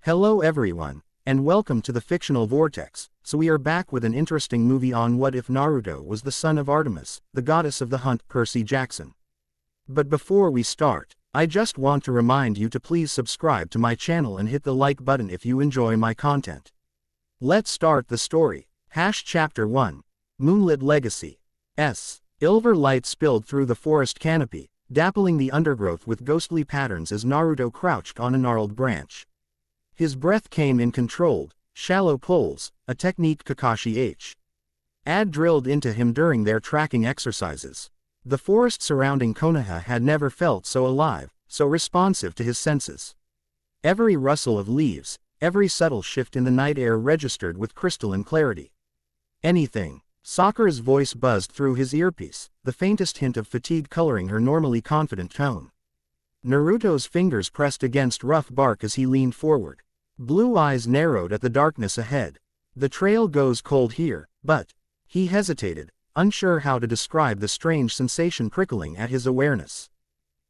Hello everyone, and welcome to the Fictional Vortex. So we are back with an interesting movie on what if Naruto was the son of Artemis, the goddess of the hunt, Percy Jackson. But before we start, I just want to remind you to please subscribe to my channel and hit the like button if you enjoy my content. Let's start the story. Chapter 1. Moonlit Legacy. Silver light spilled through the forest canopy, dappling the undergrowth with ghostly patterns as Naruto crouched on a gnarled branch. His breath came in controlled, shallow pulls, a technique Kakashi had drilled into him during their tracking exercises. The forest surrounding Konoha had never felt so alive, so responsive to his senses. Every rustle of leaves, every subtle shift in the night air registered with crystalline clarity. Anything. Sakura's voice buzzed through his earpiece, the faintest hint of fatigue coloring her normally confident tone. Naruto's fingers pressed against rough bark as he leaned forward. Blue eyes narrowed at the darkness ahead. The trail goes cold here, but... He hesitated, unsure how to describe the strange sensation prickling at his awareness.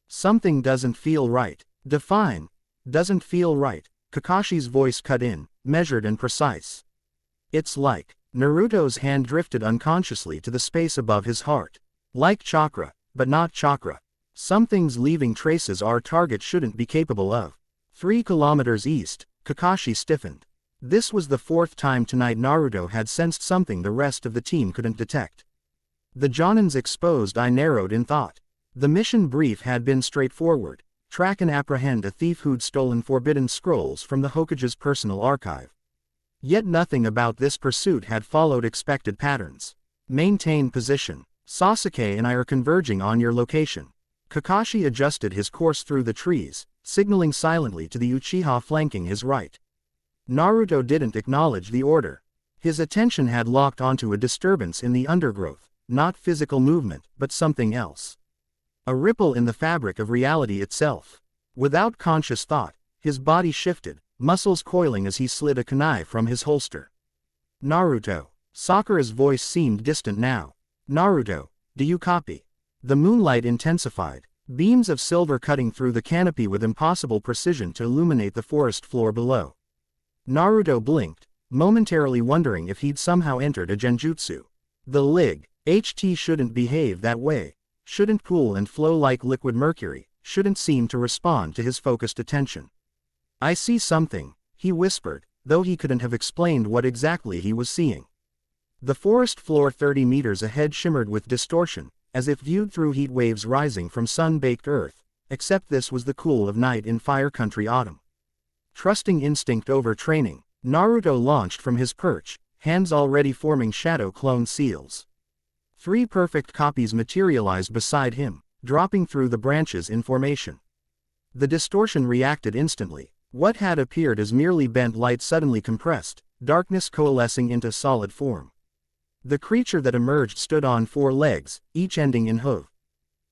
Something doesn't feel right. Define. Doesn't feel right. Kakashi's voice cut in, measured and precise. It's like... Naruto's hand drifted unconsciously to the space above his heart. Like chakra, but not chakra. Something's leaving traces our target shouldn't be capable of. 3 kilometers east, Kakashi stiffened. This was the 4th time tonight Naruto had sensed something the rest of the team couldn't detect. The Jonin's exposed eye narrowed in thought. The mission brief had been straightforward: track and apprehend a thief who'd stolen forbidden scrolls from the Hokage's personal archive. Yet nothing about this pursuit had followed expected patterns. Maintain position. Sasuke and I are converging on your location. Kakashi adjusted his course through the trees, signaling silently to the Uchiha flanking his right. Naruto didn't acknowledge the order. His attention had locked onto a disturbance in the undergrowth, not physical movement, but something else. A ripple in the fabric of reality itself. Without conscious thought, his body shifted, muscles coiling as he slid a kunai from his holster. Naruto. Sakura's voice seemed distant now. Naruto, do you copy? The moonlight intensified, beams of silver cutting through the canopy with impossible precision to illuminate the forest floor below. Naruto blinked, momentarily wondering if he'd somehow entered a genjutsu. The HT shouldn't behave that way, shouldn't pool and flow like liquid mercury, shouldn't seem to respond to his focused attention. I see something, he whispered, though he couldn't have explained what exactly he was seeing. The forest floor 30 meters ahead shimmered with distortion, as if viewed through heat waves rising from sun-baked earth, except this was the cool of night in Fire Country autumn. Trusting instinct over training, Naruto launched from his perch, hands already forming shadow clone seals. 3 perfect copies materialized beside him, dropping through the branches in formation. The distortion reacted instantly. What had appeared as merely bent light suddenly compressed, darkness coalescing into solid form. The creature that emerged stood on 4 legs, each ending in hooves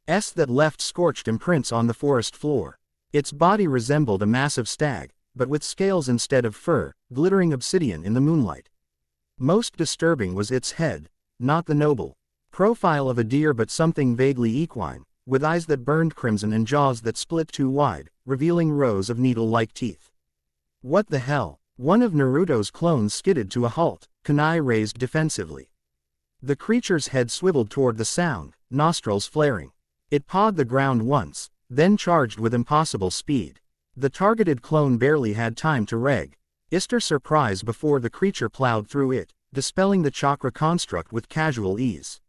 that left scorched imprints on the forest floor. Its body resembled a massive stag, but with scales instead of fur, glittering obsidian in the moonlight. Most disturbing was its head, not the noble profile of a deer but something vaguely equine, with eyes that burned crimson and jaws that split too wide, revealing rows of needle-like teeth. What the hell? One of Naruto's clones skidded to a halt, kunai raised defensively. The creature's head swiveled toward the sound, nostrils flaring. It pawed the ground once, then charged with impossible speed. The targeted clone barely had time to register surprise before the creature plowed through it, dispelling the chakra construct with casual ease.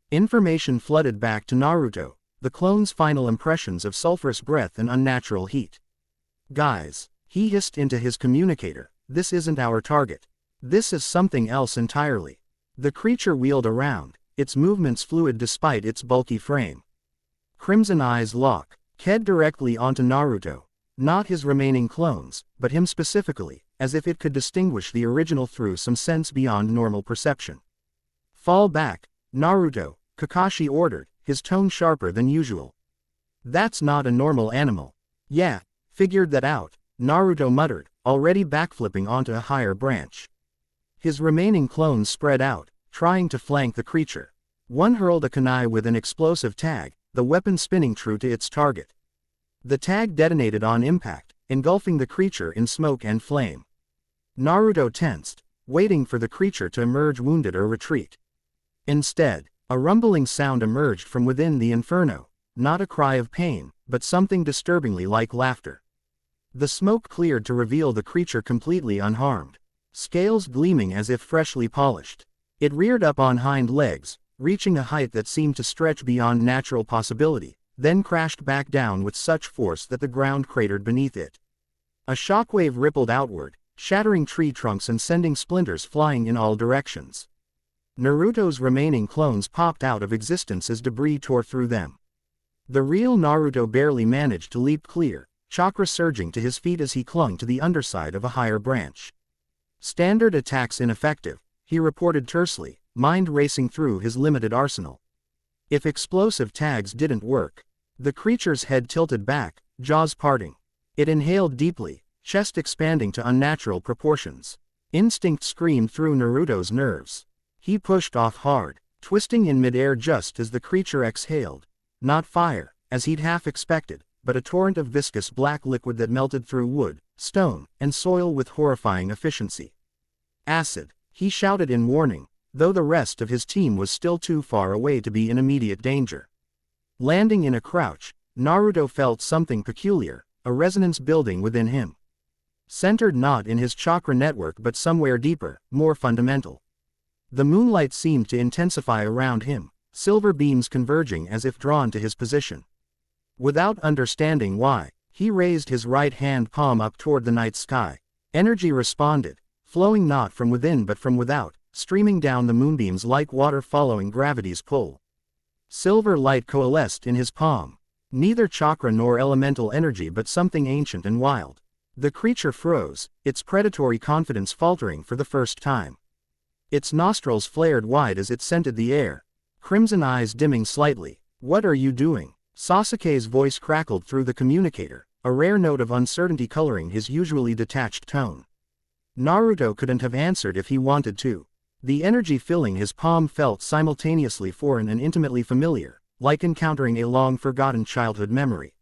Information flooded back to Naruto, the clone's final impressions of sulfurous breath and unnatural heat. Guys, he hissed into his communicator, this isn't our target. This is something else entirely. The creature wheeled around, its movements fluid despite its bulky frame. Crimson eyes locked directly onto Naruto. Not his remaining clones, but him specifically, as if it could distinguish the original through some sense beyond normal perception. Fall back, Naruto, Kakashi ordered, his tone sharper than usual. That's not a normal animal. Yeah, figured that out, Naruto muttered, already backflipping onto a higher branch. His remaining clones spread out, trying to flank the creature. One hurled a kunai with an explosive tag, the weapon spinning true to its target. The tag detonated on impact, engulfing the creature in smoke and flame. Naruto tensed, waiting for the creature to emerge wounded or retreat. Instead, a rumbling sound emerged from within the inferno, not a cry of pain, but something disturbingly like laughter. The smoke cleared to reveal the creature completely unharmed, scales gleaming as if freshly polished. It reared up on hind legs, reaching a height that seemed to stretch beyond natural possibility, then crashed back down with such force that the ground cratered beneath it. A shockwave rippled outward, shattering tree trunks and sending splinters flying in all directions. Naruto's remaining clones popped out of existence as debris tore through them. The real Naruto barely managed to leap clear, chakra surging to his feet as he clung to the underside of a higher branch. Standard attacks ineffective, he reported tersely, mind racing through his limited arsenal. If explosive tags didn't work. The creature's head tilted back, jaws parting. It inhaled deeply, chest expanding to unnatural proportions. Instinct screamed through Naruto's nerves. He pushed off hard, twisting in midair just as the creature exhaled. Not fire, as he'd half expected, but a torrent of viscous black liquid that melted through wood, stone, and soil with horrifying efficiency. Acid, he shouted in warning, though the rest of his team was still too far away to be in immediate danger. Landing in a crouch, Naruto felt something peculiar, a resonance building within him. Centered not in his chakra network but somewhere deeper, more fundamental. The moonlight seemed to intensify around him, silver beams converging as if drawn to his position. Without understanding why, he raised his right hand palm up toward the night sky. Energy responded, flowing not from within but from without, streaming down the moonbeams like water following gravity's pull. Silver light coalesced in his palm. Neither chakra nor elemental energy but something ancient and wild. The creature froze, its predatory confidence faltering for the first time. Its nostrils flared wide as it scented the air, crimson eyes dimming slightly. "What are you doing?" Sasuke's voice crackled through the communicator, a rare note of uncertainty coloring his usually detached tone. Naruto couldn't have answered if he wanted to. The energy filling his palm felt simultaneously foreign and intimately familiar, like encountering a long-forgotten childhood memory.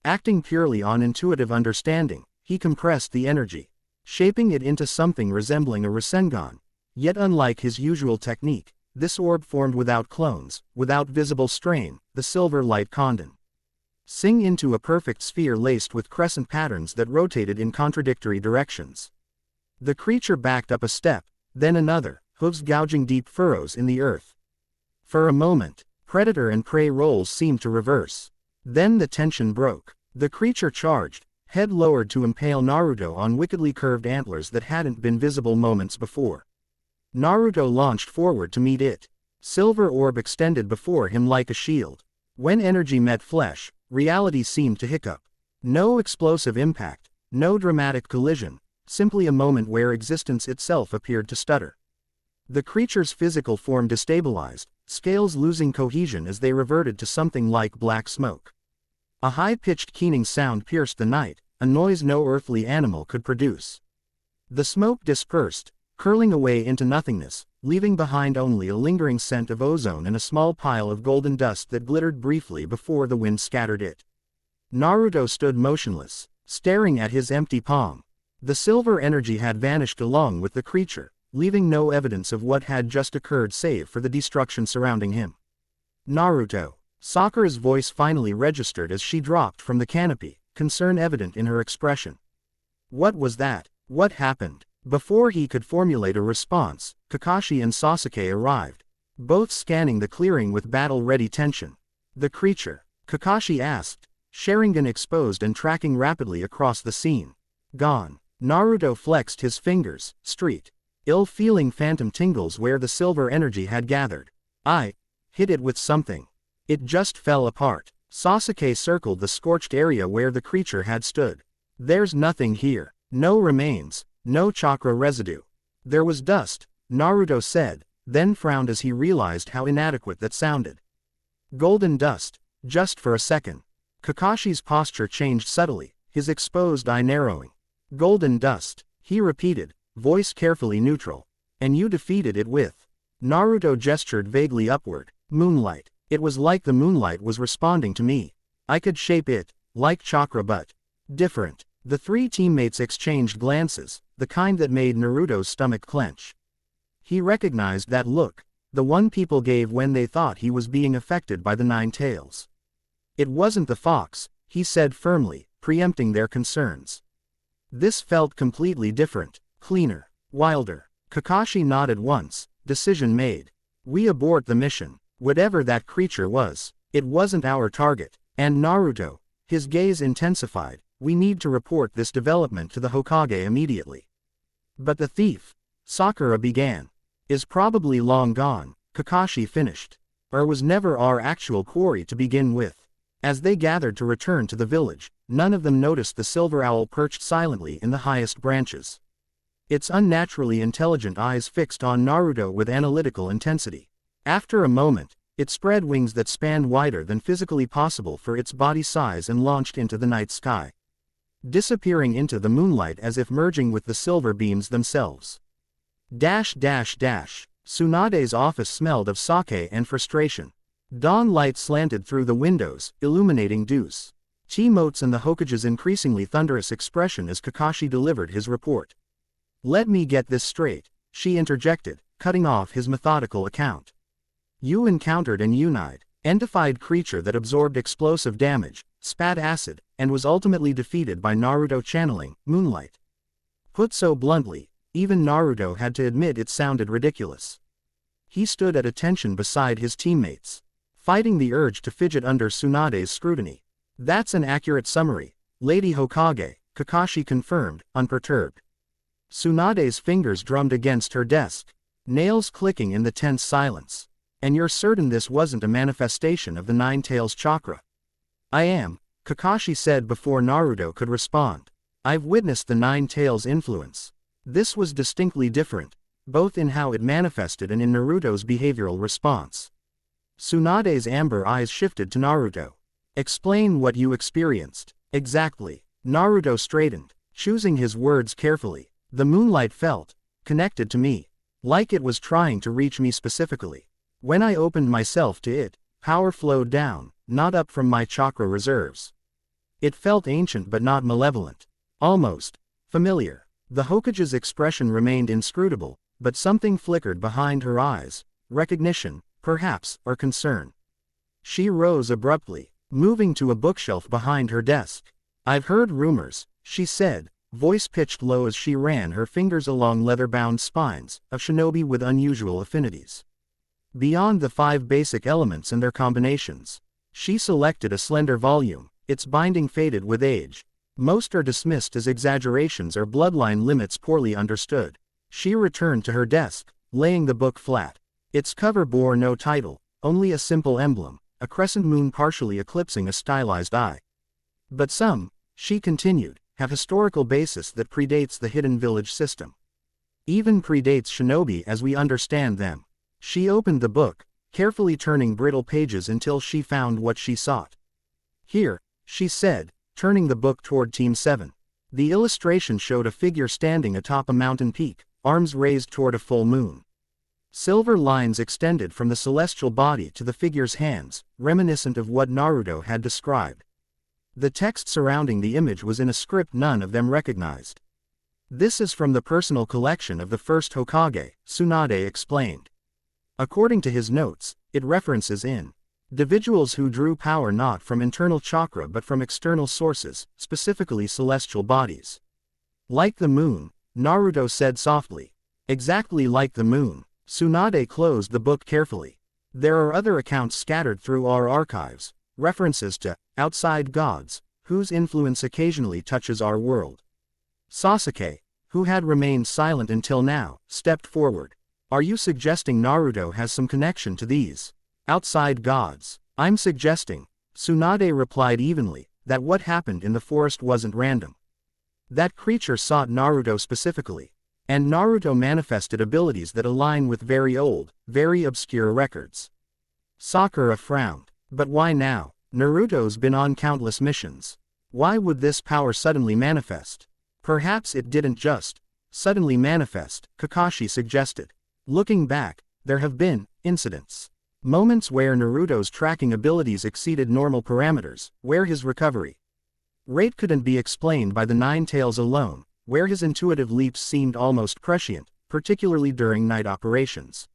Acting purely on intuitive understanding, he compressed the energy, shaping it into something resembling a Rasengan. Yet unlike his usual technique, this orb formed without clones, without visible strain, the silver light condensing into a perfect sphere laced with crescent patterns that rotated in contradictory directions. The creature backed up a step, then another, hooves gouging deep furrows in the earth. For a moment, predator and prey roles seemed to reverse. Then the tension broke. The creature charged, head lowered to impale Naruto on wickedly curved antlers that hadn't been visible moments before. Naruto launched forward to meet it. Silver orb extended before him like a shield. When energy met flesh, reality seemed to hiccup. No explosive impact, no dramatic collision, simply a moment where existence itself appeared to stutter. The creature's physical form destabilized, scales losing cohesion as they reverted to something like black smoke. A high-pitched keening sound pierced the night, a noise no earthly animal could produce. The smoke dispersed, curling away into nothingness, leaving behind only a lingering scent of ozone and a small pile of golden dust that glittered briefly before the wind scattered it. Naruto stood motionless, staring at his empty palm. The silver energy had vanished along with the creature, leaving no evidence of what had just occurred save for the destruction surrounding him. "Naruto," Sakura's voice finally registered as she dropped from the canopy, concern evident in her expression. "What was that? What happened?" Before he could formulate a response, Kakashi and Sasuke arrived, both scanning the clearing with battle-ready tension. "The creature?" Kakashi asked, Sharingan exposed and tracking rapidly across the scene. "Gone." Naruto flexed his fingers, street. Ill-feeling phantom tingles where the silver energy had gathered. "I hit it with something. It just fell apart." Sasuke circled the scorched area where the creature had stood. "There's nothing here. No remains, no chakra residue." "There was dust," Naruto said, then frowned as he realized how inadequate that sounded. "Golden dust, just for a second." Kakashi's posture changed subtly, his exposed eye narrowing. "Golden dust," he repeated, voice carefully neutral. "And you defeated it with?" Naruto gestured vaguely upward. "Moonlight. It was like the moonlight was responding to me. I could shape it, like chakra but different." The three teammates exchanged glances, the kind that made Naruto's stomach clench. He recognized that look, the one people gave when they thought he was being affected by the Nine Tails. It wasn't the fox, he said firmly, preempting their concerns. This felt completely different, cleaner, wilder. Kakashi nodded once, decision made. We abort the mission. Whatever that creature was, it wasn't our target. And Naruto, his gaze intensified, we need to report this development to the Hokage immediately. But the thief, Sakura began, is probably long gone, Kakashi finished. Or was never our actual quarry to begin with. As they gathered to return to the village, none of them noticed the silver owl perched silently in the highest branches. Its unnaturally intelligent eyes fixed on Naruto with analytical intensity. After a moment, it spread wings that spanned wider than physically possible for its body size and launched into the night sky, disappearing into the moonlight as if merging with the silver beams themselves. Tsunade's office smelled of sake and frustration. Dawn light slanted through the windows, illuminating Deuce T-motes and the Hokage's increasingly thunderous expression as Kakashi delivered his report. Let me get this straight, she interjected, cutting off his methodical account. You encountered an unidentified creature that absorbed explosive damage, spat acid, and was ultimately defeated by Naruto channeling moonlight. Put so bluntly, even Naruto had to admit it sounded ridiculous. He stood at attention beside his teammates, fighting the urge to fidget under Tsunade's scrutiny. That's an accurate summary, Lady Hokage, Kakashi confirmed, unperturbed. Tsunade's fingers drummed against her desk, nails clicking in the tense silence. And you're certain this wasn't a manifestation of the Nine Tails chakra? I am, Kakashi said before Naruto could respond. I've witnessed the Nine Tails' influence. This was distinctly different, both in how it manifested and in Naruto's behavioral response. Tsunade's amber eyes shifted to Naruto. Explain what you experienced. Exactly. Naruto straightened, choosing his words carefully. The moonlight felt connected to me, like it was trying to reach me specifically. When I opened myself to it, power flowed down, not up from my chakra reserves. It felt ancient but not malevolent. Almost familiar. The Hokage's expression remained inscrutable, but something flickered behind her eyes. Recognition, perhaps, or concern. She rose abruptly, moving to a bookshelf behind her desk. I've heard rumors, she said, voice pitched low as she ran her fingers along leather-bound spines, of shinobi with unusual affinities. Beyond the 5 basic elements and their combinations, she selected a slender volume, its binding faded with age. Most are dismissed as exaggerations or bloodline limits poorly understood. She returned to her desk, laying the book flat. Its cover bore no title, only a simple emblem, a crescent moon partially eclipsing a stylized eye. But some, she continued, have historical basis that predates the hidden village system. Even predates shinobi as we understand them. She opened the book, carefully turning brittle pages until she found what she sought. Here, she said, turning the book toward Team 7. The illustration showed a figure standing atop a mountain peak, arms raised toward a full moon. Silver lines extended from the celestial body to the figure's hands, reminiscent of what Naruto had described. The text surrounding the image was in a script none of them recognized. This is from the personal collection of the first Hokage, Tsunade explained. According to his notes, it references individuals who drew power not from internal chakra but from external sources, specifically celestial bodies. Like the moon, Naruto said softly. Exactly like the moon. Tsunade closed the book carefully. There are other accounts scattered through our archives, references to outside gods, whose influence occasionally touches our world. Sasuke, who had remained silent until now, stepped forward. Are you suggesting Naruto has some connection to these outside gods? I'm suggesting, Tsunade replied evenly, that what happened in the forest wasn't random. That creature sought Naruto specifically. And Naruto manifested abilities that align with very old, very obscure records. Sakura frowned. But why now? Naruto's been on countless missions. Why would this power suddenly manifest? Perhaps it didn't just suddenly manifest, Kakashi suggested. Looking back, there have been incidents. Moments where Naruto's tracking abilities exceeded normal parameters, where his recovery Rate couldn't be explained by the Nine Tails alone, where his intuitive leaps seemed almost prescient, particularly during night operations.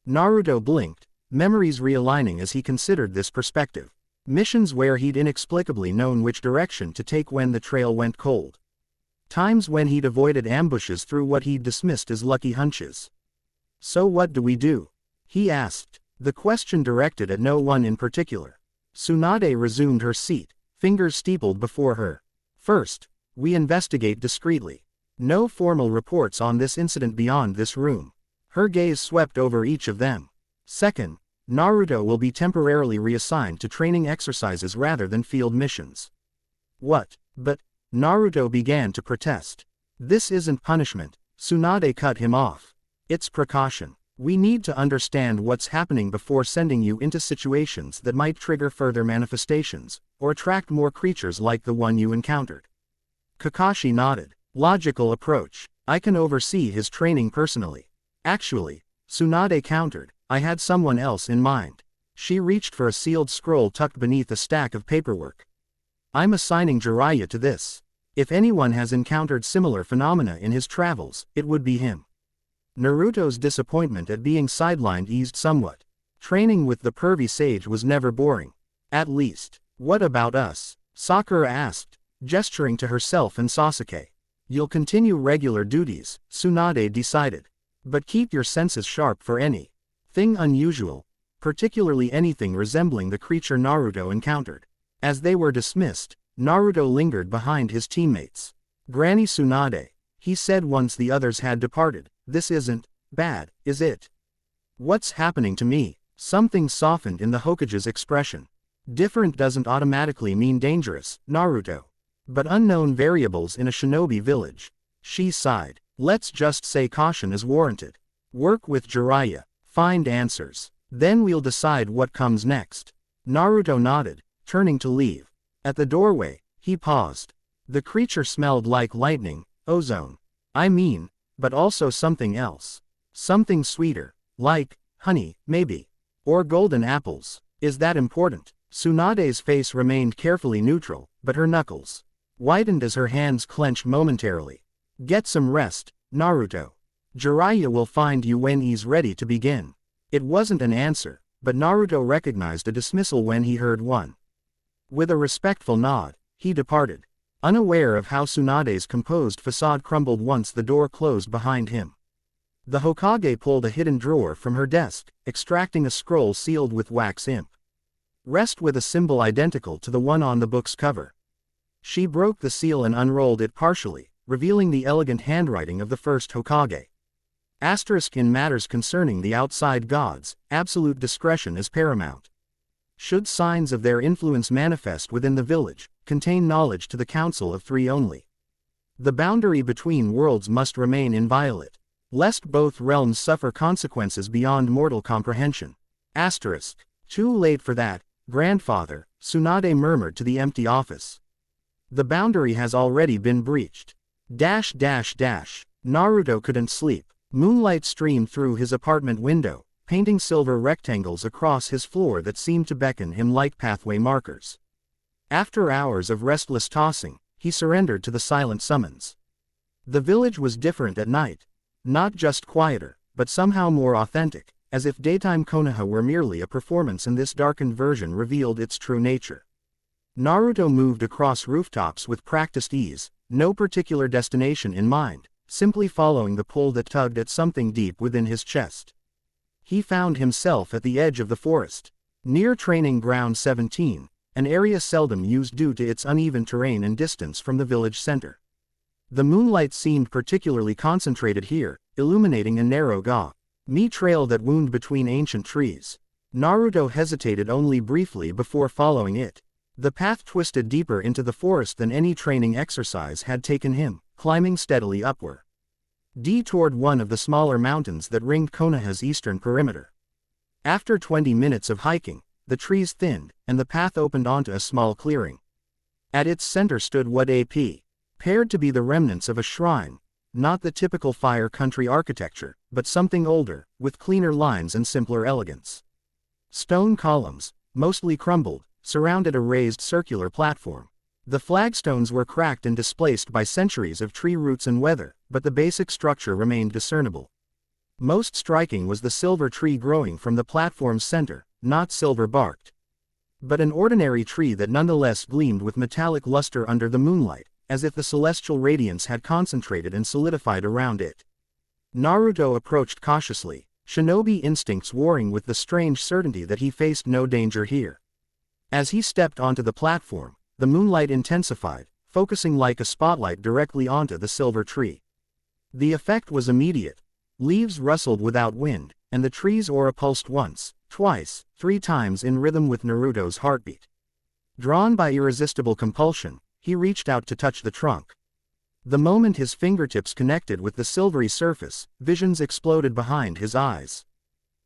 Naruto blinked, memories realigning as he considered this perspective. Missions where he'd inexplicably known which direction to take when the trail went cold. Times when he'd avoided ambushes through what he'd dismissed as lucky hunches. "So what do we do?" he asked, the question directed at no one in particular. Tsunade resumed her seat, fingers steepled before her. "First, we investigate discreetly. No formal reports on this incident beyond this room." Her gaze swept over each of them. "Second, Naruto will be temporarily reassigned to training exercises rather than field missions." "What? But..." Naruto began to protest. "This isn't punishment," Tsunade cut him off. "It's precaution. We need to understand what's happening before sending you into situations that might trigger further manifestations, or attract more creatures like the one you encountered." Kakashi nodded. "Logical approach. I can oversee his training personally." "Actually," Tsunade countered, "I had someone else in mind." She reached for a sealed scroll tucked beneath a stack of paperwork. "I'm assigning Jiraiya to this. If anyone has encountered similar phenomena in his travels, it would be him." Naruto's disappointment at being sidelined eased somewhat. Training with the pervy sage was never boring. "At least, what about us?" Sakura asked, gesturing to herself and Sasuke. "You'll continue regular duties," Tsunade decided. "But keep your senses sharp for anything unusual, particularly anything resembling the creature Naruto encountered." As they were dismissed, Naruto lingered behind his teammates. "Granny Tsunade," he said once the others had departed, "this isn't bad, is it?" "What's happening to me?" Something softened in the Hokage's expression. "Different doesn't automatically mean dangerous, Naruto. But unknown variables in a shinobi village." She sighed. "Let's just say caution is warranted. Work with Jiraiya, find answers. Then we'll decide what comes next." Naruto nodded, turning to leave. At the doorway, he paused. The creature smelled like lightning, ozone. I mean, but also something else. Something sweeter, like honey, maybe. Or golden apples. "Is that important?" Tsunade's face remained carefully neutral, but her knuckles whitened as her hands clenched momentarily. "Get some rest, Naruto. Jiraiya will find you when he's ready to begin." It wasn't an answer, but Naruto recognized a dismissal when he heard one. With a respectful nod, he departed, unaware of how Tsunade's composed facade crumbled once the door closed behind him. The Hokage pulled a hidden drawer from her desk, extracting a scroll sealed with wax imp. Rest with a symbol identical to the one on the book's cover. She broke the seal and unrolled it partially, revealing the elegant handwriting of the first Hokage. Asterisk: in matters concerning the outside gods, absolute discretion is paramount. Should signs of their influence manifest within the village, contain knowledge to the Council of Three only. The boundary between worlds must remain inviolate, lest both realms suffer consequences beyond mortal comprehension. Asterisk: too late for that, grandfather, Tsunade murmured to the empty office. The boundary has already been breached. Naruto couldn't sleep. Moonlight streamed through his apartment window, painting silver rectangles across his floor that seemed to beckon him like pathway markers. After hours of restless tossing, he surrendered to the silent summons. The village was different at night. Not just quieter, but somehow more authentic, as if daytime Konoha were merely a performance and this darkened version revealed its true nature. Naruto moved across rooftops with practiced ease, no particular destination in mind, simply following the pull that tugged at something deep within his chest. He found himself at the edge of the forest, near Training Ground 17, an area seldom used due to its uneven terrain and distance from the village center. The moonlight seemed particularly concentrated here, illuminating a narrow trail that wound between ancient trees. Naruto hesitated only briefly before following it. The path twisted deeper into the forest than any training exercise had taken him, climbing steadily upward toward one of the smaller mountains that ringed Konoha's eastern perimeter. After 20 minutes of hiking, the trees thinned, and the path opened onto a small clearing. At its center stood what appeared to be the remnants of a shrine, not the typical Fire Country architecture, but something older, with cleaner lines and simpler elegance. Stone columns, mostly crumbled, surrounded a raised circular platform. The flagstones were cracked and displaced by centuries of tree roots and weather, but the basic structure remained discernible. Most striking was the silver tree growing from the platform's center, not silver-barked, but an ordinary tree that nonetheless gleamed with metallic luster under the moonlight, as if the celestial radiance had concentrated and solidified around it. Naruto approached cautiously, shinobi instincts warring with the strange certainty that he faced no danger here. As he stepped onto the platform, the moonlight intensified, focusing like a spotlight directly onto the silver tree. The effect was immediate. Leaves rustled without wind, and the tree's aura pulsed once, twice, 3 times in rhythm with Naruto's heartbeat. Drawn by irresistible compulsion, he reached out to touch the trunk. The moment his fingertips connected with the silvery surface, visions exploded behind his eyes.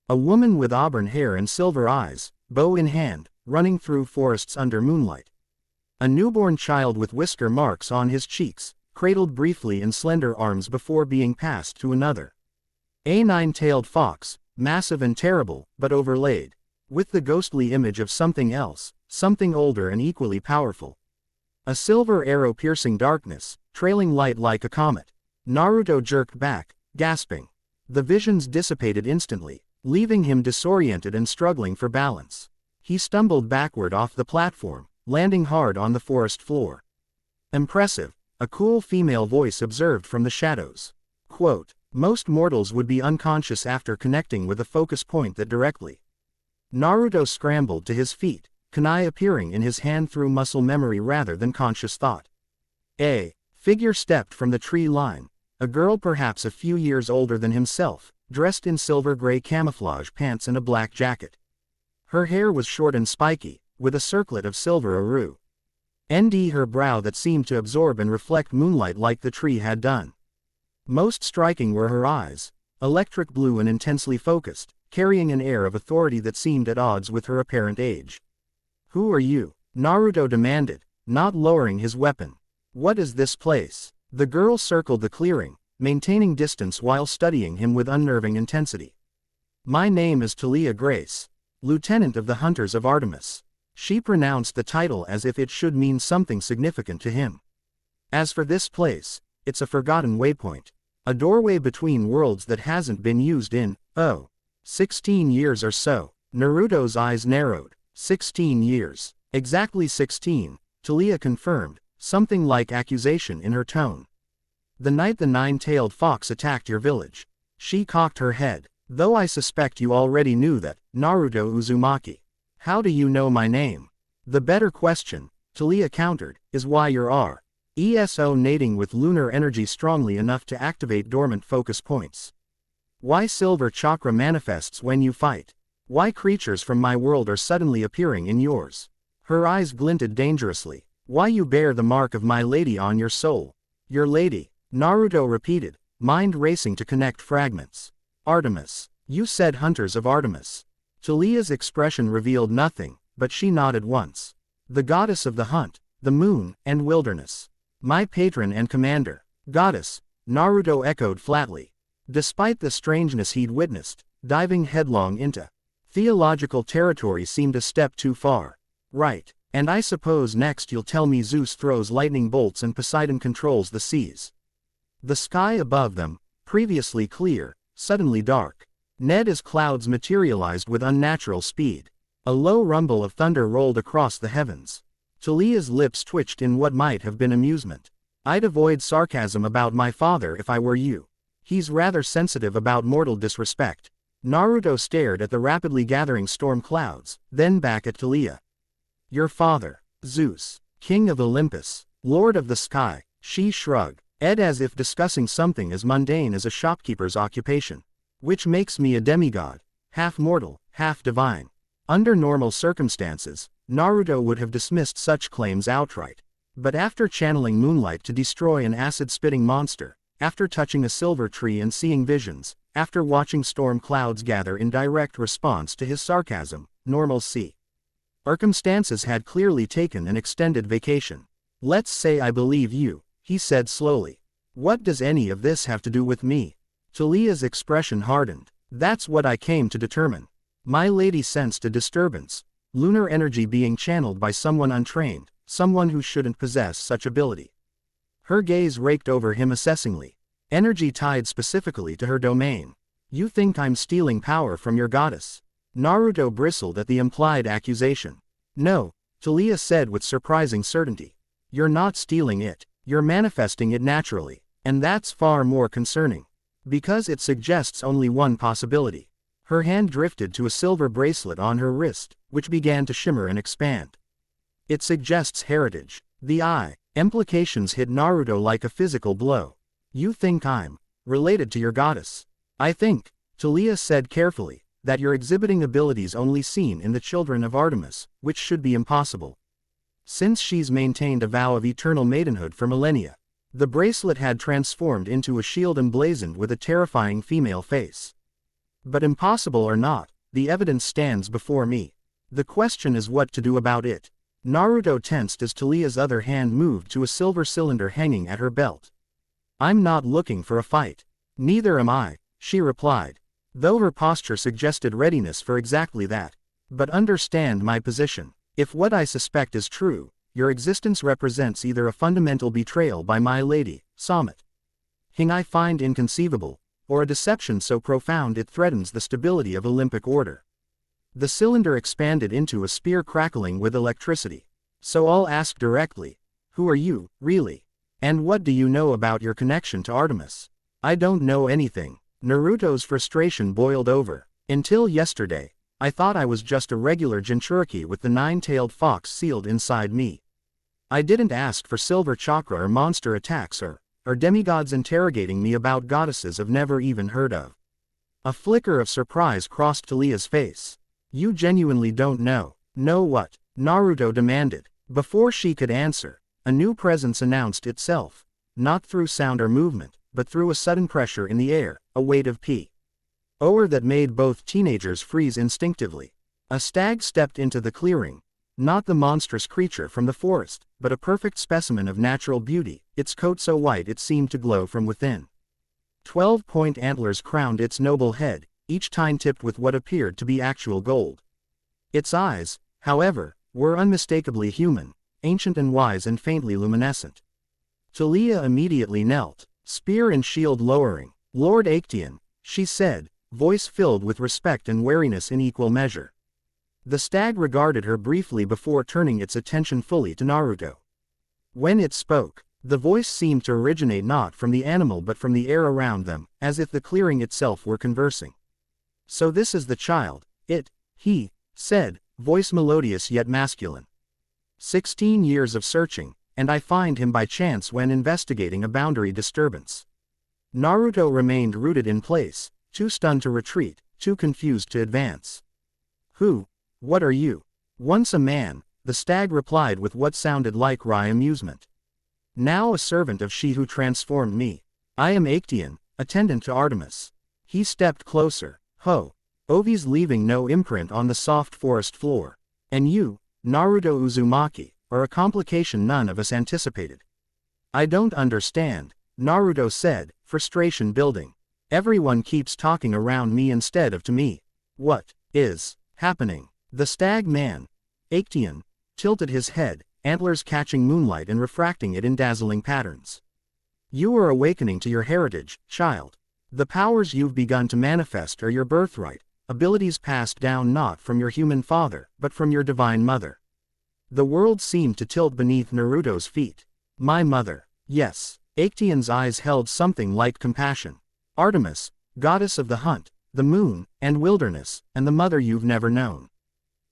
A woman with auburn hair and silver eyes, bow in hand, running through forests under moonlight. A newborn child with whisker marks on his cheeks, cradled briefly in slender arms before being passed to another. A 9-tailed fox, massive and terrible, but overlaid with the ghostly image of something else, something older and equally powerful. A silver arrow piercing darkness, trailing light like a comet. Naruto jerked back, gasping. The visions dissipated instantly, leaving him disoriented and struggling for balance. He stumbled backward off the platform, landing hard on the forest floor. Impressive, a cool female voice observed from the shadows. Quote, "Most mortals would be unconscious after connecting with a focus point that directly." Naruto scrambled to his feet, kunai appearing in his hand through muscle memory rather than conscious thought. A figure stepped from the tree line, a girl perhaps a few years older than himself, dressed in silver-gray camouflage pants and a black jacket. Her hair was short and spiky, with a circlet of silver aru. Her brow that seemed to absorb and reflect moonlight like the tree had done. Most striking were her eyes, electric blue and intensely focused, carrying an air of authority that seemed at odds with her apparent age. "Who are you?" Naruto demanded, not lowering his weapon. "What is this place?" The girl circled the clearing, maintaining distance while studying him with unnerving intensity. "My name is Talia Grace, Lieutenant of the Hunters of Artemis." She pronounced the title as if it should mean something significant to him. "As for this place, it's a forgotten waypoint. A doorway between worlds that hasn't been used in, 16 years or so." Naruto's eyes narrowed. 16 years. Exactly 16, Talia confirmed, something like accusation in her tone. "The night the 9-tailed fox attacked your village." She cocked her head. "Though I suspect you already knew that, Naruto Uzumaki." "How do you know my name?" "The better question," Talia countered, "is why you're resonating with lunar energy strongly enough to activate dormant focus points. Why silver chakra manifests when you fight. Why creatures from my world are suddenly appearing in yours." Her eyes glinted dangerously. "Why you bear the mark of my lady on your soul." "Your lady," Naruto repeated, mind racing to connect fragments. "Artemis. You said Hunters of Artemis." Talia's expression revealed nothing, but she nodded once. "The goddess of the hunt, the moon, and wilderness. My patron and commander." "Goddess," Naruto echoed flatly. Despite the strangeness he'd witnessed, diving headlong into theological territory seemed a step too far. "Right. And I suppose next you'll tell me Zeus throws lightning bolts and Poseidon controls the seas." The sky above them, previously clear, suddenly dark. Ned as clouds materialized with unnatural speed. A low rumble of thunder rolled across the heavens. Talia's lips twitched in what might have been amusement. "I'd avoid sarcasm about my father if I were you. He's rather sensitive about mortal disrespect." Naruto stared at the rapidly gathering storm clouds, then back at Talia. "Your father, Zeus, king of Olympus, lord of the sky," she shrugged, as if discussing something as mundane as a shopkeeper's occupation. "Which makes me a demigod, half mortal, half divine." Under normal circumstances, Naruto would have dismissed such claims outright. But after channeling moonlight to destroy an acid-spitting monster, after touching a silver tree and seeing visions, after watching storm clouds gather in direct response to his sarcasm, normalcy. Circumstances had clearly taken an extended vacation. "Let's say I believe you," he said slowly. "What does any of this have to do with me?" Talia's expression hardened. "That's what I came to determine." My lady sensed a disturbance, lunar energy being channeled by someone untrained, someone who shouldn't possess such ability. Her gaze raked over him assessingly. Energy tied specifically to her domain. You think I'm stealing power from your goddess? Naruto bristled at the implied accusation. No, Talia said with surprising certainty. You're not stealing it, you're manifesting it naturally, and that's far more concerning. Because it suggests only one possibility. Her hand drifted to a silver bracelet on her wrist, which began to shimmer and expand. It suggests heritage. The implications hit Naruto like a physical blow. You think I'm related to your goddess? I think, Talia said carefully, that you're exhibiting abilities only seen in the children of Artemis, which should be impossible. Since she's maintained a vow of eternal maidenhood for millennia. The bracelet had transformed into a shield emblazoned with a terrifying female face. But impossible or not, the evidence stands before me. The question is what to do about it. Naruto tensed as Talia's other hand moved to a silver cylinder hanging at her belt. I'm not looking for a fight. Neither am I, she replied, though her posture suggested readiness for exactly that. But understand my position. If what I suspect is true, your existence represents either a fundamental betrayal by my lady, Samet, whom I find inconceivable, or a deception so profound it threatens the stability of Olympic order. The cylinder expanded into a spear crackling with electricity. So I'll ask directly, who are you, really? And what do you know about your connection to Artemis? I don't know anything. Naruto's frustration boiled over. Until yesterday, I thought I was just a regular Jinchuriki with the nine-tailed fox sealed inside me. I didn't ask for silver chakra or monster attacks or demigods interrogating me about goddesses I've never even heard of. A flicker of surprise crossed Talia's face. You genuinely don't know. Know what? Naruto demanded. Before she could answer, a new presence announced itself, not through sound or movement, but through a sudden pressure in the air, a weight of power that made both teenagers freeze instinctively. A stag stepped into the clearing, not the monstrous creature from the forest, but a perfect specimen of natural beauty, its coat so white it seemed to glow from within. 12-point antlers crowned its noble head, each tine tipped with what appeared to be actual gold. Its eyes, however, were unmistakably human, ancient and wise and faintly luminescent. Talia immediately knelt, spear and shield lowering. Lord Actaeon, she said, voice filled with respect and wariness in equal measure. The stag regarded her briefly before turning its attention fully to Naruto. When it spoke, the voice seemed to originate not from the animal but from the air around them, as if the clearing itself were conversing. So this is the child, he said, voice melodious yet masculine. 16 years of searching, and I find him by chance when investigating a boundary disturbance. Naruto remained rooted in place, too stunned to retreat, too confused to advance. Who? What are you? Once a man, the stag replied with what sounded like wry amusement. Now a servant of she who transformed me. I am Actaeon, attendant to Artemis. He stepped closer. Ovi's leaving no imprint on the soft forest floor. And you, Naruto Uzumaki, are a complication none of us anticipated. I don't understand, Naruto said, frustration building. Everyone keeps talking around me instead of to me. What is happening? The stag man, Actaeon, tilted his head, antlers catching moonlight and refracting it in dazzling patterns. You are awakening to your heritage, child. The powers you've begun to manifest are your birthright, abilities passed down not from your human father, but from your divine mother. The world seemed to tilt beneath Naruto's feet. My mother. Yes. Actaeon's eyes held something like compassion. Artemis, goddess of the hunt, the moon, and wilderness, and the mother you've never known.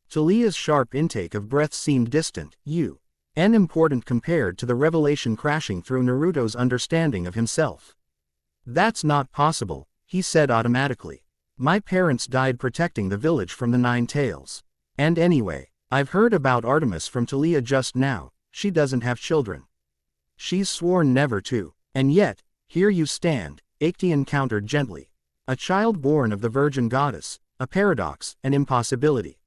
Talia's sharp intake of breath seemed distant, unimportant compared to the revelation crashing through Naruto's understanding of himself. That's not possible, he said automatically. My parents died protecting the village from the Nine Tails. And anyway, I've heard about Artemis from Talia just now. She doesn't have children. She's sworn never to. And yet, here you stand, Actaeon countered gently. A child born of the virgin goddess, a paradox, an impossibility.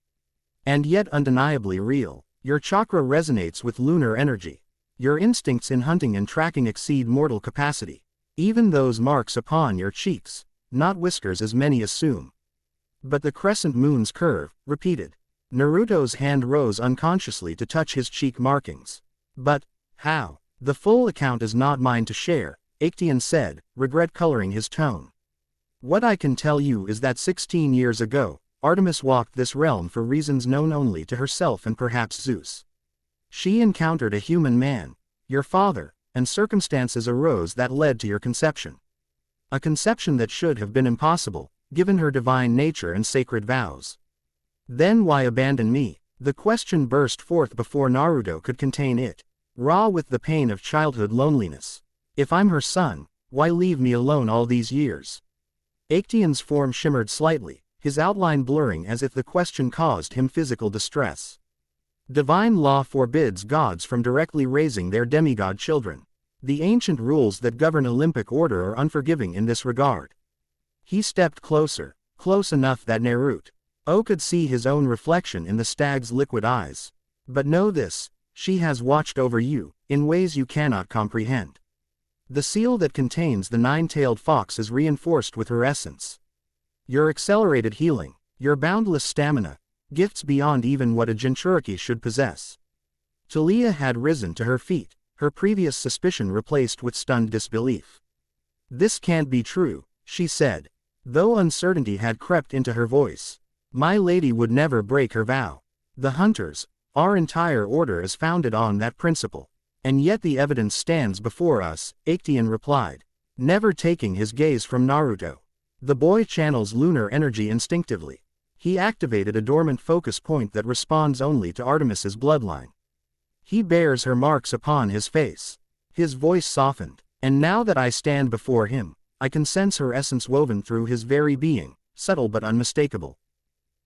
And yet undeniably real. Your chakra resonates with lunar energy. Your instincts in hunting and tracking exceed mortal capacity. Even those marks upon your cheeks, not whiskers as many assume. But the crescent moon's curve, repeated. Naruto's hand rose unconsciously to touch his cheek markings. But, how? The full account is not mine to share, Actaeon said, regret coloring his tone. What I can tell you is that 16 years ago, Artemis walked this realm for reasons known only to herself and perhaps Zeus. She encountered a human man, your father, and circumstances arose that led to your conception. A conception that should have been impossible, given her divine nature and sacred vows. Then why abandon me? The question burst forth before Naruto could contain it, raw with the pain of childhood loneliness. If I'm her son, why leave me alone all these years? Actaeon's form shimmered slightly, his outline blurring as if the question caused him physical distress. Divine law forbids gods from directly raising their demigod children. The ancient rules that govern Olympic order are unforgiving in this regard. He stepped closer, close enough that Naruto could see his own reflection in the stag's liquid eyes. But know this, she has watched over you, in ways you cannot comprehend. The seal that contains the nine-tailed fox is reinforced with her essence. Your accelerated healing, your boundless stamina, gifts beyond even what a Jinchuriki should possess. Talia had risen to her feet, her previous suspicion replaced with stunned disbelief. This can't be true, she said, though uncertainty had crept into her voice. My lady would never break her vow. The hunters, our entire order is founded on that principle. And yet the evidence stands before us, Actaeon replied, never taking his gaze from Naruto. The boy channels lunar energy instinctively. He activated a dormant focus point that responds only to Artemis's bloodline. He bears her marks upon his face. His voice softened, and now that I stand before him, I can sense her essence woven through his very being, subtle but unmistakable.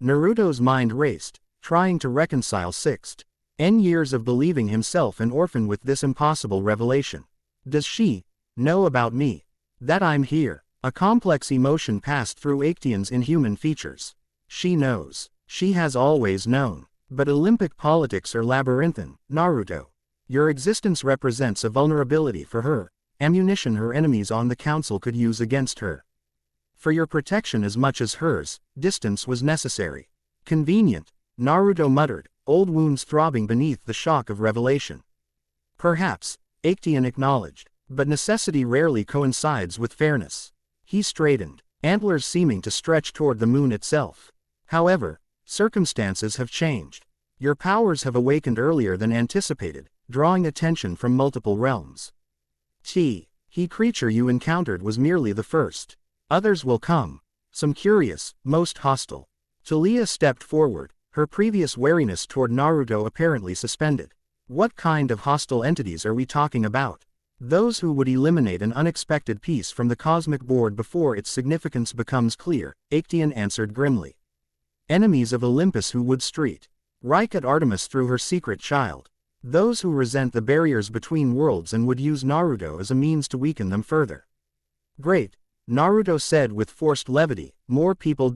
Naruto's mind raced, trying to reconcile 6 years of believing himself an orphan with this impossible revelation. Does she know about me? That I'm here? A complex emotion passed through Actaeon's inhuman features. She knows. She has always known. But Olympic politics are labyrinthine, Naruto. Your existence represents a vulnerability for her, ammunition her enemies on the council could use against her. For your protection as much as hers, distance was necessary. Convenient, Naruto muttered, old wounds throbbing beneath the shock of revelation. Perhaps, Actaeon acknowledged, but necessity rarely coincides with fairness. He straightened, antlers seeming to stretch toward the moon itself. However, circumstances have changed. Your powers have awakened earlier than anticipated, drawing attention from multiple realms. The creature you encountered was merely the first. Others will come. Some curious, most hostile. Talia stepped forward, her previous wariness toward Naruto apparently suspended. What kind of hostile entities are we talking about? Those who would eliminate an unexpected piece from the cosmic board before its significance becomes clear, Actaeon answered grimly. Enemies of Olympus who would strike at Artemis through her secret child. Those who resent the barriers between worlds and would use Naruto as a means to weaken them further. Great, Naruto said with forced levity, more people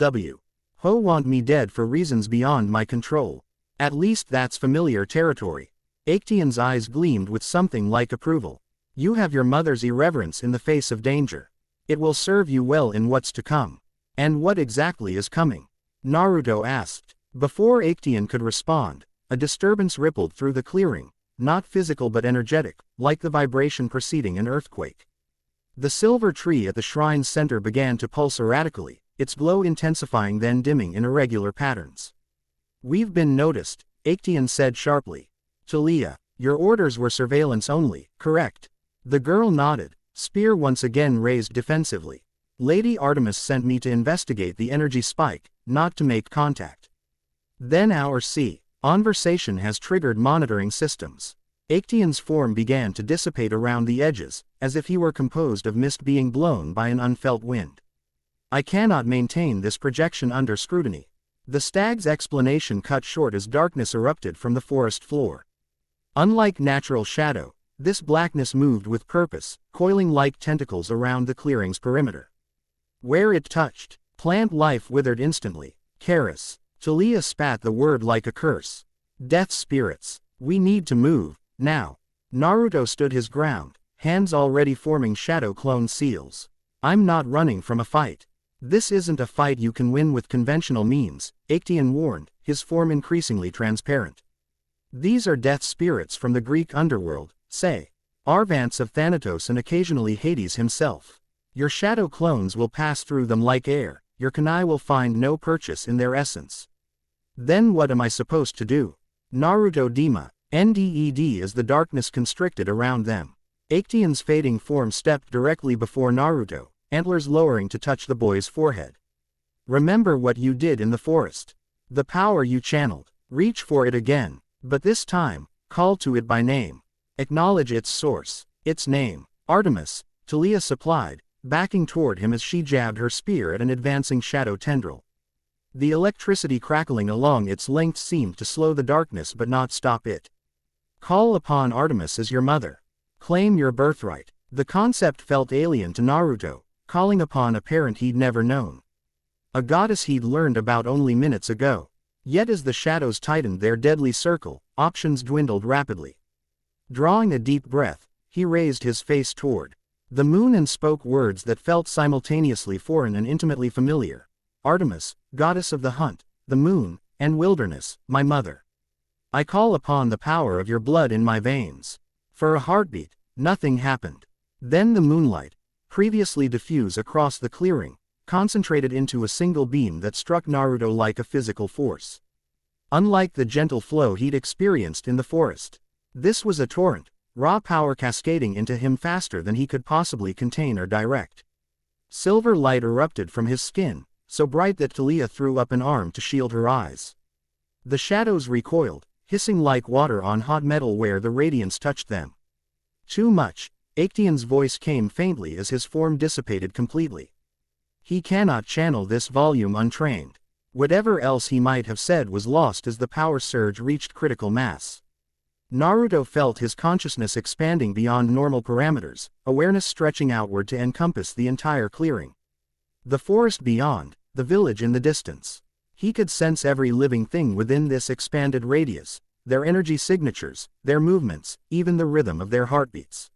want me dead for reasons beyond my control. At least that's familiar territory. Actaeon's eyes gleamed with something like approval. You have your mother's irreverence in the face of danger. It will serve you well in what's to come. And what exactly is coming? Naruto asked. Before Actaeon could respond, a disturbance rippled through the clearing, not physical but energetic, like the vibration preceding an earthquake. The silver tree at the shrine's center began to pulse erratically, its glow intensifying then dimming in irregular patterns. We've been noticed, Actaeon said sharply. Talia, your orders were surveillance only, correct? The girl nodded, spear once again raised defensively. Lady Artemis sent me to investigate the energy spike, not to make contact. Then our conversation has triggered monitoring systems. Actaeon's form began to dissipate around the edges, as if he were composed of mist being blown by an unfelt wind. I cannot maintain this projection under scrutiny. The stag's explanation cut short as darkness erupted from the forest floor. Unlike natural shadow, this blackness moved with purpose, coiling like tentacles around the clearing's perimeter. Where it touched, plant life withered instantly. Karis. Talia spat the word like a curse. Death spirits. We need to move, now. Naruto stood his ground, hands already forming shadow clone seals. I'm not running from a fight. This isn't a fight you can win with conventional means, Actaeon warned, his form increasingly transparent. These are death spirits from the Greek underworld, say. Arvants of Thanatos and occasionally Hades himself. Your shadow clones will pass through them like air, your Kanai will find no purchase in their essence. Then what am I supposed to do? Naruto Dima, NDED as the darkness constricted around them. Actaeon's fading form stepped directly before Naruto, antlers lowering to touch the boy's forehead. Remember what you did in the forest. The power you channeled. Reach for it again, but this time, call to it by name. Acknowledge its source, its name. Artemis, Talia supplied, backing toward him as she jabbed her spear at an advancing shadow tendril. The electricity crackling along its length seemed to slow the darkness but not stop it. Call upon Artemis as your mother. Claim your birthright. The concept felt alien to Naruto, calling upon a parent he'd never known. A goddess he'd learned about only minutes ago. Yet as the shadows tightened their deadly circle, options dwindled rapidly. Drawing a deep breath, he raised his face toward the moon and spoke words that felt simultaneously foreign and intimately familiar. Artemis, goddess of the hunt, the moon, and wilderness, my mother. I call upon the power of your blood in my veins. For a heartbeat, nothing happened. Then the moonlight, previously diffuse across the clearing, concentrated into a single beam that struck Naruto like a physical force. Unlike the gentle flow he'd experienced in the forest, this was a torrent, raw power cascading into him faster than he could possibly contain or direct. Silver light erupted from his skin, so bright that Talia threw up an arm to shield her eyes. The shadows recoiled, hissing like water on hot metal where the radiance touched them. Too much, Actaeon's voice came faintly as his form dissipated completely. He cannot channel this volume untrained. Whatever else he might have said was lost as the power surge reached critical mass. Naruto felt his consciousness expanding beyond normal parameters, awareness stretching outward to encompass the entire clearing. The forest beyond, the village in the distance. He could sense every living thing within this expanded radius, their energy signatures, their movements, even the rhythm of their heartbeats.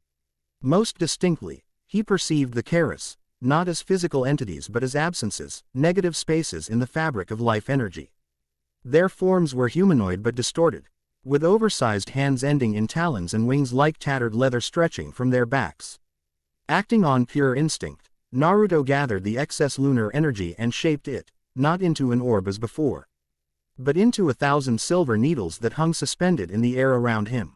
Most distinctly, he perceived the Keras, not as physical entities but as absences, negative spaces in the fabric of life energy. Their forms were humanoid but distorted, with oversized hands ending in talons and wings like tattered leather stretching from their backs. Acting on pure instinct, Naruto gathered the excess lunar energy and shaped it, not into an orb as before, but into 1,000 silver needles that hung suspended in the air around him.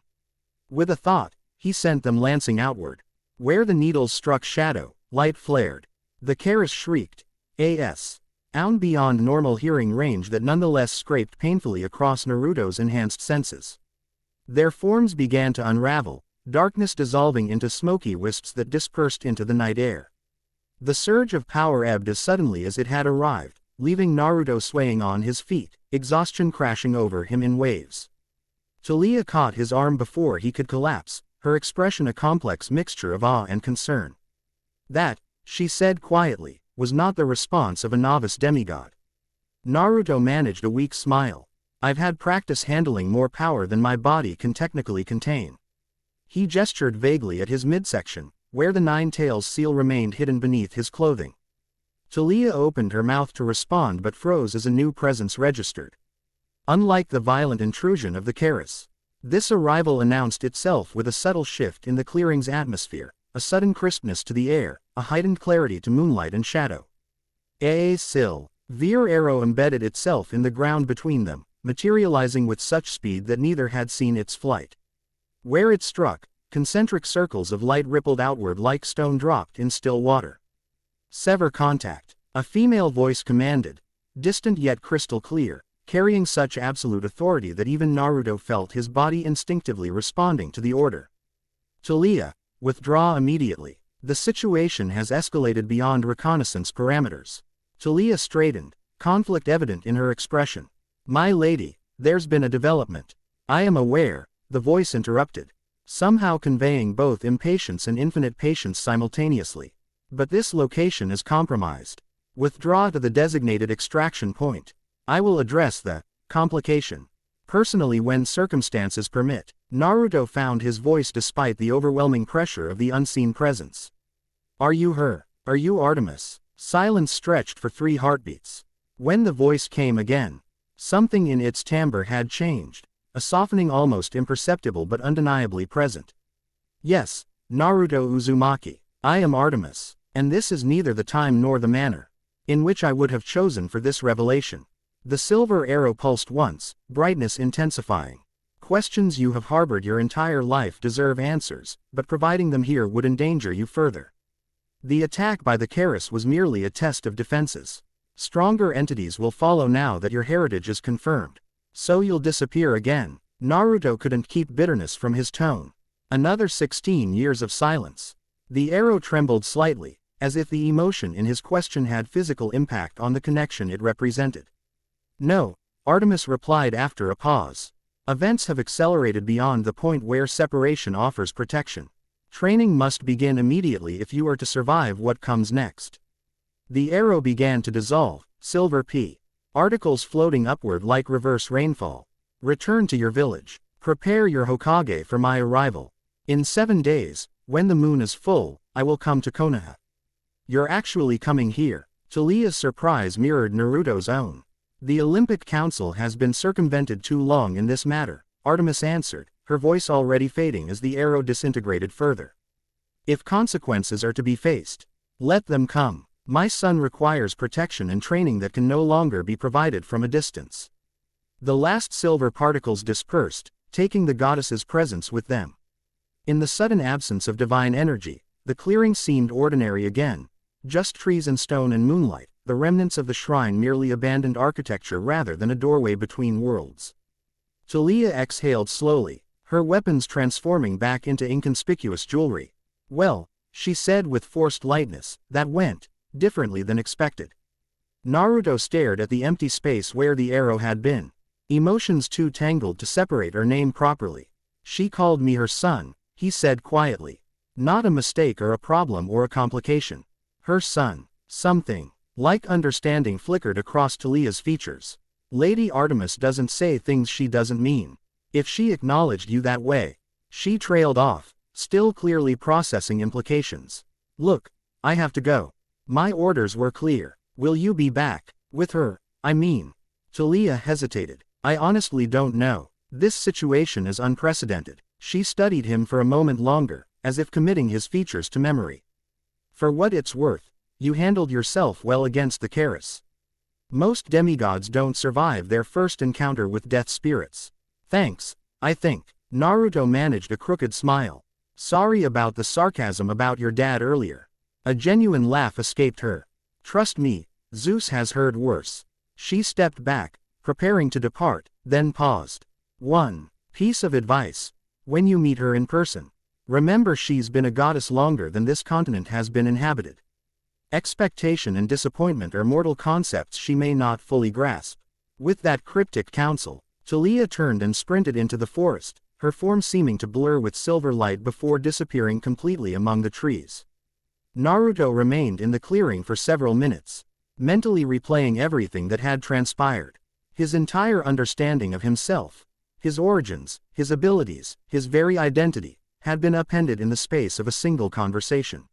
With a thought, he sent them lancing outward. Where the needles struck shadow, light flared. The Keras shrieked, "As!" out beyond normal hearing range that nonetheless scraped painfully across Naruto's enhanced senses. Their forms began to unravel, darkness dissolving into smoky wisps that dispersed into the night air. The surge of power ebbed as suddenly as it had arrived, leaving Naruto swaying on his feet, exhaustion crashing over him in waves. Talia caught his arm before he could collapse, her expression a complex mixture of awe and concern. That, she said quietly, was not the response of a novice demigod. Naruto managed a weak smile. I've had practice handling more power than my body can technically contain. He gestured vaguely at his midsection, where the 9 tails seal remained hidden beneath his clothing. Talia opened her mouth to respond but froze as a new presence registered. Unlike the violent intrusion of the Keras, this arrival announced itself with a subtle shift in the clearing's atmosphere, a sudden crispness to the air, a heightened clarity to moonlight and shadow. Sil. Veer arrow embedded itself in the ground between them, materializing with such speed that neither had seen its flight. Where it struck, concentric circles of light rippled outward like stone dropped in still water. Sever contact, a female voice commanded, distant yet crystal clear, carrying such absolute authority that even Naruto felt his body instinctively responding to the order. Talia, withdraw immediately. The situation has escalated beyond reconnaissance parameters. Talia straightened, conflict evident in her expression. My lady, there's been a development. I am aware, the voice interrupted, somehow conveying both impatience and infinite patience simultaneously. But this location is compromised. Withdraw to the designated extraction point. I will address the complication personally when circumstances permit. Naruto found his voice despite the overwhelming pressure of the unseen presence. Are you her? Are you Artemis? Silence stretched for 3 heartbeats. When the voice came again, something in its timbre had changed, a softening almost imperceptible but undeniably present. Yes, Naruto Uzumaki, I am Artemis, and this is neither the time nor the manner in which I would have chosen for this revelation. The silver arrow pulsed once, brightness intensifying. Questions you have harbored your entire life deserve answers, but providing them here would endanger you further. The attack by the Keras was merely a test of defenses. Stronger entities will follow now that your heritage is confirmed. So you'll disappear again. Naruto couldn't keep bitterness from his tone. Another 16 years of silence. The arrow trembled slightly, as if the emotion in his question had physical impact on the connection it represented. No, Artemis replied after a pause. Events have accelerated beyond the point where separation offers protection. Training must begin immediately if you are to survive what comes next. The arrow began to dissolve, silver P. Articles floating upward like reverse rainfall. Return to your village. Prepare your Hokage for my arrival. In 7 days, when the moon is full, I will come to Konoha. You're actually coming here. Talia's surprise mirrored Naruto's own. The Olympic Council has been circumvented too long in this matter, Artemis answered, her voice already fading as the arrow disintegrated further. If consequences are to be faced, let them come. My son requires protection and training that can no longer be provided from a distance. The last silver particles dispersed, taking the goddess's presence with them. In the sudden absence of divine energy, the clearing seemed ordinary again, just trees and stone and moonlight, the remnants of the shrine merely abandoned architecture rather than a doorway between worlds. Talia exhaled slowly, her weapons transforming back into inconspicuous jewelry. Well, she said with forced lightness, that went differently than expected. Naruto stared at the empty space where the arrow had been, emotions too tangled to separate or name properly. She called me her son, he said quietly. Not a mistake or a problem or a complication. Her son. Something like understanding flickered across Talia's features. Lady Artemis doesn't say things she doesn't mean. If she acknowledged you that way. She trailed off, still clearly processing implications. Look, I have to go. My orders were clear. Will you be back? With her, I mean. Talia hesitated. I honestly don't know. This situation is unprecedented. She studied him for a moment longer, as if committing his features to memory. For what it's worth, you handled yourself well against the Keras. Most demigods don't survive their first encounter with death spirits. Thanks, I think. Naruto managed a crooked smile. Sorry about the sarcasm about your dad earlier. A genuine laugh escaped her. Trust me, Zeus has heard worse. She stepped back, preparing to depart, then paused. 1 piece of advice. When you meet her in person, remember she's been a goddess longer than this continent has been inhabited. Expectation and disappointment are mortal concepts she may not fully grasp. With that cryptic counsel, Talia turned and sprinted into the forest, her form seeming to blur with silver light before disappearing completely among the trees. Naruto remained in the clearing for several minutes, mentally replaying everything that had transpired. His entire understanding of himself, his origins, his abilities, his very identity, had been upended in the space of a single conversation.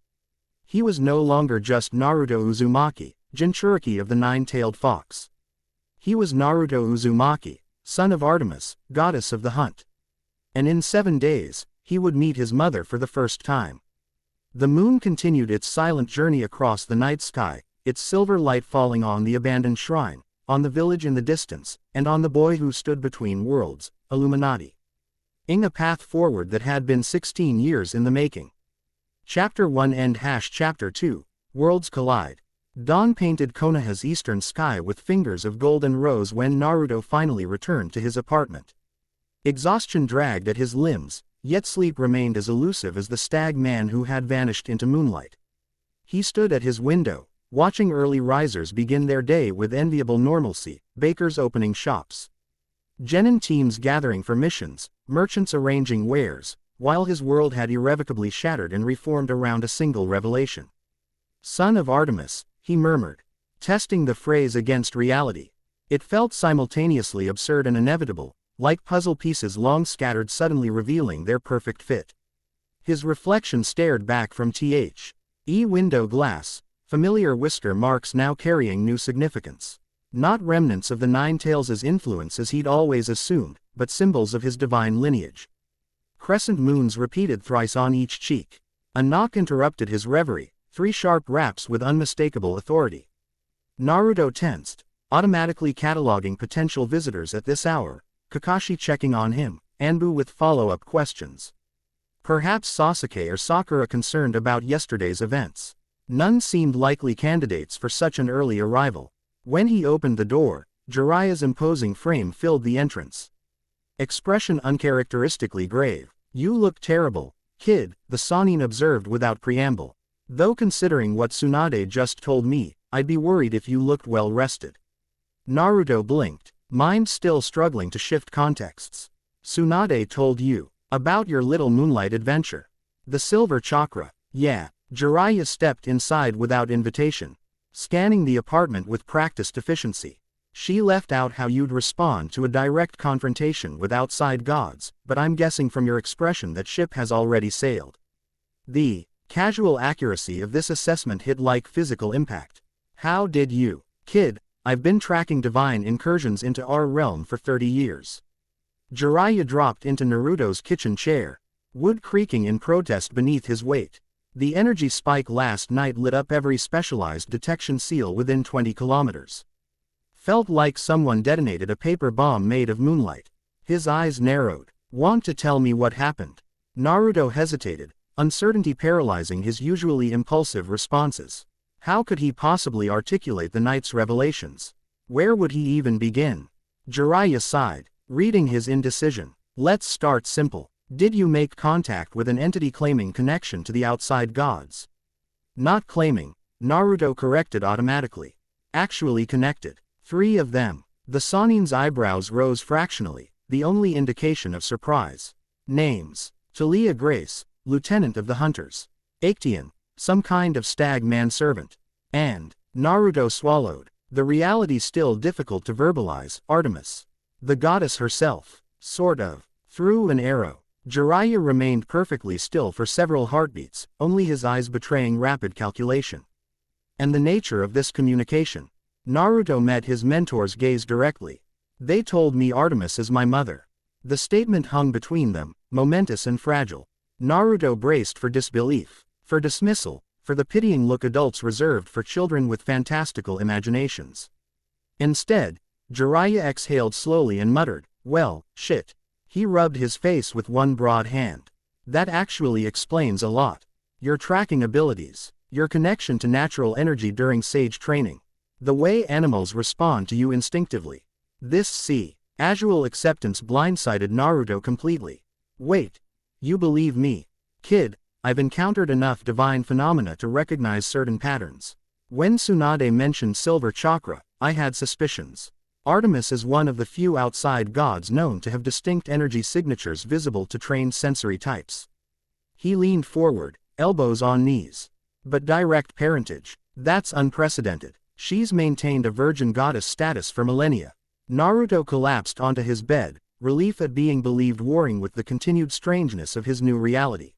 He was no longer just Naruto Uzumaki, Jinchuriki of the Nine-Tailed Fox. He was Naruto Uzumaki, son of Artemis, goddess of the hunt. And in 7 days, he would meet his mother for the first time. The moon continued its silent journey across the night sky, its silver light falling on the abandoned shrine, on the village in the distance, and on the boy who stood between worlds, Illuminati. In a path forward that had been 16 years in the making. Chapter 1 End Chapter 2, Worlds Collide. Dawn painted Konoha's eastern sky with fingers of golden rose when Naruto finally returned to his apartment. Exhaustion dragged at his limbs, yet sleep remained as elusive as the stag man who had vanished into moonlight. He stood at his window, watching early risers begin their day with enviable normalcy, bakers opening shops, genin teams gathering for missions, merchants arranging wares, while his world had irrevocably shattered and reformed around a single revelation. Son of Artemis, he murmured, testing the phrase against reality. It felt simultaneously absurd and inevitable, like puzzle pieces long scattered suddenly revealing their perfect fit. His reflection stared back from the window glass, familiar whisker marks now carrying new significance. Not remnants of the Nine Tails' influence as he'd always assumed, but symbols of his divine lineage. Crescent moons repeated thrice on each cheek. A knock interrupted his reverie, 3 sharp raps with unmistakable authority. Naruto tensed, automatically cataloging potential visitors at this hour, Kakashi checking on him, Anbu with follow-up questions. Perhaps Sasuke or Sakura concerned about yesterday's events. None seemed likely candidates for such an early arrival. When he opened the door, Jiraiya's imposing frame filled the entrance. Expression uncharacteristically grave. "You look terrible, kid," the Sannin observed without preamble. "Though considering what Tsunade just told me, I'd be worried if you looked well rested." Naruto blinked, mind still struggling to shift contexts. "Tsunade told you about your little moonlight adventure. The silver chakra." "Yeah." Jiraiya stepped inside without invitation, scanning the apartment with practiced efficiency. "She left out how you'd respond to a direct confrontation with outside gods, but I'm guessing from your expression that ship has already sailed." The casual accuracy of this assessment hit like physical impact. "How did you?" "Kid, I've been tracking divine incursions into our realm for 30 years. Jiraiya dropped into Naruto's kitchen chair, wood creaking in protest beneath his weight. The energy spike last night lit up every specialized detection seal within 20 kilometers. Felt like someone detonated a paper bomb made of moonlight. His eyes narrowed. "Want to tell me what happened?" Naruto hesitated, uncertainty paralyzing his usually impulsive responses. How could he possibly articulate the night's revelations? Where would he even begin? Jiraiya sighed, reading his indecision. "Let's start simple. Did you make contact with an entity claiming connection to the outside gods?" "Not claiming," Naruto corrected automatically. "Actually connected. 3 of them." The Sannin's eyebrows rose fractionally, the only indication of surprise. "Names: Talia Grace, lieutenant of the hunters. Acteon, some kind of stag manservant. And," Naruto swallowed, the reality still difficult to verbalize, "Artemis. The goddess herself." "Sort of." Through an arrow. Jiraiya remained perfectly still for several heartbeats, only his eyes betraying rapid calculation. "And the nature of this communication?" Naruto met his mentor's gaze directly. "They told me Artemis is my mother." The statement hung between them, momentous and fragile. Naruto braced for disbelief, for dismissal, for the pitying look adults reserved for children with fantastical imaginations. Instead, Jiraiya exhaled slowly and muttered, "Well, shit." He rubbed his face with one broad hand. "That actually explains a lot. Your tracking abilities, your connection to natural energy during sage training. The way animals respond to you instinctively. This casual acceptance blindsided Naruto completely. "Wait. You believe me?" "Kid, I've encountered enough divine phenomena to recognize certain patterns. When Tsunade mentioned silver chakra, I had suspicions. Artemis is one of the few outside gods known to have distinct energy signatures visible to trained sensory types." He leaned forward, elbows on knees. "But direct parentage, that's unprecedented. She's maintained a virgin goddess status for millennia." Naruto collapsed onto his bed, relief at being believed warring with the continued strangeness of his new reality.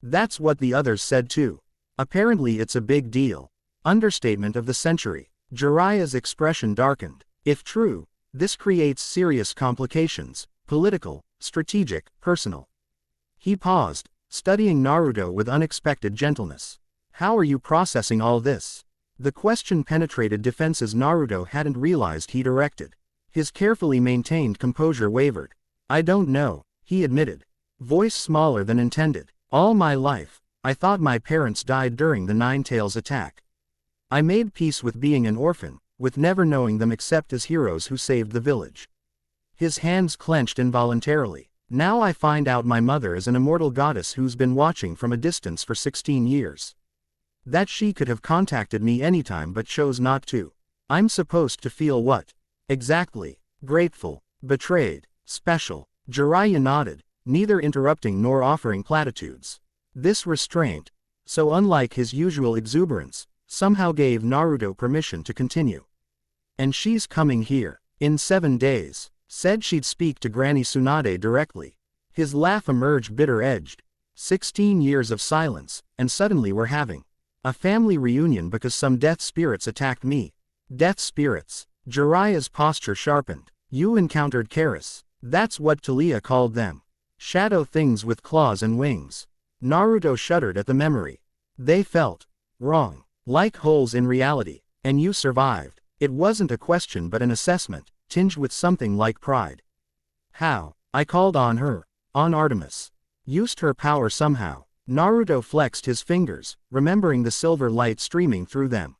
"That's what the others said too. Apparently it's a big deal." Understatement of the century. Jiraiya's expression darkened. "If true, this creates serious complications, political, strategic, personal." He paused, studying Naruto with unexpected gentleness. "How are you processing all this?" The question penetrated defenses Naruto hadn't realized he'd erected. His carefully maintained composure wavered. "I don't know," he admitted. Voice smaller than intended. "All my life, I thought my parents died during the Nine Tails attack. I made peace with being an orphan, with never knowing them except as heroes who saved the village." His hands clenched involuntarily. "Now I find out my mother is an immortal goddess who's been watching from a distance for 16 years. That she could have contacted me anytime but chose not to. I'm supposed to feel what? Exactly. Grateful, betrayed, special." Jiraiya nodded, neither interrupting nor offering platitudes. This restraint, so unlike his usual exuberance, somehow gave Naruto permission to continue. "And she's coming here, in 7 days. Said she'd speak to Granny Tsunade directly." His laugh emerged bitter-edged. 16 years of silence, and suddenly we're having A family reunion because some death spirits attacked me. Death spirits. Jiraiya's posture sharpened. You encountered Karis. That's what Talia called them. Shadow things with claws and wings. Naruto shuddered at the memory. They felt wrong. Like holes in reality. And you survived. It wasn't a question but an assessment, tinged with something like pride. How? I called on her. On Artemis. Used her power somehow. Naruto flexed his fingers, remembering the silver light streaming through them.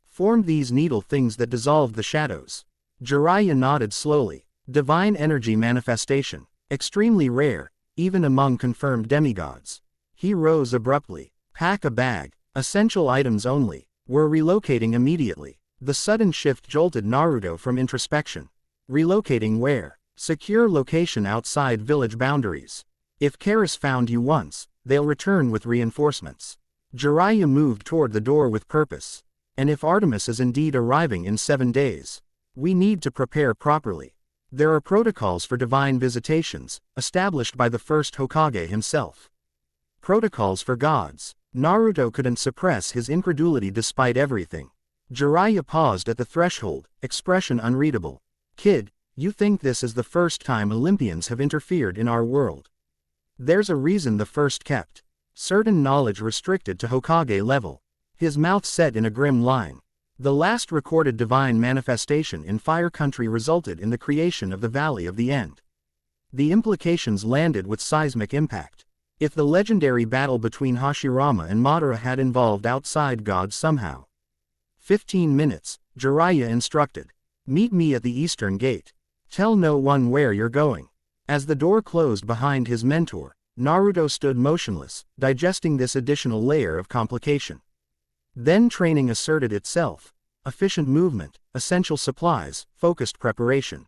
Formed these needle things that dissolved the shadows. Jiraiya nodded slowly. Divine energy manifestation. Extremely rare, even among confirmed demigods. He rose abruptly. Pack a bag. Essential items only. We're relocating immediately. The sudden shift jolted Naruto from introspection. Relocating where? Secure location outside village boundaries. If Karis found you once, they'll return with reinforcements. Jiraiya moved toward the door with purpose. And if Artemis is indeed arriving in 7 days, we need to prepare properly. There are protocols for divine visitations, established by the first Hokage himself. Protocols for gods. Naruto couldn't suppress his incredulity despite everything. Jiraiya paused at the threshold, expression unreadable. Kid, you think this is the first time Olympians have interfered in our world? There's a reason the first kept certain knowledge restricted to Hokage level. His mouth set in a grim line. The last recorded divine manifestation in Fire Country resulted in the creation of the Valley of the End. The implications landed with seismic impact. If the legendary battle between Hashirama and Madara had involved outside gods somehow. 15 minutes, Jiraiya instructed. Meet me at the eastern gate. Tell no one where you're going. As the door closed behind his mentor, Naruto stood motionless, digesting this additional layer of complication. Then training asserted itself. Efficient movement, essential supplies, focused preparation.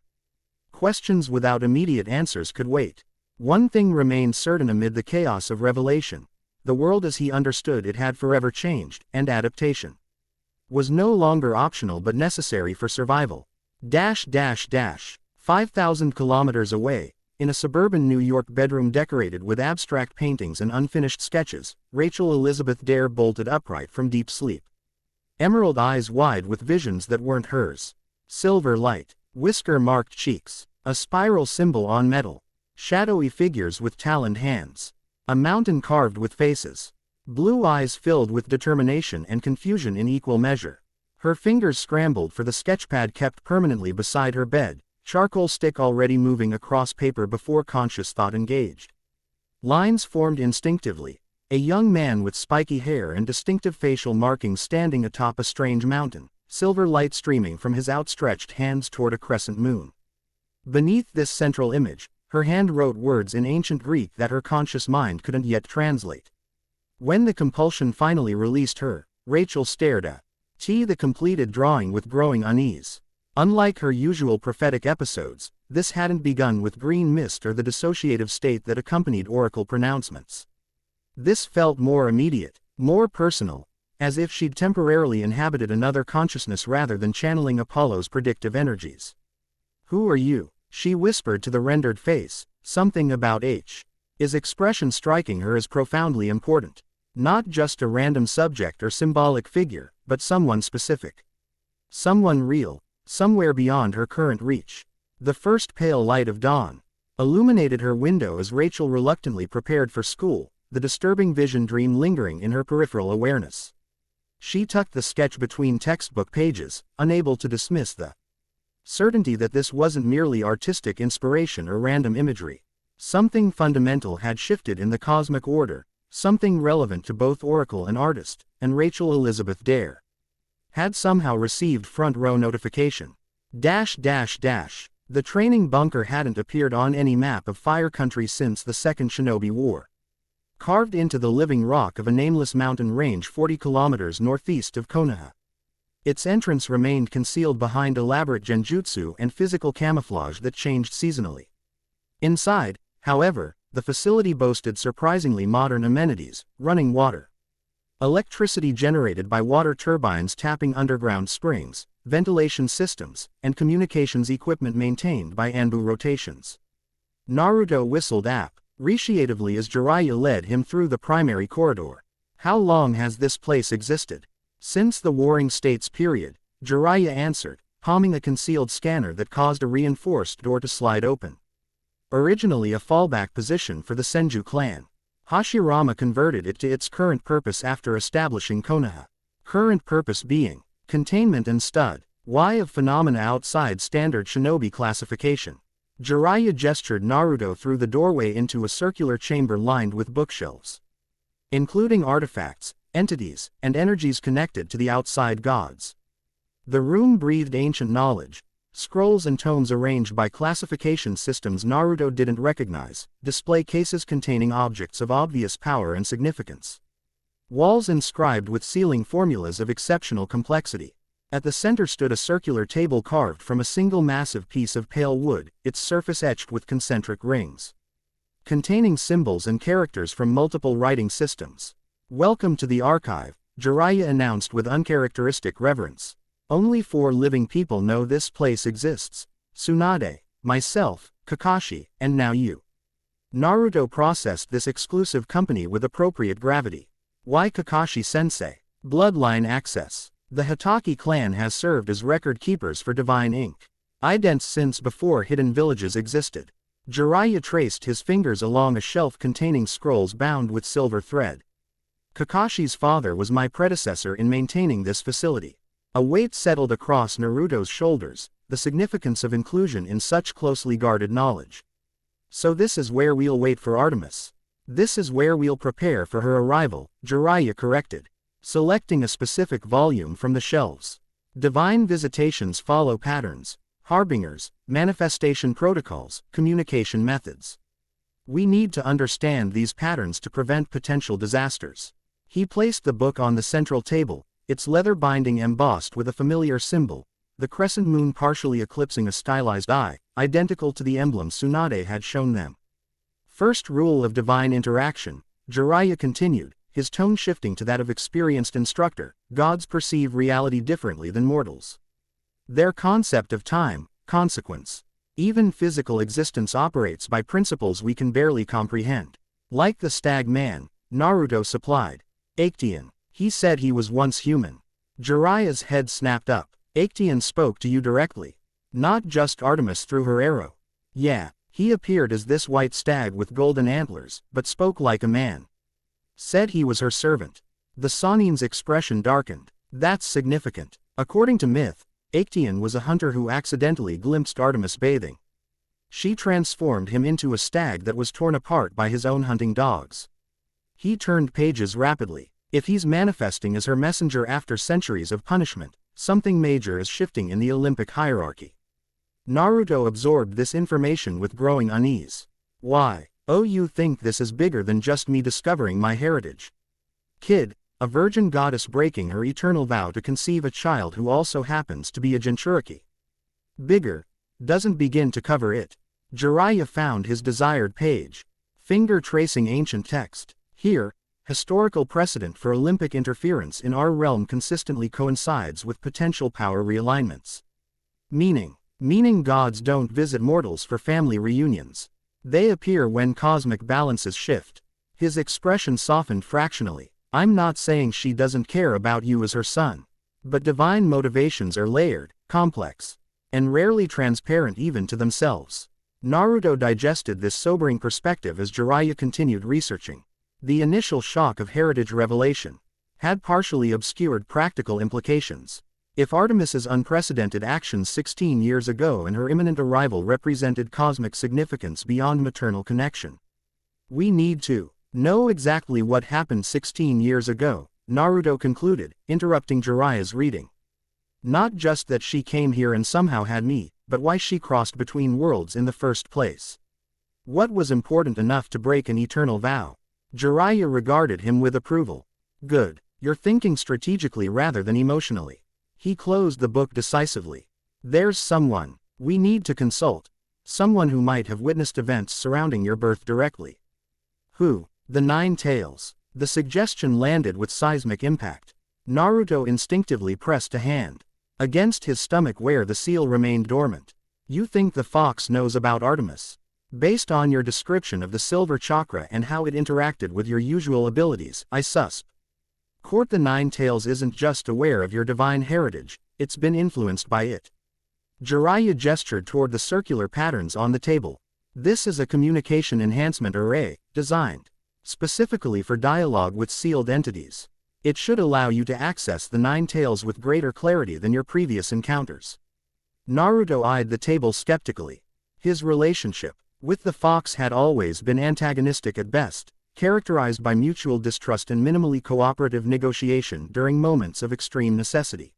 Questions without immediate answers could wait. One thing remained certain amid the chaos of revelation. The world as he understood it had forever changed, and adaptation was no longer optional but necessary for survival. 5,000 kilometers away, in a suburban New York bedroom decorated with abstract paintings and unfinished sketches, Rachel Elizabeth Dare bolted upright from deep sleep. Emerald eyes wide with visions that weren't hers. Silver light, whisker-marked cheeks, a spiral symbol on metal, shadowy figures with taloned hands, a mountain carved with faces, blue eyes filled with determination and confusion in equal measure. Her fingers scrambled for the sketchpad kept permanently beside her bed, charcoal stick already moving across paper before conscious thought engaged. Lines formed instinctively. A young man with spiky hair and distinctive facial markings standing atop a strange mountain, silver light streaming from his outstretched hands toward a crescent moon. Beneath this central image, her hand wrote words in ancient Greek that her conscious mind couldn't yet translate. When the compulsion finally released her, Rachel stared at the completed drawing with growing unease. Unlike her usual prophetic episodes, this hadn't begun with green mist or the dissociative state that accompanied oracle pronouncements. This felt more immediate, more personal, as if she'd temporarily inhabited another consciousness rather than channeling Apollo's predictive energies. Who are you? She whispered to the rendered face, something about H's expression striking her as profoundly important. Not just a random subject or symbolic figure, but someone specific. Someone real, somewhere beyond her current reach. The first pale light of dawn illuminated her window as Rachel reluctantly prepared for school, the disturbing vision dream lingering in her peripheral awareness. She tucked the sketch between textbook pages, unable to dismiss the certainty that this wasn't merely artistic inspiration or random imagery. Something fundamental had shifted in the cosmic order, something relevant to both Oracle and artist, and Rachel Elizabeth Dare had somehow received front-row notification. The training bunker hadn't appeared on any map of Fire Country since the Second Shinobi War. Carved into the living rock of a nameless mountain range 40 kilometers northeast of Konoha. Its entrance remained concealed behind elaborate genjutsu and physical camouflage that changed seasonally. Inside, however, the facility boasted surprisingly modern amenities: running water, electricity generated by water turbines tapping underground springs, ventilation systems, and communications equipment maintained by Anbu rotations. Naruto whistled appreciatively as Jiraiya led him through the primary corridor. How long has this place existed? Since the Warring States period, Jiraiya answered, palming a concealed scanner that caused a reinforced door to slide open. Originally a fallback position for the Senju clan, Hashirama converted it to its current purpose after establishing Konoha. Current purpose being containment and stud. Why of phenomena outside standard shinobi classification. Jiraiya gestured Naruto through the doorway into a circular chamber lined with bookshelves, including artifacts, entities, and energies connected to the outside gods. The room breathed ancient knowledge. Scrolls and tomes arranged by classification systems Naruto didn't recognize, display cases containing objects of obvious power and significance. Walls inscribed with sealing formulas of exceptional complexity. At the center stood a circular table carved from a single massive piece of pale wood, its surface etched with concentric rings, containing symbols and characters from multiple writing systems. "Welcome to the archive," Jiraiya announced with uncharacteristic reverence. "Only 4 living people know this place exists. Tsunade, myself, Kakashi, and now you." Naruto processed this exclusive company with appropriate gravity. Why Kakashi-sensei? Bloodline access. The Hitaki clan has served as record keepers for Divine Ink. Idents since before hidden villages existed. Jiraiya traced his fingers along a shelf containing scrolls bound with silver thread. Kakashi's father was my predecessor in maintaining this facility. A weight settled across Naruto's shoulders, the significance of inclusion in such closely guarded knowledge. "So this is where we'll wait for Artemis. This is where we'll prepare for her arrival," Jiraiya corrected, selecting a specific volume from the shelves. Divine visitations follow patterns, harbingers, manifestation protocols, communication methods. We need to understand these patterns to prevent potential disasters. He placed the book on the central table, its leather binding embossed with a familiar symbol, the crescent moon partially eclipsing a stylized eye, identical to the emblem Tsunade had shown them. "First rule of divine interaction," Jiraiya continued, his tone shifting to that of experienced instructor: gods perceive reality differently than mortals. Their concept of time, consequence, even physical existence operates by principles we can barely comprehend. Like the stag man, Naruto supplied. "Aktien, he said he was once human." Jiraiya's head snapped up. "Aktien spoke to you directly? Not just Artemis through her arrow?" "Yeah, he appeared as this white stag with golden antlers, but spoke like a man. Said he was her servant." The Sanin's expression darkened. "That's significant. According to myth, Aktien was a hunter who accidentally glimpsed Artemis bathing. She transformed him into a stag that was torn apart by his own hunting dogs." He turned pages rapidly. "If he's manifesting as her messenger after centuries of punishment, something major is shifting in the Olympic hierarchy." Naruto absorbed this information with growing unease. "Why? Oh, you think this is bigger than just me discovering my heritage? Kid, a virgin goddess breaking her eternal vow to conceive a child who also happens to be a Jinchuriki. Bigger, doesn't begin to cover it." Jiraiya found his desired page. Finger tracing ancient text. "Here, historical precedent for Olympic interference in our realm consistently coincides with potential power realignments. Meaning gods don't visit mortals for family reunions. They appear when cosmic balances shift." His expression softened fractionally. "I'm not saying she doesn't care about you as her son. But divine motivations are layered, complex, and rarely transparent even to themselves." Naruto digested this sobering perspective as Jiraiya continued researching. The initial shock of heritage revelation had partially obscured practical implications. If Artemis's unprecedented actions 16 years ago and her imminent arrival represented cosmic significance beyond maternal connection, we need to know exactly what happened 16 years ago, Naruto concluded, interrupting Jiraiya's reading. "Not just that she came here and somehow had me, but why she crossed between worlds in the first place. What was important enough to break an eternal vow?" Jiraiya regarded him with approval. "Good, you're thinking strategically rather than emotionally." He closed the book decisively. "There's someone we need to consult. Someone who might have witnessed events surrounding your birth directly." "Who?" "The Nine Tails." The suggestion landed with seismic impact. Naruto instinctively pressed a hand against his stomach where the seal remained dormant. "You think the fox knows about Artemis? Based on your description of the silver chakra and how it interacted with your usual abilities, I susp." Court the Nine Tails isn't just aware of your divine heritage, it's been influenced by it. Jiraiya gestured toward the circular patterns on the table. This is a communication enhancement array, designed specifically for dialogue with sealed entities. It should allow you to access the Nine Tails with greater clarity than your previous encounters. Naruto eyed the table skeptically. His relationship with the fox had always been antagonistic at best, characterized by mutual distrust and minimally cooperative negotiation during moments of extreme necessity.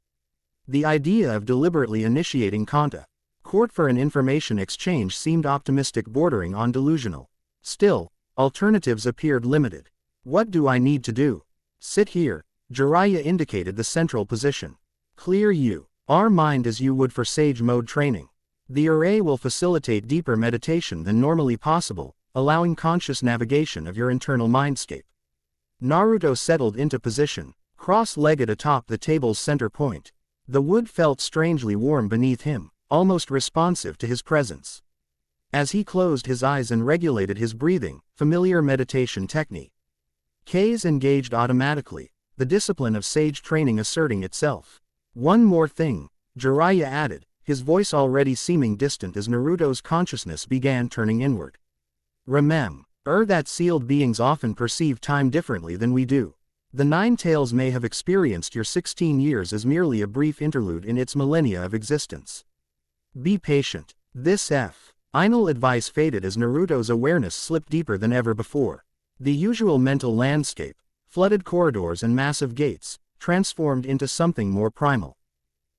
The idea of deliberately initiating court for an information exchange seemed optimistic, bordering on delusional. Still, alternatives appeared limited. What do I need to do? Sit here. Jiraiya indicated the central position. Clear our mind as you would for sage mode training. The array will facilitate deeper meditation than normally possible, allowing conscious navigation of your internal mindscape. Naruto settled into position, cross-legged atop the table's center point. The wood felt strangely warm beneath him, almost responsive to his presence. As he closed his eyes and regulated his breathing, familiar meditation technique. K's engaged automatically, the discipline of sage training asserting itself. One more thing, Jiraiya added, his voice already seeming distant as Naruto's consciousness began turning inward. Remember that sealed beings often perceive time differently than we do. The Nine Tails may have experienced your 16 years as merely a brief interlude in its millennia of existence. Be patient. This final advice faded as Naruto's awareness slipped deeper than ever before. The usual mental landscape, flooded corridors and massive gates, transformed into something more primal.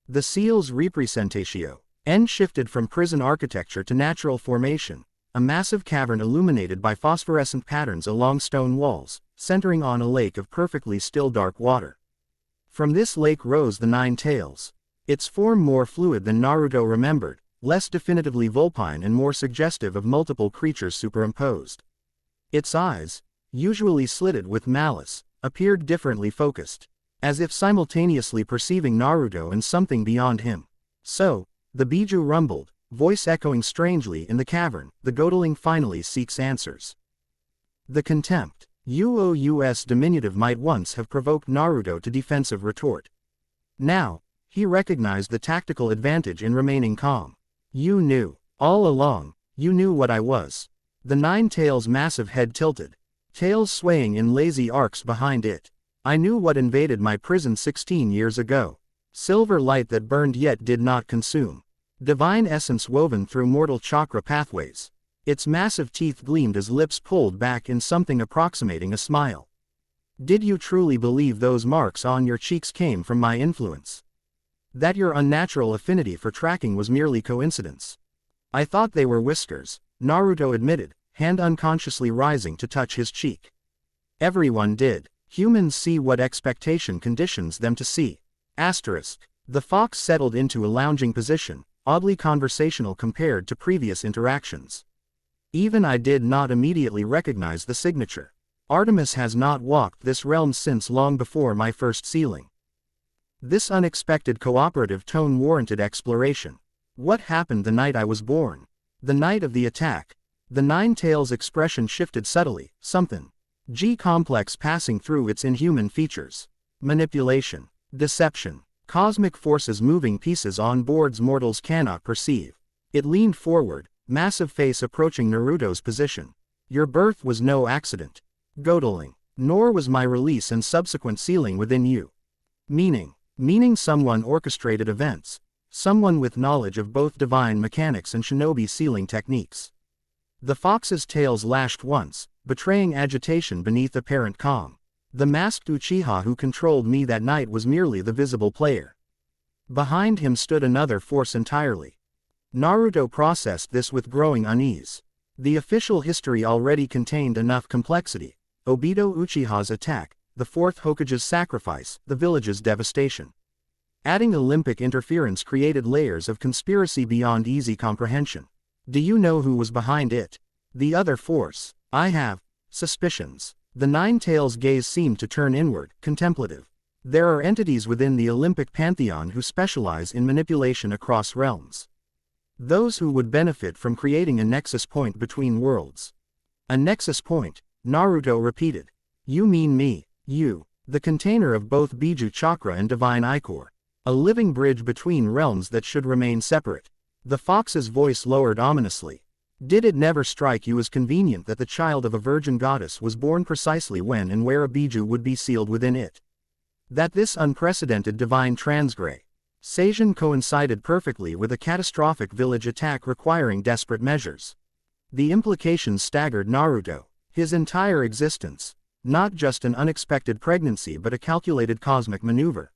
The seal's representatio shifted from prison architecture to natural formation, a massive cavern illuminated by phosphorescent patterns along stone walls, centering on a lake of perfectly still dark water. From this lake rose the Nine Tails, its form more fluid than Naruto remembered, less definitively vulpine and more suggestive of multiple creatures superimposed. Its eyes, usually slitted with malice, appeared differently focused, as if simultaneously perceiving Naruto and something beyond him. So, the Biju rumbled, voice echoing strangely in the cavern, the Godeling finally seeks answers. The contempt, UOUS diminutive might once have provoked Naruto to defensive retort. Now, he recognized the tactical advantage in remaining calm. You knew. All along, you knew what I was. The Nine Tails' massive head tilted, tails swaying in lazy arcs behind it. I knew what invaded my prison 16 years ago. Silver light that burned yet did not consume. Divine essence woven through mortal chakra pathways. Its massive teeth gleamed as lips pulled back in something approximating a smile. Did you truly believe those marks on your cheeks came from my influence? That your unnatural affinity for tracking was merely coincidence? I thought they were whiskers, Naruto admitted, hand unconsciously rising to touch his cheek. Everyone did. Humans see what expectation conditions them to see. Asterisk. The fox settled into a lounging position, oddly conversational compared to previous interactions. Even I did not immediately recognize the signature. Artemis has not walked this realm since long before my first sealing. This unexpected cooperative tone warranted exploration. What happened the night I was born? The night of the attack? The Nine Tails' expression shifted subtly, something complex passing through its inhuman features. Manipulation. Deception. Cosmic forces moving pieces on boards mortals cannot perceive. It leaned forward, massive face approaching Naruto's position. Your birth was no accident. Godeling. Nor was my release and subsequent sealing within you. Meaning someone orchestrated events. Someone with knowledge of both divine mechanics and shinobi sealing techniques. The fox's tails lashed once, betraying agitation beneath apparent calm. The masked Uchiha who controlled me that night was merely the visible player. Behind him stood another force entirely. Naruto processed this with growing unease. The official history already contained enough complexity. Obito Uchiha's attack, the fourth Hokage's sacrifice, the village's devastation. Adding Olympic interference created layers of conspiracy beyond easy comprehension. Do you know who was behind it? The other force. I have suspicions. The Nine Tails' gaze seemed to turn inward, contemplative. There are entities within the Olympic pantheon who specialize in manipulation across realms. Those who would benefit from creating a nexus point between worlds. A nexus point, Naruto repeated. You mean me? You. The container of both Biju Chakra and Divine Ichor. A living bridge between realms that should remain separate. The fox's voice lowered ominously. Did it never strike you as convenient that the child of a virgin goddess was born precisely when and where a Biju would be sealed within it? That this unprecedented divine transgression coincided perfectly with a catastrophic village attack requiring desperate measures. The implications staggered Naruto. His entire existence. Not just an unexpected pregnancy but a calculated cosmic maneuver.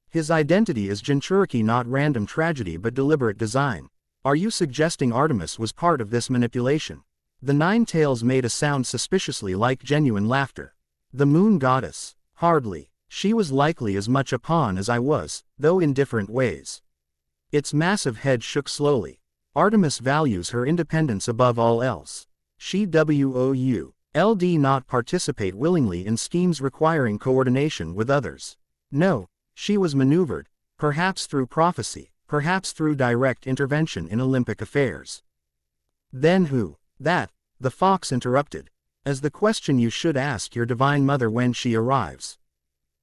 His identity is Jinchuriki, not random tragedy but deliberate design. Are you suggesting Artemis was part of this manipulation? The Nine Tails made a sound suspiciously like genuine laughter. The moon goddess? Hardly. She was likely as much a pawn as I was, though in different ways. Its massive head shook slowly. Artemis values her independence above all else. She would not participate willingly in schemes requiring coordination with others. No. She was maneuvered, perhaps through prophecy, perhaps through direct intervention in Olympic affairs. Then who? That, the fox interrupted. As the question you should ask your divine mother when she arrives.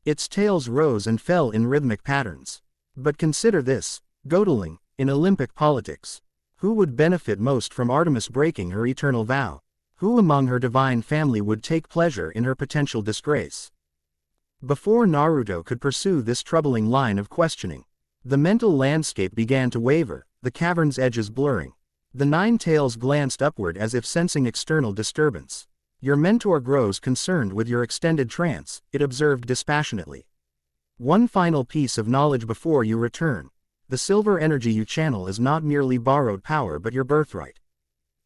Its tails rose and fell in rhythmic patterns. But consider this, Gödeling, in Olympic politics. Who would benefit most from Artemis breaking her eternal vow? Who among her divine family would take pleasure in her potential disgrace? Before Naruto could pursue this troubling line of questioning, the mental landscape began to waver, the cavern's edges blurring. The Nine Tails glanced upward as if sensing external disturbance. Your mentor grows concerned with your extended trance, it observed dispassionately. One final piece of knowledge before you return. The silver energy you channel is not merely borrowed power but your birthright.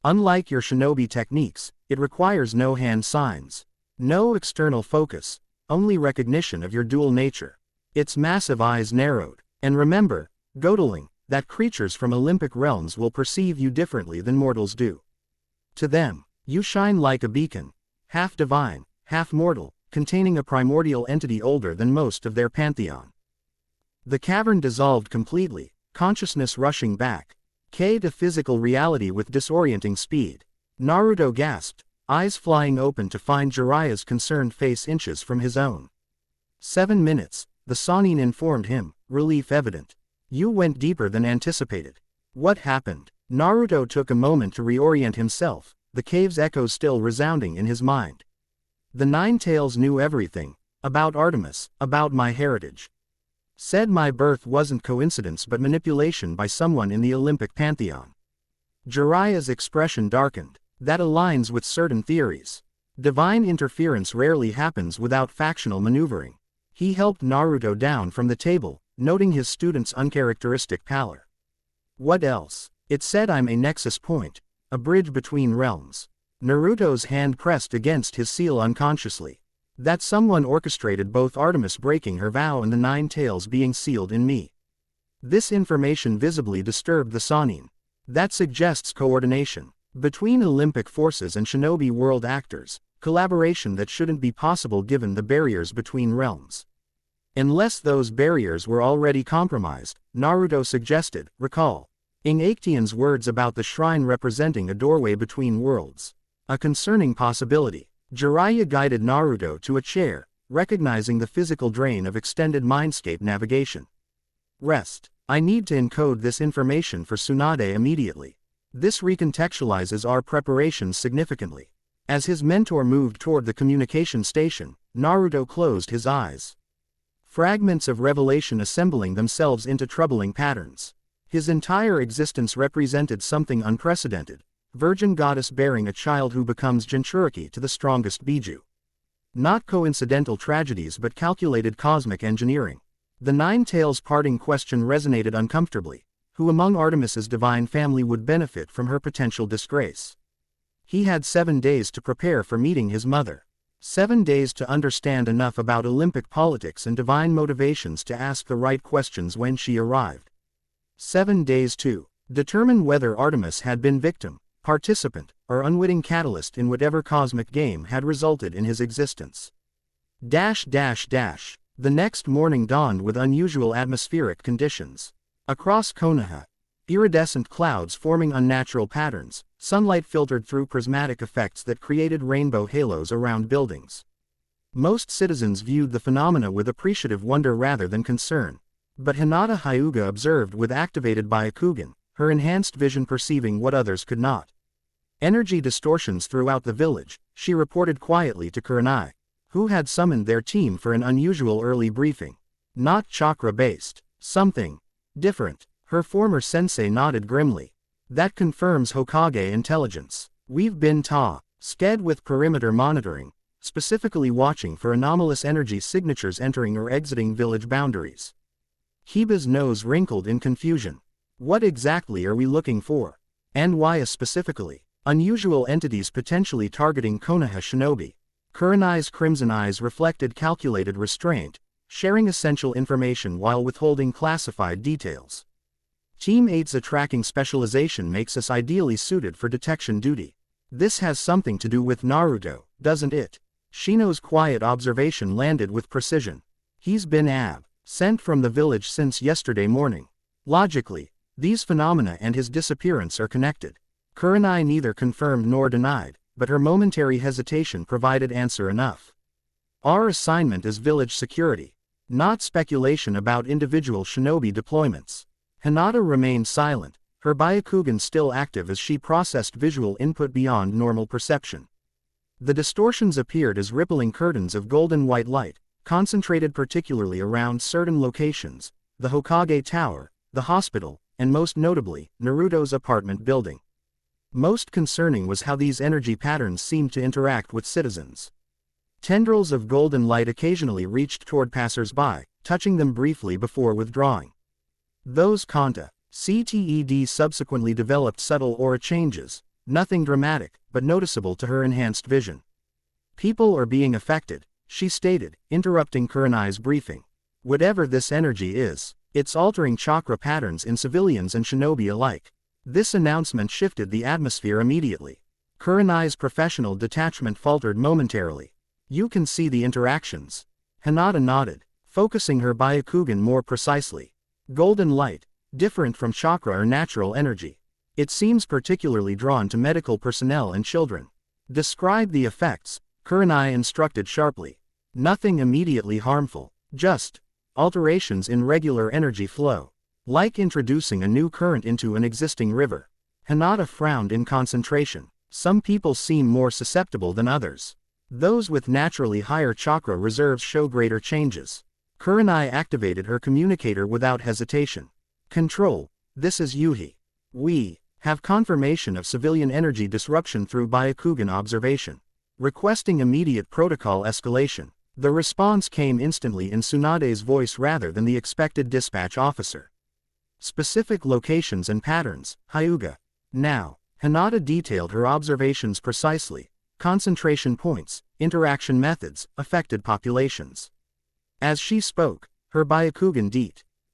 Unlike your shinobi techniques, it requires no hand signs, no external focus. Only recognition of your dual nature. Its massive eyes narrowed. And remember, Gödeling, that creatures from Olympic realms will perceive you differently than mortals do. To them, you shine like a beacon, half divine, half mortal, containing a primordial entity older than most of their pantheon. The cavern dissolved completely, consciousness rushing back. To physical reality with disorienting speed. Naruto gasped. Eyes flying open to find Jiraiya's concerned face inches from his own. 7 minutes, the Sannin informed him, relief evident. You went deeper than anticipated. What happened? Naruto took a moment to reorient himself, the cave's echoes still resounding in his mind. The Nine Tails knew everything, about Artemis, about my heritage. Said my birth wasn't coincidence but manipulation by someone in the Olympic pantheon. Jiraiya's expression darkened. That aligns with certain theories. Divine interference rarely happens without factional maneuvering. He helped Naruto down from the table, noting his student's uncharacteristic pallor. What else? It said I'm a nexus point, a bridge between realms. Naruto's hand pressed against his seal unconsciously. That someone orchestrated both Artemis breaking her vow and the Nine Tails being sealed in me. This information visibly disturbed the Sannin. That suggests coordination. Between Olympic forces and shinobi world actors, collaboration that shouldn't be possible given the barriers between realms. Unless those barriers were already compromised, Naruto suggested, recall. Ingatian's words about the shrine representing a doorway between worlds. A concerning possibility. Jiraiya guided Naruto to a chair, recognizing the physical drain of extended mindscape navigation. Rest. I need to encode this information for Tsunade immediately. This recontextualizes our preparations significantly. As his mentor moved toward the communication station, Naruto closed his eyes. Fragments of revelation assembling themselves into troubling patterns. His entire existence represented something unprecedented. Virgin goddess bearing a child who becomes Jinchuriki to the strongest Biju. Not coincidental tragedies but calculated cosmic engineering. The Nine Tails parting question resonated uncomfortably. Who among Artemis's divine family would benefit from her potential disgrace? He had 7 days to prepare for meeting his mother. 7 days to understand enough about Olympic politics and divine motivations to ask the right questions when she arrived. 7 days to determine whether Artemis had been victim, participant, or unwitting catalyst in whatever cosmic game had resulted in his existence. The next morning dawned with unusual atmospheric conditions. Across Konoha, iridescent clouds forming unnatural patterns, sunlight filtered through prismatic effects that created rainbow halos around buildings. Most citizens viewed the phenomena with appreciative wonder rather than concern. But Hinata Hyuga observed with activated Byakugan, her enhanced vision perceiving what others could not. Energy distortions throughout the village, she reported quietly to Kurenai, who had summoned their team for an unusual early briefing. Not chakra-based. Something different. Her former sensei nodded grimly. That confirms Hokage intelligence. We've been sked with perimeter monitoring, specifically watching for anomalous energy signatures entering or exiting village boundaries. Hiba's nose wrinkled in confusion. What exactly are we looking for? And why specifically? Unusual entities potentially targeting Konoha shinobi. Kurenai's crimson eyes reflected calculated restraint, sharing essential information while withholding classified details. Team 8's tracking specialization makes us ideally suited for detection duty. This has something to do with Naruto, doesn't it? Shino's quiet observation landed with precision. He's been sent from the village since yesterday morning. Logically, these phenomena and his disappearance are connected. Kurenai neither confirmed nor denied, but her momentary hesitation provided answer enough. Our assignment is village security, not speculation about individual shinobi deployments. Hinata remained silent, her Byakugan still active as she processed visual input beyond normal perception. The distortions appeared as rippling curtains of golden white light, concentrated particularly around certain locations, the Hokage Tower, the hospital, and most notably, Naruto's apartment building. Most concerning was how these energy patterns seemed to interact with citizens. Tendrils of golden light occasionally reached toward passers-by, touching them briefly before withdrawing. Those CTED subsequently developed subtle aura changes, nothing dramatic, but noticeable to her enhanced vision. People are being affected, she stated, interrupting Kurenai's briefing. Whatever this energy is, it's altering chakra patterns in civilians and shinobi alike. This announcement shifted the atmosphere immediately. Kurenai's professional detachment faltered momentarily. You can see the interactions. Hinata nodded, focusing her Byakugan more precisely. Golden light, different from chakra or natural energy. It seems particularly drawn to medical personnel and children. Describe the effects, Kurenai instructed sharply. Nothing immediately harmful, just alterations in regular energy flow. Like introducing a new current into an existing river. Hinata frowned in concentration. Some people seem more susceptible than others. Those with naturally higher chakra reserves show greater changes. Kurenai activated her communicator without hesitation. Control, this is Yuhi. We have confirmation of civilian energy disruption through Byakugan observation. Requesting immediate protocol escalation. The response came instantly in Tsunade's voice rather than the expected dispatch officer. Specific locations and patterns, Hyuga. Now, Hinata detailed her observations precisely. Concentration points, interaction methods, affected populations. As she spoke, her Byakugan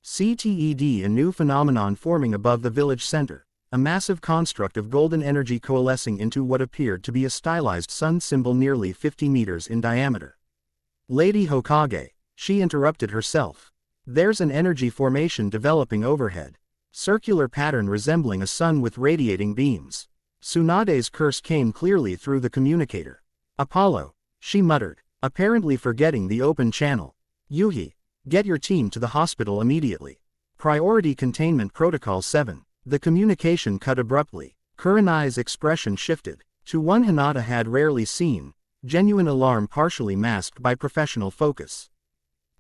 CTED, a new phenomenon forming above the village center, a massive construct of golden energy coalescing into what appeared to be a stylized sun symbol nearly 50 meters in diameter. Lady Hokage, she interrupted herself. There's an energy formation developing overhead. Circular pattern resembling a sun with radiating beams. Tsunade's curse came clearly through the communicator. Apollo, she muttered, apparently forgetting the open channel. Yuhi, get your team to the hospital immediately. Priority Containment Protocol 7. The communication cut abruptly. Kurenai's expression shifted, to one Hinata had rarely seen, genuine alarm partially masked by professional focus.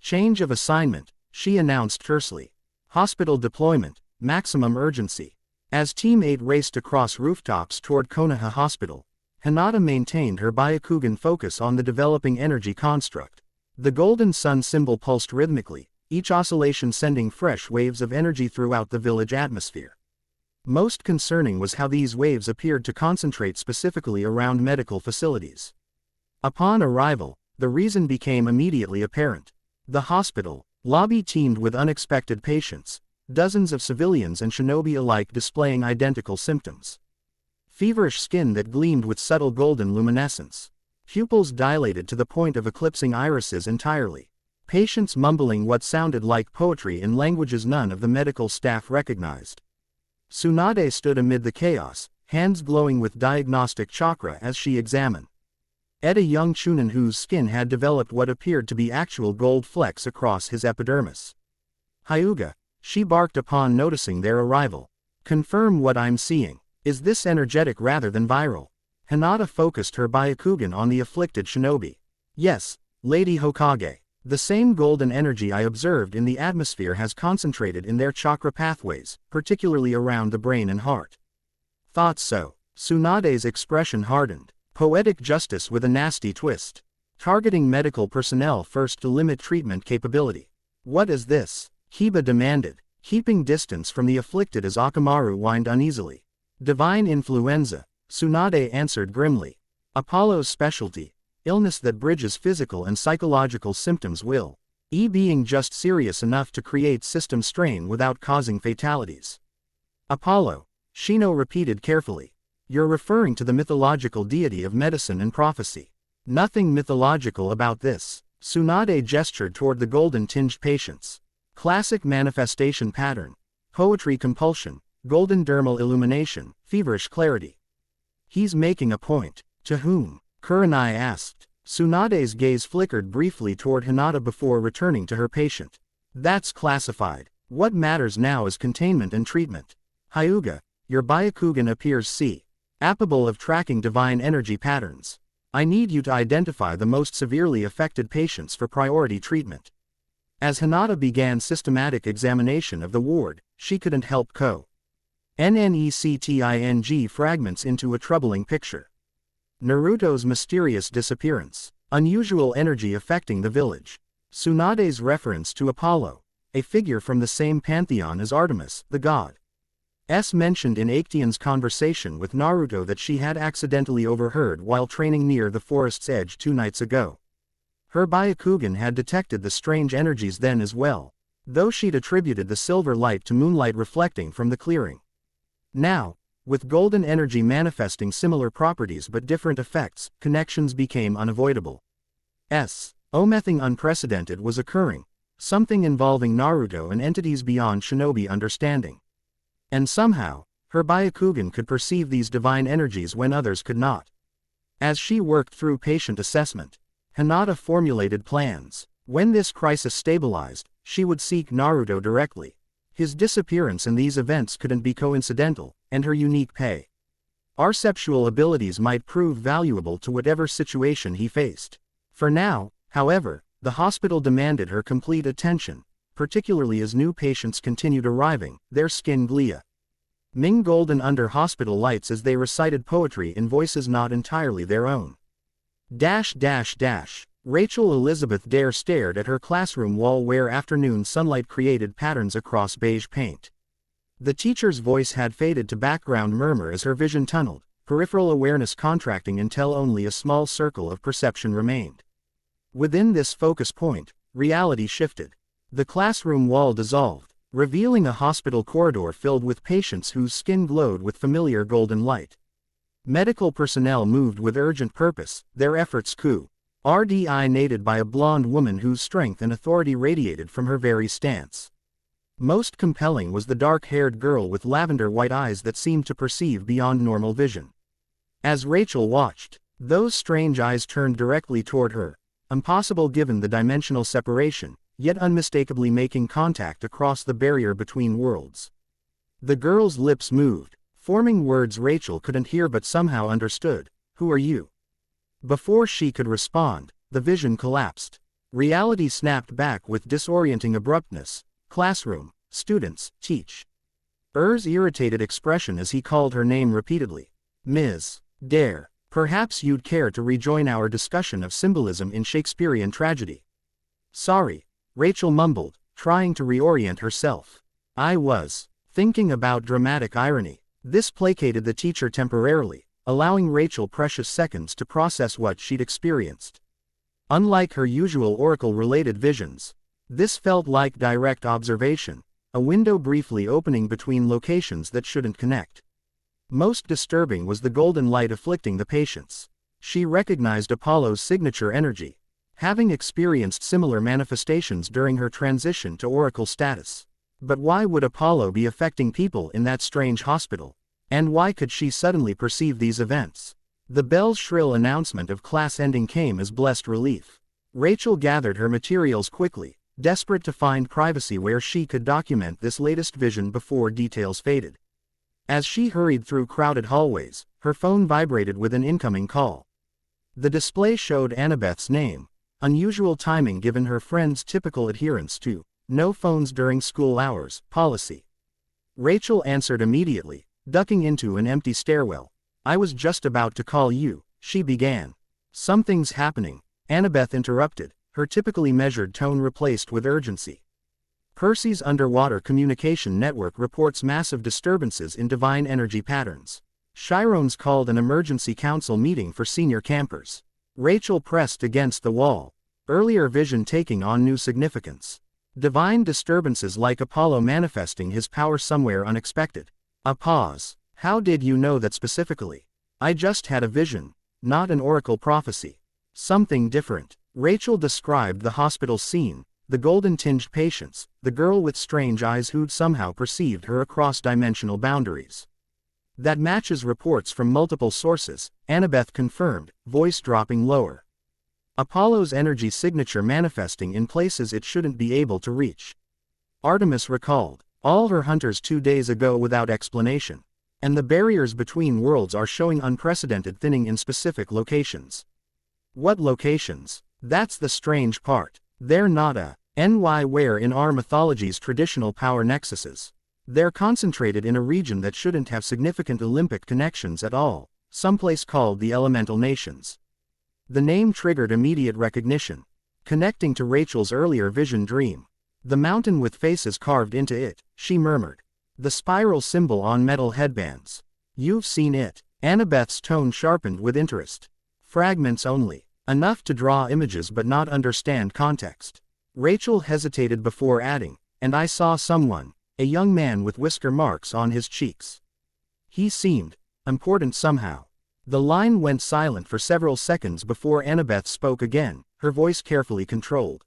Change of assignment, she announced tersely. Hospital deployment, maximum urgency. As Team 8 raced across rooftops toward Konoha Hospital, Hinata maintained her Byakugan focus on the developing energy construct. The golden sun symbol pulsed rhythmically, each oscillation sending fresh waves of energy throughout the village atmosphere. Most concerning was how these waves appeared to concentrate specifically around medical facilities. Upon arrival, the reason became immediately apparent. The hospital lobby teemed with unexpected patients, dozens of civilians and shinobi alike displaying identical symptoms. Feverish skin that gleamed with subtle golden luminescence. Pupils dilated to the point of eclipsing irises entirely. Patients mumbling what sounded like poetry in languages none of the medical staff recognized. Tsunade stood amid the chaos, hands glowing with diagnostic chakra as she examined. Ed, a young chunin whose skin had developed what appeared to be actual gold flecks across his epidermis. Hyuga, she barked upon noticing their arrival. Confirm what I'm seeing. Is this energetic rather than viral? Hinata focused her Byakugan on the afflicted shinobi. Yes, Lady Hokage. The same golden energy I observed in the atmosphere has concentrated in their chakra pathways, particularly around the brain and heart. Thought so. Tsunade's expression hardened. Poetic justice with a nasty twist. Targeting medical personnel first to limit treatment capability. What is this? Hiba demanded, keeping distance from the afflicted as Akamaru whined uneasily. Divine influenza, Tsunade answered grimly. Apollo's specialty. Illness that bridges physical and psychological symptoms will being just serious enough to create system strain without causing fatalities. Apollo, Shino repeated carefully. You're referring to the mythological deity of medicine and prophecy. Nothing mythological about this. Tsunade gestured toward the golden-tinged patients. Classic manifestation pattern. Poetry compulsion, golden dermal illumination, feverish clarity. He's making a point. To whom? Kurenai asked. Tsunade's gaze flickered briefly toward Hinata before returning to her patient. That's classified. What matters now is containment and treatment. Hyuga, your Byakugan appears capable of tracking divine energy patterns. I need you to identify the most severely affected patients for priority treatment. As Hinata began systematic examination of the ward, she couldn't help NNECTING fragments into a troubling picture. Naruto's mysterious disappearance. Unusual energy affecting the village. Tsunade's reference to Apollo, a figure from the same pantheon as Artemis, the god. Mentioned in Actaeon's conversation with Naruto that she had accidentally overheard while training near the forest's edge 2 nights ago. Her Byakugan had detected the strange energies then as well, though she'd attributed the silver light to moonlight reflecting from the clearing. Now, with golden energy manifesting similar properties but different effects, connections became unavoidable. Something unprecedented was occurring, something involving Naruto and entities beyond shinobi understanding. And somehow, her Byakugan could perceive these divine energies when others could not. As she worked through patient assessment, Hinata formulated plans. When this crisis stabilized, she would seek Naruto directly. His disappearance and these events couldn't be coincidental, and her unique perceptual abilities might prove valuable to whatever situation he faced. For now, however, the hospital demanded her complete attention, particularly as new patients continued arriving, their skin gleaming golden under hospital lights as they recited poetry in voices not entirely their own. Rachel Elizabeth Dare stared at her classroom wall where afternoon sunlight created patterns across beige paint. The teacher's voice had faded to background murmur as her vision tunneled, peripheral awareness contracting until only a small circle of perception remained. Within this focus point, reality shifted. The classroom wall dissolved, revealing a hospital corridor filled with patients whose skin glowed with familiar golden light. Medical personnel moved with urgent purpose, their efforts coordinated by a blonde woman whose strength and authority radiated from her very stance. Most compelling was the dark-haired girl with lavender-white eyes that seemed to perceive beyond normal vision. As Rachel watched, those strange eyes turned directly toward her, impossible given the dimensional separation, yet unmistakably making contact across the barrier between worlds. The girl's lips moved, forming words Rachel couldn't hear but somehow understood. Who are you? Before she could respond, the vision collapsed. Reality snapped back with disorienting abruptness. Classroom, students, teach. Er's irritated expression as he called her name repeatedly. Ms. Dare, perhaps you'd care to rejoin our discussion of symbolism in Shakespearean tragedy. Sorry, Rachel mumbled, trying to reorient herself. I was thinking about dramatic irony. This placated the teacher temporarily, allowing Rachel precious seconds to process what she'd experienced. Unlike her usual oracle-related visions, this felt like direct observation, a window briefly opening between locations that shouldn't connect. Most disturbing was the golden light afflicting the patients. She recognized Apollo's signature energy, having experienced similar manifestations during her transition to oracle status. But why would Apollo be affecting people in that strange hospital? And why could she suddenly perceive these events? The bell's shrill announcement of class ending came as blessed relief. Rachel gathered her materials quickly, desperate to find privacy where she could document this latest vision before details faded. As she hurried through crowded hallways, her phone vibrated with an incoming call. The display showed Annabeth's name, unusual timing given her friend's typical adherence to no phones during school hours policy. Rachel answered immediately, ducking into an empty stairwell. "I was just about to call you," she began. "Something's happening," Annabeth interrupted, her typically measured tone replaced with urgency. Percy's underwater communication network reports massive disturbances in divine energy patterns. Chiron's called an emergency council meeting for senior campers. Rachel pressed against the wall, earlier vision taking on new significance. Divine disturbances like Apollo manifesting his power somewhere unexpected. A pause. "How did you know that specifically?" "I just had a vision, not an oracle prophecy. Something different." Rachel described the hospital scene, the golden-tinged patients, the girl with strange eyes who'd somehow perceived her across dimensional boundaries. "That matches reports from multiple sources," Annabeth confirmed, voice dropping lower. "Apollo's energy signature manifesting in places it shouldn't be able to reach." Artemis recalled, "All her hunters 2 days ago without explanation. And the barriers between worlds are showing unprecedented thinning in specific locations." "What locations?" "That's the strange part. They're not where in our mythology's traditional power nexuses. They're concentrated in a region that shouldn't have significant Olympic connections at all, someplace called the Elemental Nations." The name triggered immediate recognition, connecting to Rachel's earlier vision dream. "The mountain with faces carved into it," she murmured. "The spiral symbol on metal headbands. You've seen it." Annabeth's tone sharpened with interest. "Fragments only. Enough to draw images but not understand context." Rachel hesitated before adding, "And I saw someone, a young man with whisker marks on his cheeks. He seemed important somehow." The line went silent for several seconds before Annabeth spoke again, her voice carefully controlled.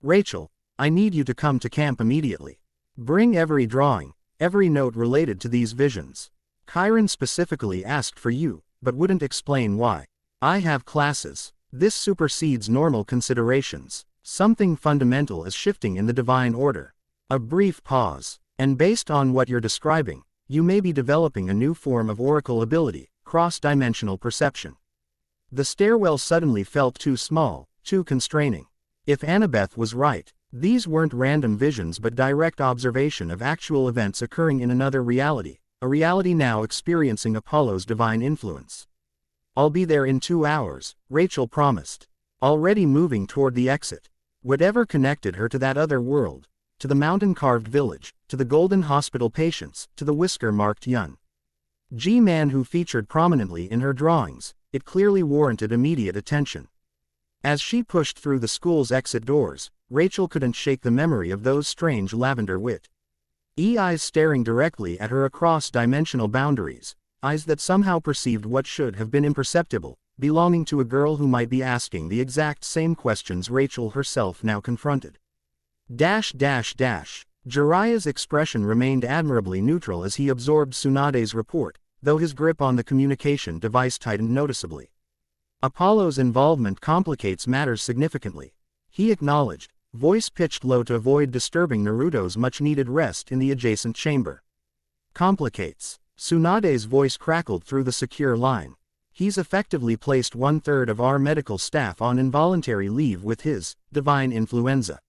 "Rachel, I need you to come to camp immediately. Bring every drawing, every note related to these visions. Chiron specifically asked for you, but wouldn't explain why. I have classes. This supersedes normal considerations. Something fundamental is shifting in the divine order." A brief pause. "And based on what you're describing, you may be developing a new form of oracle ability, cross-dimensional perception." The stairwell suddenly felt too small, too constraining. If Annabeth was right, these weren't random visions but direct observation of actual events occurring in another reality, a reality now experiencing Apollo's divine influence. "I'll be there in 2 hours, Rachel promised. Already moving toward the exit. Whatever connected her to that other world, to the mountain-carved village, to the golden hospital patients, to the whisker-marked young G-man who featured prominently in her drawings, it clearly warranted immediate attention." As she pushed through the school's exit doors, Rachel couldn't shake the memory of those strange lavender-wit eyes staring directly at her across dimensional boundaries, eyes that somehow perceived what should have been imperceptible, belonging to a girl who might be asking the exact same questions Rachel herself now confronted. Jiraiya's expression remained admirably neutral as he absorbed Tsunade's report, though his grip on the communication device tightened noticeably. "Apollo's involvement complicates matters significantly," he acknowledged, voice pitched low to avoid disturbing Naruto's much-needed rest in the adjacent chamber. "Complicates?" Tsunade's voice crackled through the secure line. "He's effectively placed 1/3 of our medical staff on involuntary leave with his divine influenza.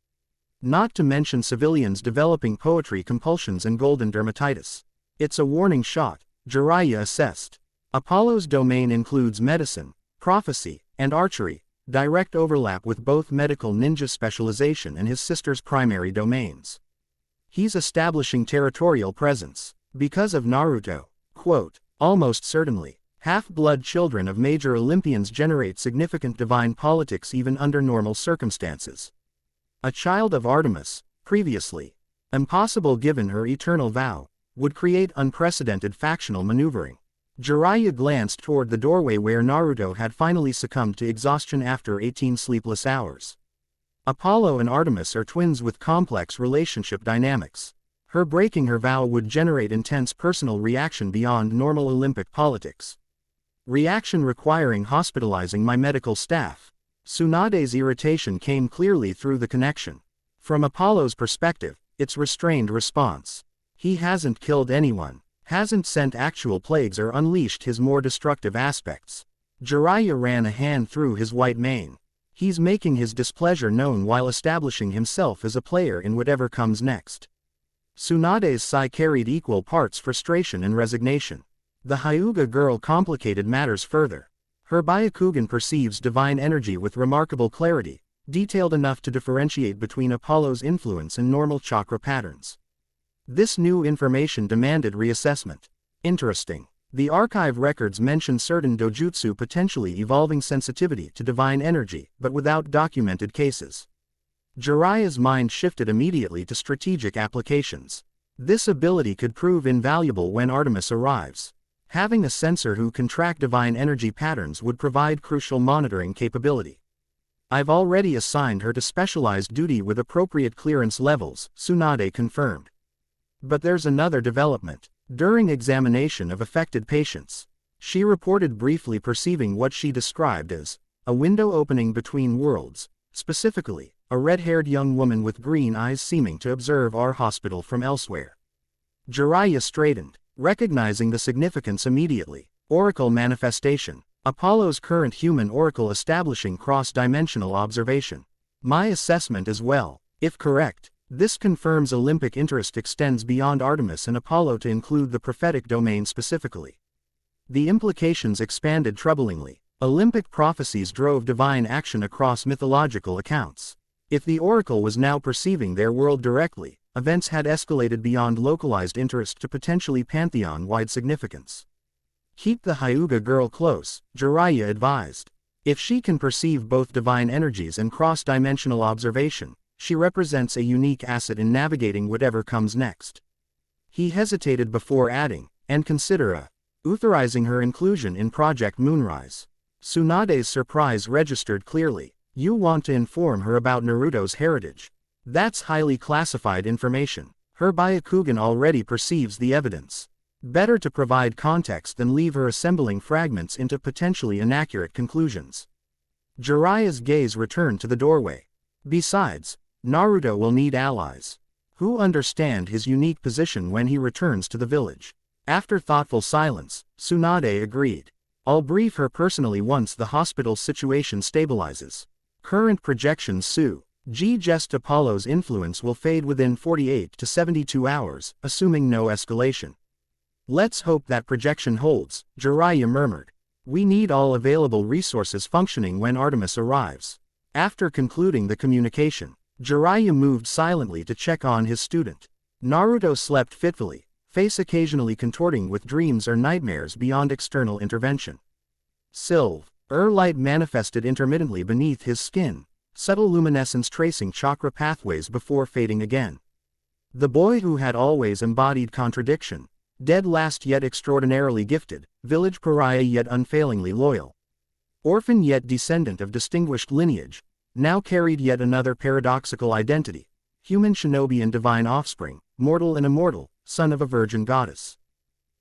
Not to mention civilians developing poetry compulsions and golden dermatitis. It's a warning shot," Jiraiya assessed. "Apollo's domain includes medicine, prophecy, and archery, direct overlap with both medical ninja specialization and his sister's primary domains. He's establishing territorial presence. Because of Naruto. Quote, almost certainly, half-blood children of major Olympians generate significant divine politics even under normal circumstances. A child of Artemis, previously impossible given her eternal vow, would create unprecedented factional maneuvering." Jiraiya glanced toward the doorway where Naruto had finally succumbed to exhaustion after 18 sleepless hours. "Apollo and Artemis are twins with complex relationship dynamics. Her breaking her vow would generate intense personal reaction beyond normal Olympic politics." Reaction requiring hospitalizing my medical staff. Tsunade's irritation came clearly through the connection. From Apollo's perspective, it's restrained response. He hasn't killed anyone, hasn't sent actual plagues or unleashed his more destructive aspects. Jiraiya ran a hand through his white mane. He's making his displeasure known while establishing himself as a player in whatever comes next. Tsunade's sigh carried equal parts frustration and resignation. The Hyuga girl complicated matters further. Her Byakugan perceives divine energy with remarkable clarity, detailed enough to differentiate between Apollo's influence and normal chakra patterns. This new information demanded reassessment. Interesting. The archive records mention certain dojutsu potentially evolving sensitivity to divine energy, but without documented cases. Jiraiya's mind shifted immediately to strategic applications. This ability could prove invaluable when Artemis arrives. Having a sensor who can track divine energy patterns would provide crucial monitoring capability. I've already assigned her to specialized duty with appropriate clearance levels, Tsunade confirmed. But there's another development. During examination of affected patients, she reported briefly perceiving what she described as a window opening between worlds, specifically, a red-haired young woman with green eyes seeming to observe our hospital from elsewhere. Jiraiya straightened, recognizing the significance immediately. Oracle manifestation. Apollo's current human oracle establishing cross-dimensional observation. My assessment as well, if correct. This confirms Olympic interest extends beyond Artemis and Apollo to include the prophetic domain specifically. The implications expanded troublingly. Olympic prophecies drove divine action across mythological accounts. If the oracle was now perceiving their world directly, events had escalated beyond localized interest to potentially pantheon-wide significance. Keep the Hyuga girl close, Jiraiya advised. If she can perceive both divine energies and cross-dimensional observation, she represents a unique asset in navigating whatever comes next. He hesitated before adding, and consider authorizing her inclusion in Project Moonrise. Tsunade's surprise registered clearly. You want to inform her about Naruto's heritage. That's highly classified information. Her Byakugan already perceives the evidence. Better to provide context than leave her assembling fragments into potentially inaccurate conclusions. Jiraiya's gaze returned to the doorway. Besides, Naruto will need allies who understand his unique position when he returns to the village. After thoughtful silence, Tsunade agreed. I'll brief her personally once the hospital's situation stabilizes. Current projections suggest Apollo's influence will fade within 48 to 72 hours, assuming no escalation. Let's hope that projection holds, Jiraiya murmured. We need all available resources functioning when Artemis arrives. After concluding the communication, Jiraiya moved silently to check on his student. Naruto slept fitfully, face occasionally contorting with dreams or nightmares beyond external intervention. Light manifested intermittently beneath his skin, subtle luminescence tracing chakra pathways before fading again. The boy who had always embodied contradiction, dead last yet extraordinarily gifted, village pariah yet unfailingly loyal, orphan yet descendant of distinguished lineage, now carried yet another paradoxical identity, human shinobi and divine offspring, mortal and immortal, son of a virgin goddess.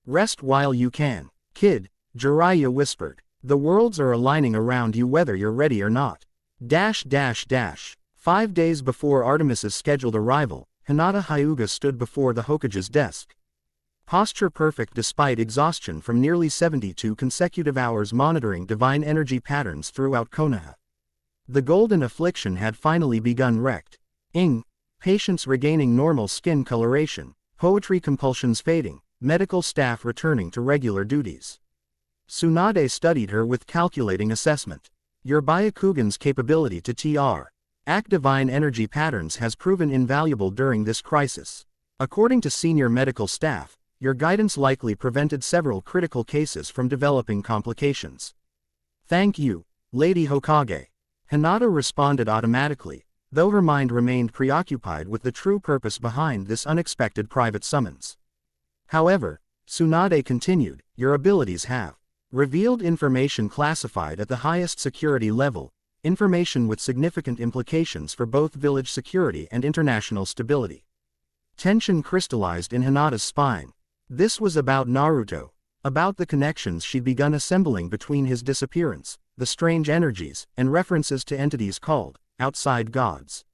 Rest while you can, kid, Jiraiya whispered. The worlds are aligning around you whether you're ready or not. 5 days before Artemis's scheduled arrival, Hinata Hyuga stood before the Hokage's desk. Posture perfect despite exhaustion from nearly 72 consecutive hours monitoring divine energy patterns throughout Konoha. The golden affliction had finally begun wrecked. Patients regaining normal skin coloration, poetry compulsions fading, medical staff returning to regular duties. Tsunade studied her with calculating assessment. Your Byakugan's capability to act divine energy patterns has proven invaluable during this crisis. According to senior medical staff, your guidance likely prevented several critical cases from developing complications. Thank you, Lady Hokage. Hinata responded automatically, though her mind remained preoccupied with the true purpose behind this unexpected private summons. However, Tsunade continued, your abilities have revealed information classified at the highest security level, information with significant implications for both village security and international stability. Tension crystallized in Hinata's spine. This was about Naruto. About the connections she'd begun assembling between his disappearance, the strange energies, and references to entities called outside gods.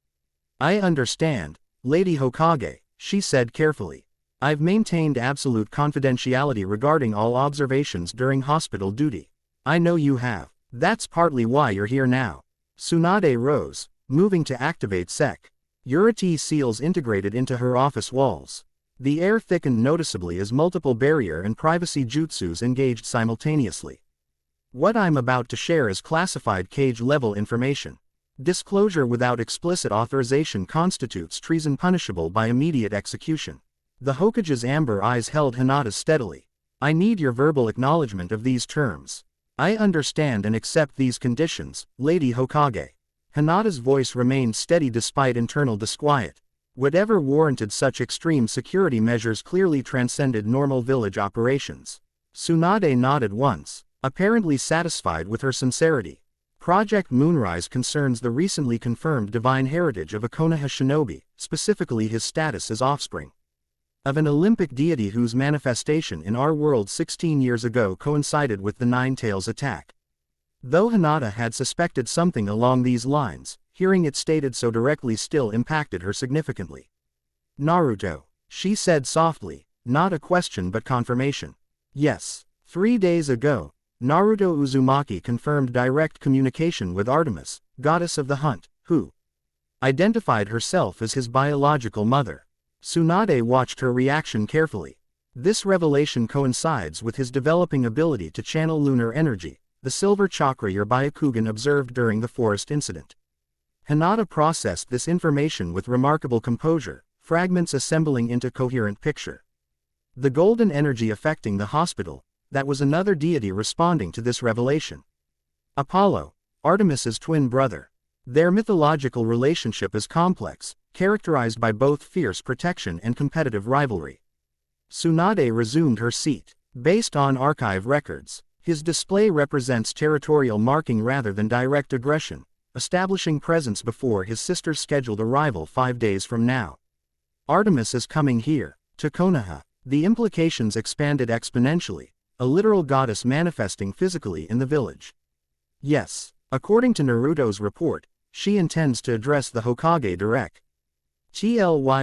"I understand, Lady Hokage," she said carefully. "I've maintained absolute confidentiality regarding all observations during hospital duty." "I know you have. That's partly why you're here now." Tsunade rose, moving to activate security seals integrated into her office walls. The air thickened noticeably as multiple barrier and privacy jutsus engaged simultaneously. "What I'm about to share is classified cage-level information. Disclosure without explicit authorization constitutes treason punishable by immediate execution." The Hokage's amber eyes held Hinata's steadily. "I need your verbal acknowledgement of these terms." "I understand and accept these conditions, Lady Hokage." Hinata's voice remained steady despite internal disquiet. Whatever warranted such extreme security measures clearly transcended normal village operations. Tsunade nodded once, apparently satisfied with her sincerity. Project Moonrise concerns the recently confirmed divine heritage of a Konoha shinobi, specifically his status as offspring of an Olympic deity whose manifestation in our world 16 years ago coincided with the Nine Tails attack. Though Hinata had suspected something along these lines, hearing it stated so directly still impacted her significantly. "Naruto," she said softly, not a question but confirmation. "Yes. 3 days ago, Naruto Uzumaki confirmed direct communication with Artemis, goddess of the hunt, who identified herself as his biological mother." Tsunade watched her reaction carefully. This revelation coincides with his developing ability to channel lunar energy, the silver chakra your Byakugan observed during the forest incident. Hinata processed this information with remarkable composure, fragments assembling into coherent picture. The golden energy affecting the hospital, that was another deity responding to this revelation. Apollo, Artemis's twin brother. Their mythological relationship is complex, characterized by both fierce protection and competitive rivalry. Tsunade resumed her seat. Based on archive records, his display represents territorial marking rather than direct aggression, establishing presence before his sister's scheduled arrival 5 days from now. "Artemis is coming here, to Konoha." The implications expanded exponentially, a literal goddess manifesting physically in the village. "Yes, according to Naruto's report, she intends to address the Hokage directly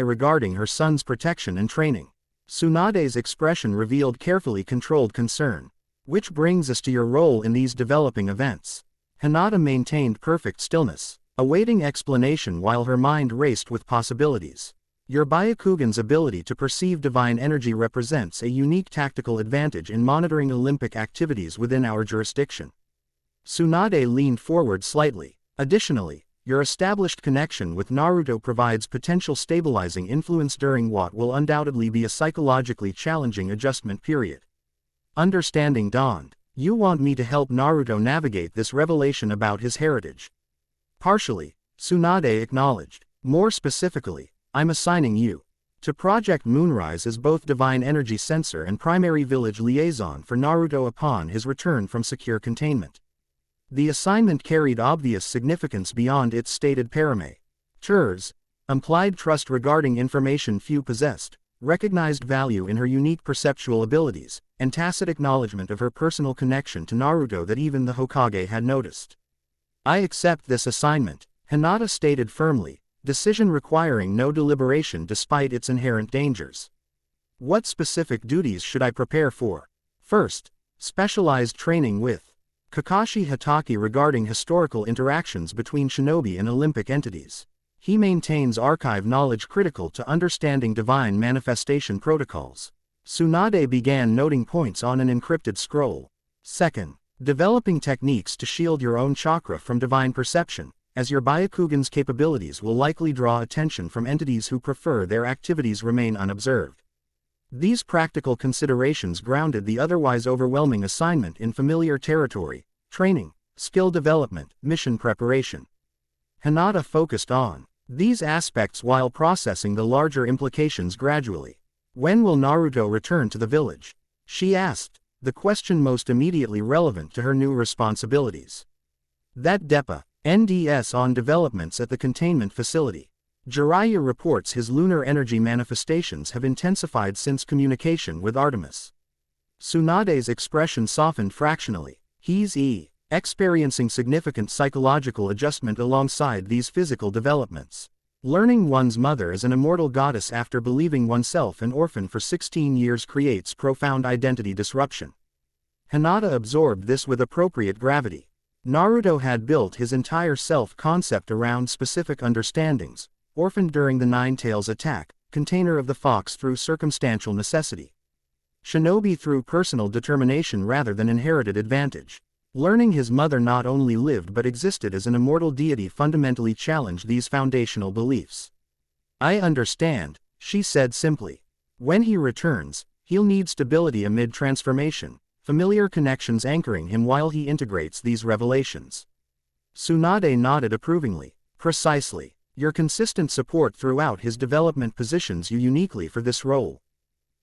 regarding her son's protection and training." Tsunade's expression revealed carefully controlled concern. "Which brings us to your role in these developing events." Hinata maintained perfect stillness, awaiting explanation while her mind raced with possibilities. "Your Byakugan's ability to perceive divine energy represents a unique tactical advantage in monitoring Olympic activities within our jurisdiction." Tsunade leaned forward slightly. "Additionally, your established connection with Naruto provides potential stabilizing influence during what will undoubtedly be a psychologically challenging adjustment period." Understanding dawned. "You want me to help Naruto navigate this revelation about his heritage?" "Partially," Tsunade acknowledged. "More specifically, I'm assigning you to Project Moonrise as both divine energy sensor and primary village liaison for Naruto upon his return from secure containment." The assignment carried obvious significance beyond its stated parameters. Implied trust regarding information few possessed, recognized value in her unique perceptual abilities, and tacit acknowledgement of her personal connection to Naruto that even the Hokage had noticed. "I accept this assignment," Hinata stated firmly, decision requiring no deliberation despite its inherent dangers. "What specific duties should I prepare for?" "First, specialized training with Kakashi Hatake regarding historical interactions between shinobi and Olympic entities. He maintains archive knowledge critical to understanding divine manifestation protocols." Tsunade began noting points on an encrypted scroll. "Second, developing techniques to shield your own chakra from divine perception, as your Byakugan's capabilities will likely draw attention from entities who prefer their activities remain unobserved." These practical considerations grounded the otherwise overwhelming assignment in familiar territory: training, skill development, mission preparation. Hinata focused on these aspects while processing the larger implications gradually. "When will Naruto return to the village?" she asked, the question most immediately relevant to her new responsibilities. "That depends on developments at the containment facility. Jiraiya reports his lunar energy manifestations have intensified since communication with Artemis." Tsunade's expression softened fractionally. He's experiencing significant psychological adjustment alongside these physical developments. Learning one's mother is an immortal goddess after believing oneself an orphan for 16 years creates profound identity disruption. Hinata absorbed this with appropriate gravity. Naruto had built his entire self-concept around specific understandings: orphaned during the Nine Tails attack, container of the fox through circumstantial necessity, shinobi through personal determination rather than inherited advantage. Learning his mother not only lived but existed as an immortal deity fundamentally challenged these foundational beliefs. "I understand," she said simply. "When he returns, he'll need stability amid transformation, familiar connections anchoring him while he integrates these revelations." Tsunade nodded approvingly. "Precisely. Your consistent support throughout his development positions you uniquely for this role."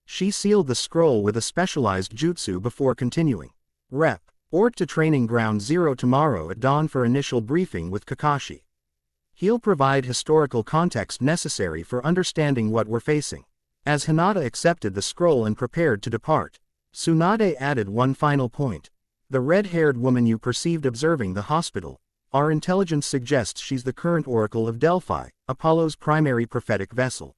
She sealed the scroll with a specialized jutsu before continuing. "Rep. Ort to Training Ground 0 tomorrow at dawn for initial briefing with Kakashi. He'll provide historical context necessary for understanding what we're facing." As Hinata accepted the scroll and prepared to depart, Tsunade added one final point. "The red-haired woman you perceived observing the hospital, our intelligence suggests she's the current Oracle of Delphi, Apollo's primary prophetic vessel.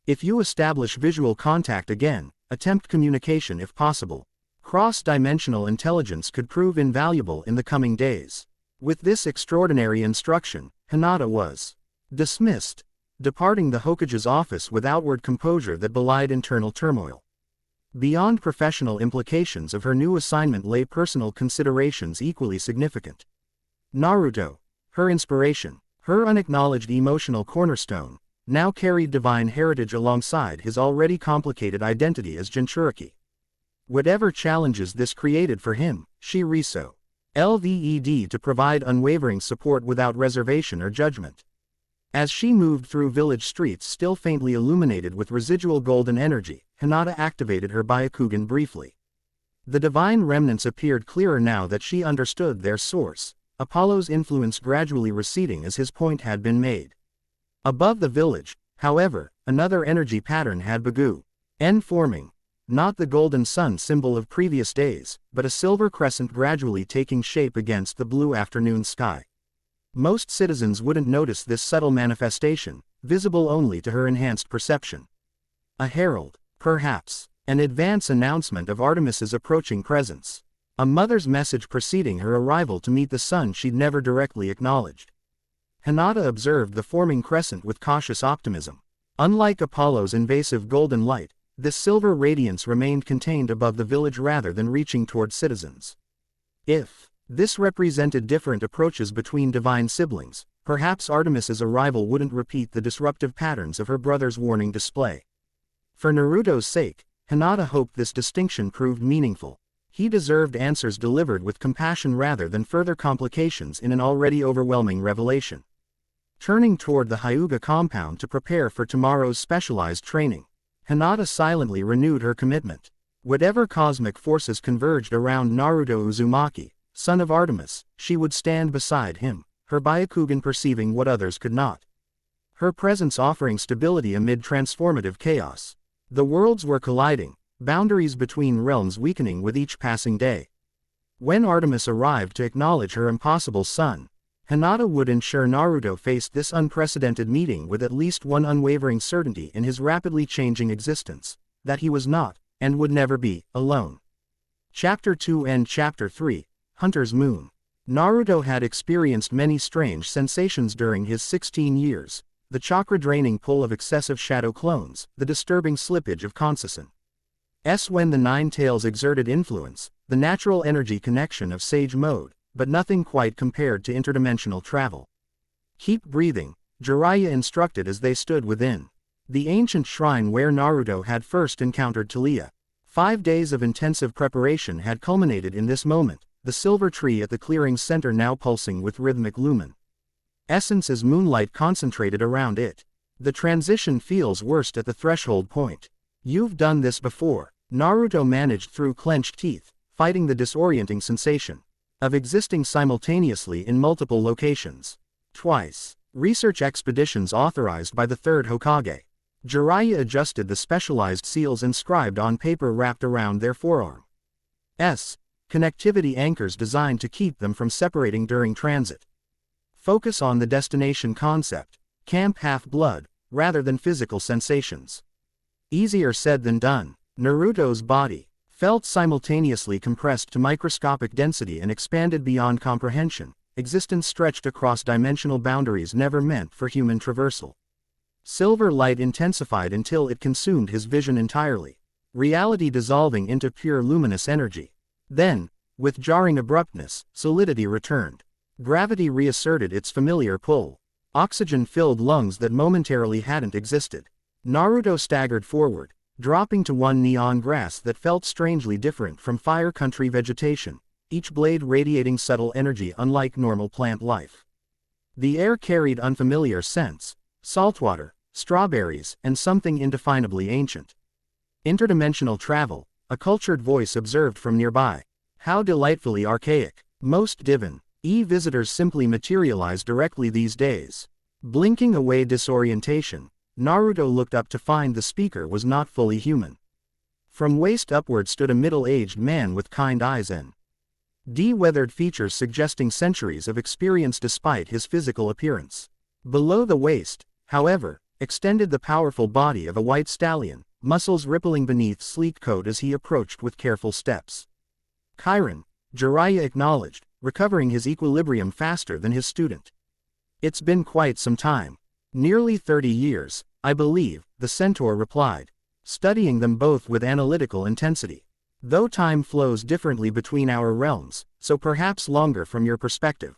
If you establish visual contact again, attempt communication if possible. Cross-dimensional intelligence could prove invaluable in the coming days." With this extraordinary instruction, Hinata was dismissed, departing the Hokage's office with outward composure that belied internal turmoil. Beyond professional implications of her new assignment lay personal considerations equally significant. Naruto, her inspiration, her unacknowledged emotional cornerstone, now carried divine heritage alongside his already complicated identity as Jinchuriki. Whatever challenges this created for him, she resolved to provide unwavering support without reservation or judgment. As she moved through village streets still faintly illuminated with residual golden energy, Hinata activated her Byakugan briefly. The divine remnants appeared clearer now that she understood their source, Apollo's influence gradually receding as his point had been made. Above the village, however, another energy pattern had begun forming. Not the golden sun symbol of previous days, but a silver crescent gradually taking shape against the blue afternoon sky. Most citizens wouldn't notice this subtle manifestation, visible only to her enhanced perception. A herald, perhaps, an advance announcement of Artemis's approaching presence. A mother's message preceding her arrival to meet the sun she'd never directly acknowledged. Hinata observed the forming crescent with cautious optimism. Unlike Apollo's invasive golden light, this silver radiance remained contained above the village rather than reaching toward citizens. If this represented different approaches between divine siblings, perhaps Artemis's arrival wouldn't repeat the disruptive patterns of her brother's warning display. For Naruto's sake, Hinata hoped this distinction proved meaningful. He deserved answers delivered with compassion rather than further complications in an already overwhelming revelation. Turning toward the Hyuga compound to prepare for tomorrow's specialized training, Hinata silently renewed her commitment. Whatever cosmic forces converged around Naruto Uzumaki, son of Artemis, she would stand beside him, her Byakugan perceiving what others could not. Her presence offering stability amid transformative chaos. The worlds were colliding, boundaries between realms weakening with each passing day. When Artemis arrived to acknowledge her impossible son, Hinata would ensure Naruto faced this unprecedented meeting with at least one unwavering certainty in his rapidly changing existence, that he was not, and would never be, alone. Chapter 2 and Chapter 3, Hunter's Moon. Naruto had experienced many strange sensations during his 16 years, the chakra-draining pull of excessive shadow clones, the disturbing slippage of Konsasan. When the Nine Tails exerted influence, the natural energy connection of Sage Mode, but nothing quite compared to interdimensional travel. "Keep breathing," Jiraiya instructed as they stood within the ancient shrine where Naruto had first encountered Taliah. 5 days of intensive preparation had culminated in this moment, the silver tree at the clearing's center now pulsing with rhythmic lumen. Essence as moonlight concentrated around it. The transition feels worst at the threshold point. "You've done this before," Naruto managed through clenched teeth, fighting the disorienting sensation of existing simultaneously in multiple locations. "Twice. Research expeditions authorized by the third Hokage." Jiraiya adjusted the specialized seals inscribed on paper wrapped around their forearm. connectivity anchors designed to keep them from separating during transit. Focus on the destination concept, Camp Half-Blood, rather than physical sensations. Easier said than done. Naruto's body felt simultaneously compressed to microscopic density and expanded beyond comprehension. Existence stretched across dimensional boundaries never meant for human traversal. Silver light intensified until it consumed his vision entirely, reality dissolving into pure luminous energy. Then, with jarring abruptness, solidity returned. Gravity reasserted its familiar pull. Oxygen filled lungs that momentarily hadn't existed. Naruto staggered forward, dropping to one knee on grass that felt strangely different from Fire Country vegetation, each blade radiating subtle energy unlike normal plant life. The air carried unfamiliar scents, saltwater, strawberries, and something indefinably ancient. Interdimensional travel, a cultured voice observed from nearby. How delightfully archaic. Most Divan visitors simply materialize directly these days. Blinking away disorientation, Naruto looked up to find the speaker was not fully human. From waist upward stood a middle-aged man with kind eyes and de-weathered features suggesting centuries of experience despite his physical appearance. Below the waist, however, extended the powerful body of a white stallion, muscles rippling beneath sleek coat as he approached with careful steps. Chiron, Jiraiya acknowledged, recovering his equilibrium faster than his student. It's been quite some time. Nearly 30 years, I believe, the centaur replied, studying them both with analytical intensity. Though time flows differently between our realms, so perhaps longer from your perspective.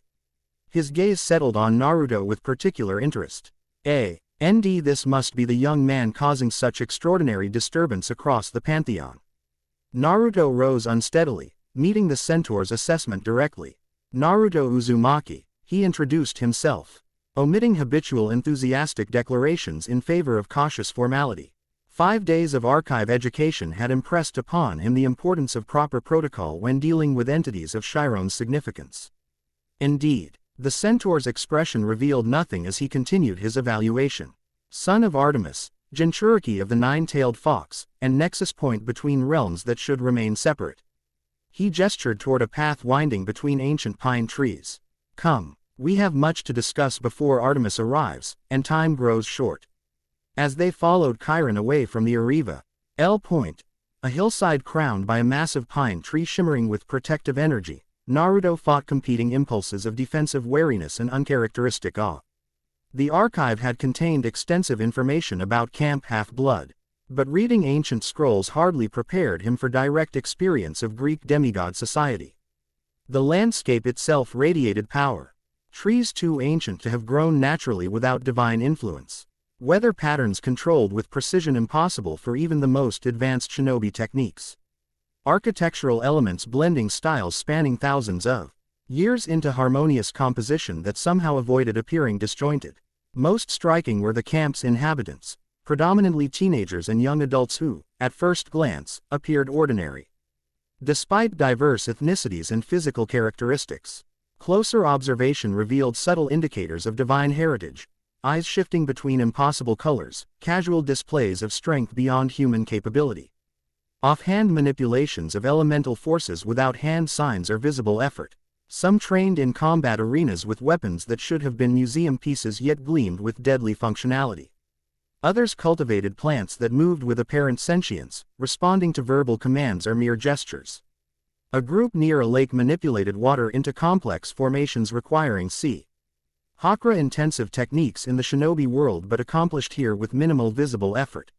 His gaze settled on Naruto with particular interest. This must be the young man causing such extraordinary disturbance across the pantheon. Naruto rose unsteadily, meeting the centaur's assessment directly. Naruto Uzumaki, he introduced himself, omitting habitual enthusiastic declarations in favor of cautious formality. 5 days of archive education had impressed upon him the importance of proper protocol when dealing with entities of Chiron's significance. Indeed, the centaur's expression revealed nothing as he continued his evaluation. Son of Artemis, Jinchuriki of the nine-tailed fox, and nexus point between realms that should remain separate. He gestured toward a path winding between ancient pine trees. Come, we have much to discuss before Artemis arrives, and time grows short. As they followed Chiron away from the Ariva Point, a hillside crowned by a massive pine tree shimmering with protective energy, Naruto fought competing impulses of defensive wariness and uncharacteristic awe. The archive had contained extensive information about Camp Half-Blood, but reading ancient scrolls hardly prepared him for direct experience of Greek demigod society. The landscape itself radiated power. Trees too ancient to have grown naturally without divine influence. Weather patterns controlled with precision impossible for even the most advanced shinobi techniques. Architectural elements blending styles spanning thousands of years into harmonious composition that somehow avoided appearing disjointed. Most striking were the camp's inhabitants, predominantly teenagers and young adults who, at first glance, appeared ordinary. Despite diverse ethnicities and physical characteristics, closer observation revealed subtle indicators of divine heritage. Eyes shifting between impossible colors, casual displays of strength beyond human capability. Offhand manipulations of elemental forces without hand signs or visible effort. Some trained in combat arenas with weapons that should have been museum pieces yet gleamed with deadly functionality. Others cultivated plants that moved with apparent sentience, responding to verbal commands or mere gestures. A group near a lake manipulated water into complex formations requiring Hakra-intensive techniques in the shinobi world but accomplished here with minimal visible effort.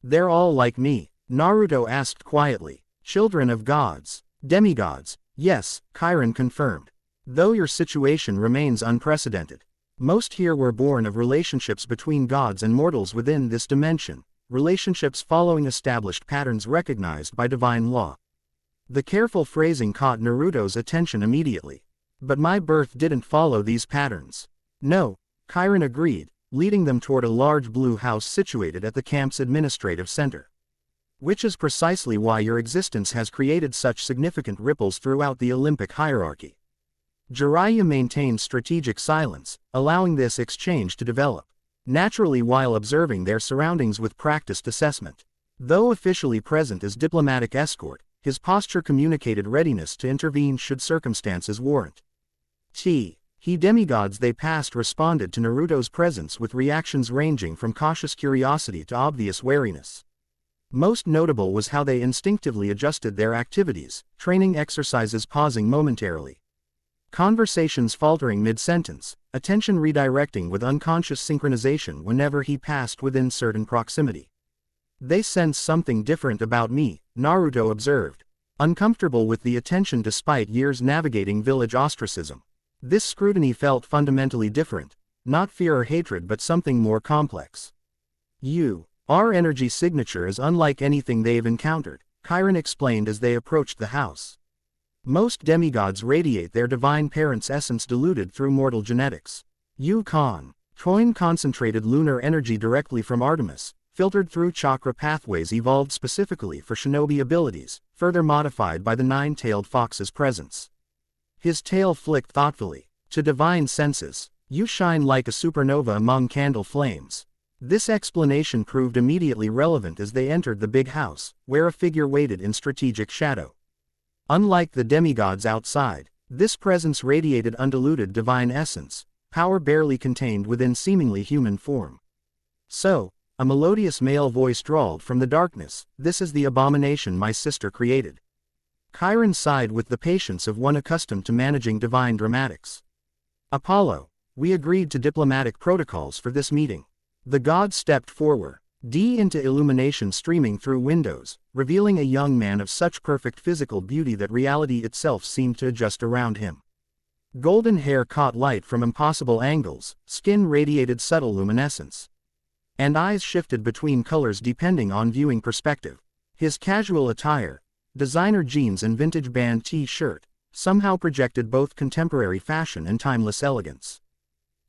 They're all like me, Naruto asked quietly. Children of gods, demigods, yes, Chiron confirmed. Though your situation remains unprecedented. Most here were born of relationships between gods and mortals within this dimension, relationships following established patterns recognized by divine law. The careful phrasing caught Naruto's attention immediately. But my birth didn't follow these patterns. No, Chiron agreed, leading them toward a large blue house situated at the camp's administrative center. Which is precisely why your existence has created such significant ripples throughout the Olympic hierarchy. Jiraiya maintained strategic silence, allowing this exchange to develop naturally while observing their surroundings with practiced assessment. Though officially present as diplomatic escort, his posture communicated readiness to intervene should circumstances warrant. He demigods they passed responded to Naruto's presence with reactions ranging from cautious curiosity to obvious wariness. Most notable was how they instinctively adjusted their activities, training exercises pausing momentarily, conversations faltering mid-sentence, attention redirecting with unconscious synchronization whenever he passed within certain proximity. They sense something different about me, Naruto observed, uncomfortable with the attention despite years navigating village ostracism. This scrutiny felt fundamentally different, not fear or hatred but something more complex. Our energy signature is unlike anything they've encountered, Chiron explained as they approached the house. Most demigods radiate their divine parent's essence diluted through mortal genetics. Toin concentrated lunar energy directly from Artemis, filtered through chakra pathways evolved specifically for shinobi abilities, further modified by the nine-tailed fox's presence. His tail flicked thoughtfully. To divine senses, you shine like a supernova among candle flames. This explanation proved immediately relevant as they entered the big house, where a figure waited in strategic shadow. Unlike the demigods outside, this presence radiated undiluted divine essence, power barely contained within seemingly human form. So, a melodious male voice drawled from the darkness, "This is the abomination my sister created." Chiron sighed with the patience of one accustomed to managing divine dramatics. "Apollo, we agreed to diplomatic protocols for this meeting." The god stepped forward, into illumination streaming through windows, revealing a young man of such perfect physical beauty that reality itself seemed to adjust around him. Golden hair caught light from impossible angles, skin radiated subtle luminescence, and eyes shifted between colors depending on viewing perspective. His casual attire, designer jeans and vintage band t-shirt, somehow projected both contemporary fashion and timeless elegance.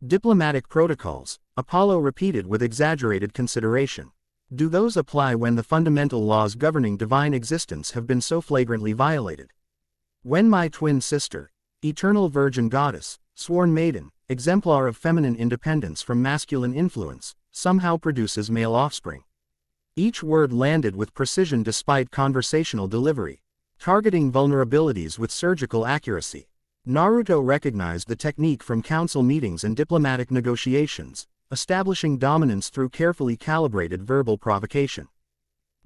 Diplomatic protocols, Apollo repeated with exaggerated consideration. Do those apply when the fundamental laws governing divine existence have been so flagrantly violated? When my twin sister, eternal virgin goddess, sworn maiden, exemplar of feminine independence from masculine influence, somehow produces male offspring. Each word landed with precision despite conversational delivery, targeting vulnerabilities with surgical accuracy. Naruto recognized the technique from council meetings and diplomatic negotiations, establishing dominance through carefully calibrated verbal provocation.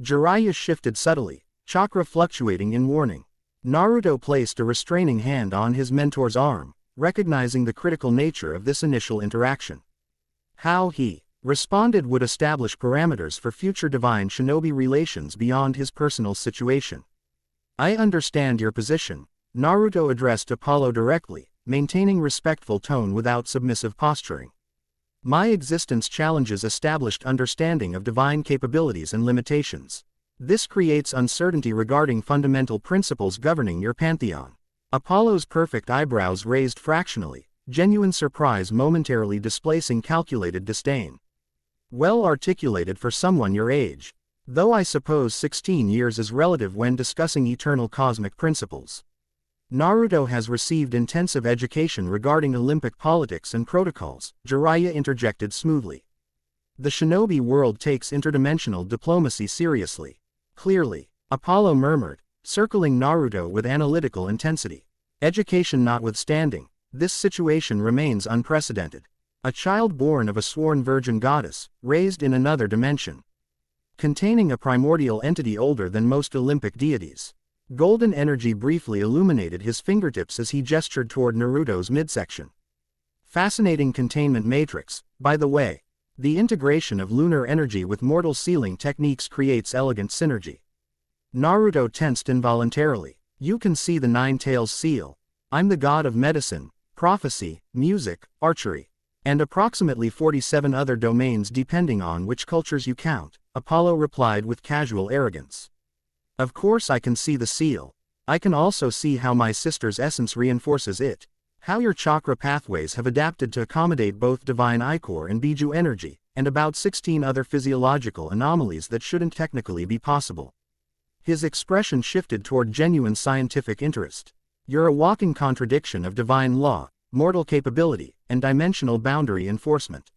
Jiraiya shifted subtly, chakra fluctuating in warning. Naruto placed a restraining hand on his mentor's arm, recognizing the critical nature of this initial interaction. How he responded would establish parameters for future divine shinobi relations beyond his personal situation. I understand your position, Naruto addressed Apollo directly, maintaining respectful tone without submissive posturing. My existence challenges established understanding of divine capabilities and limitations. This creates uncertainty regarding fundamental principles governing your pantheon. Apollo's perfect eyebrows raised fractionally, genuine surprise momentarily displacing calculated disdain. Well articulated for someone your age. Though I suppose 16 years is relative when discussing eternal cosmic principles. Naruto has received intensive education regarding Olympic politics and protocols, Jiraiya interjected smoothly. The shinobi world takes interdimensional diplomacy seriously. Clearly, Apollo murmured, circling Naruto with analytical intensity. Education notwithstanding, this situation remains unprecedented. A child born of a sworn virgin goddess, raised in another dimension, containing a primordial entity older than most Olympic deities. Golden energy briefly illuminated his fingertips as he gestured toward Naruto's midsection. Fascinating containment matrix, by the way. The integration of lunar energy with mortal sealing techniques creates elegant synergy. Naruto tensed involuntarily. You can see the nine tails seal. I'm the god of medicine, prophecy, music, archery, and approximately 47 other domains depending on which cultures you count, Apollo replied with casual arrogance. Of course I can see the seal. I can also see how my sister's essence reinforces it. How your chakra pathways have adapted to accommodate both divine ichor and biju energy, and about 16 other physiological anomalies that shouldn't technically be possible. His expression shifted toward genuine scientific interest. You're a walking contradiction of divine law, mortal capability, and dimensional boundary enforcement.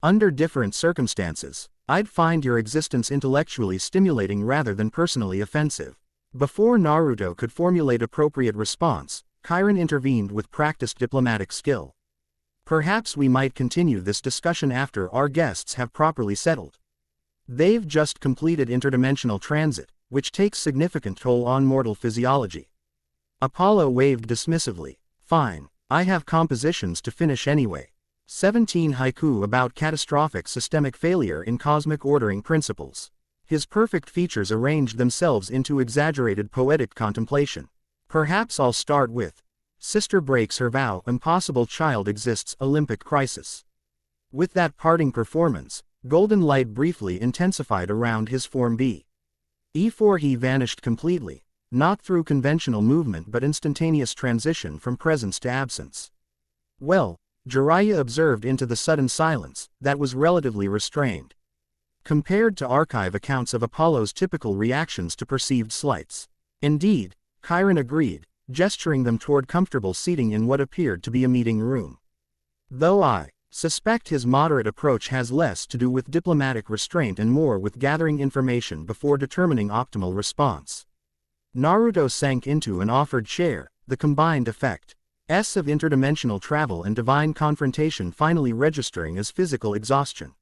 Under different circumstances, I'd find your existence intellectually stimulating rather than personally offensive. Before Naruto could formulate appropriate response, Chiron intervened with practiced diplomatic skill. Perhaps we might continue this discussion after our guests have properly settled. They've just completed interdimensional transit, which takes significant toll on mortal physiology. Apollo waved dismissively. Fine, I have compositions to finish anyway. 17 haiku about catastrophic systemic failure in cosmic ordering principles. His perfect features arranged themselves into exaggerated poetic contemplation. Perhaps I'll start with, Sister breaks her vow, impossible child exists, Olympic crisis. With that parting performance, golden light briefly intensified around his form B. E4 he vanished completely, not through conventional movement but instantaneous transition from presence to absence. Well, Jiraiya observed into the sudden silence, that was relatively restrained. Compared to archive accounts of Apollo's typical reactions to perceived slights. Indeed, Chiron agreed, gesturing them toward comfortable seating in what appeared to be a meeting room. Though I suspect his moderate approach has less to do with diplomatic restraint and more with gathering information before determining optimal response. Naruto sank into an offered chair, the combined effect of interdimensional travel and divine confrontation finally registering as physical exhaustion.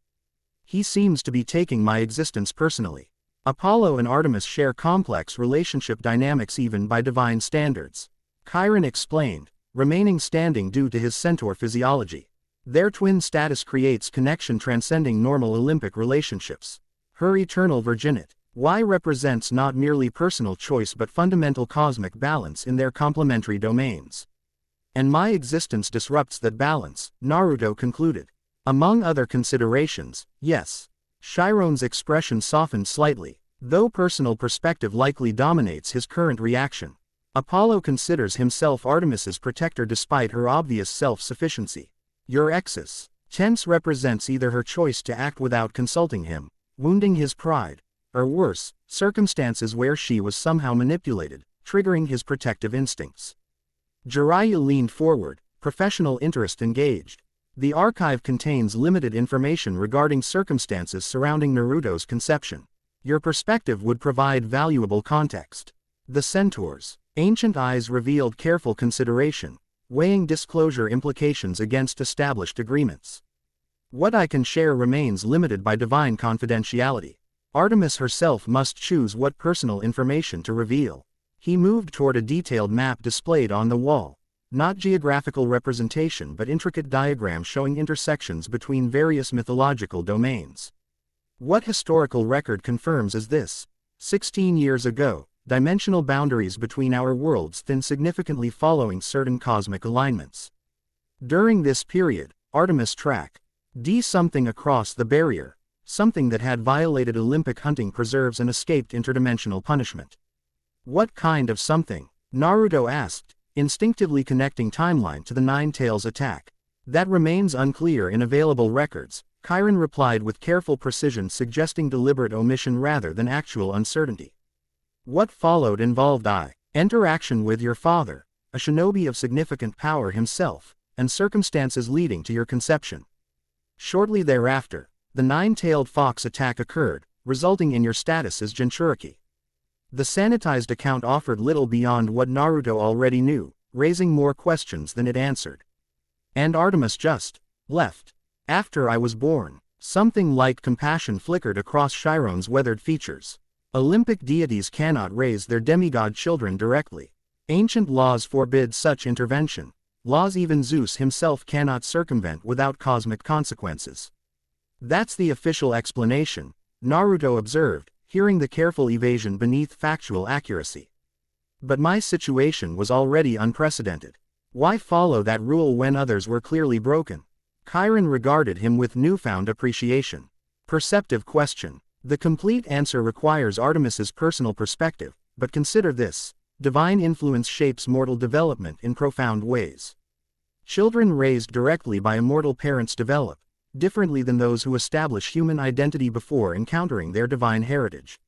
He seems to be taking my existence personally. Apollo and Artemis share complex relationship dynamics even by divine standards. Chiron explained, remaining standing due to his centaur physiology. Their twin status creates connection transcending normal Olympic relationships. Her eternal virginity. Y represents not merely personal choice but fundamental cosmic balance in their complementary domains. And my existence disrupts that balance, Naruto concluded. Among other considerations, yes. Chiron's expression softened slightly, though personal perspective likely dominates his current reaction. Apollo considers himself Artemis's protector despite her obvious self-sufficiency. Your exes. Tense represents either her choice to act without consulting him, wounding his pride, or worse, circumstances where she was somehow manipulated, triggering his protective instincts. Jiraiya leaned forward, professional interest engaged. The archive contains limited information regarding circumstances surrounding Naruto's conception. Your perspective would provide valuable context. The centaur's ancient eyes revealed careful consideration, weighing disclosure implications against established agreements. What I can share remains limited by divine confidentiality. Artemis herself must choose what personal information to reveal. He moved toward a detailed map displayed on the wall. Not geographical representation but intricate diagrams showing intersections between various mythological domains. What historical record confirms is this? 16 years ago, dimensional boundaries between our worlds thinned significantly following certain cosmic alignments. During this period, Artemis track D something across the barrier, something that had violated Olympic hunting preserves and escaped interdimensional punishment. What kind of something? Naruto asked, instinctively connecting timeline to the Nine Tails attack. That remains unclear in available records, Chiron replied with careful precision, suggesting deliberate omission rather than actual uncertainty. What followed involved interaction with your father, a shinobi of significant power himself, and circumstances leading to your conception. Shortly thereafter, the nine-tailed fox attack occurred, resulting in your status as Jinchuriki. The sanitized account offered little beyond what Naruto already knew, raising more questions than it answered. And Artemis just left. After I was born, something like compassion flickered across Chiron's weathered features. Olympic deities cannot raise their demigod children directly. Ancient laws forbid such intervention. Laws even Zeus himself cannot circumvent without cosmic consequences. That's the official explanation, Naruto observed, hearing the careful evasion beneath factual accuracy. But my situation was already unprecedented. Why follow that rule when others were clearly broken? Chiron regarded him with newfound appreciation. Perceptive question. The complete answer requires Artemis's personal perspective, but consider this. Divine influence shapes mortal development in profound ways. Children raised directly by immortal parents develop differently than those who establish human identity before encountering their divine heritage.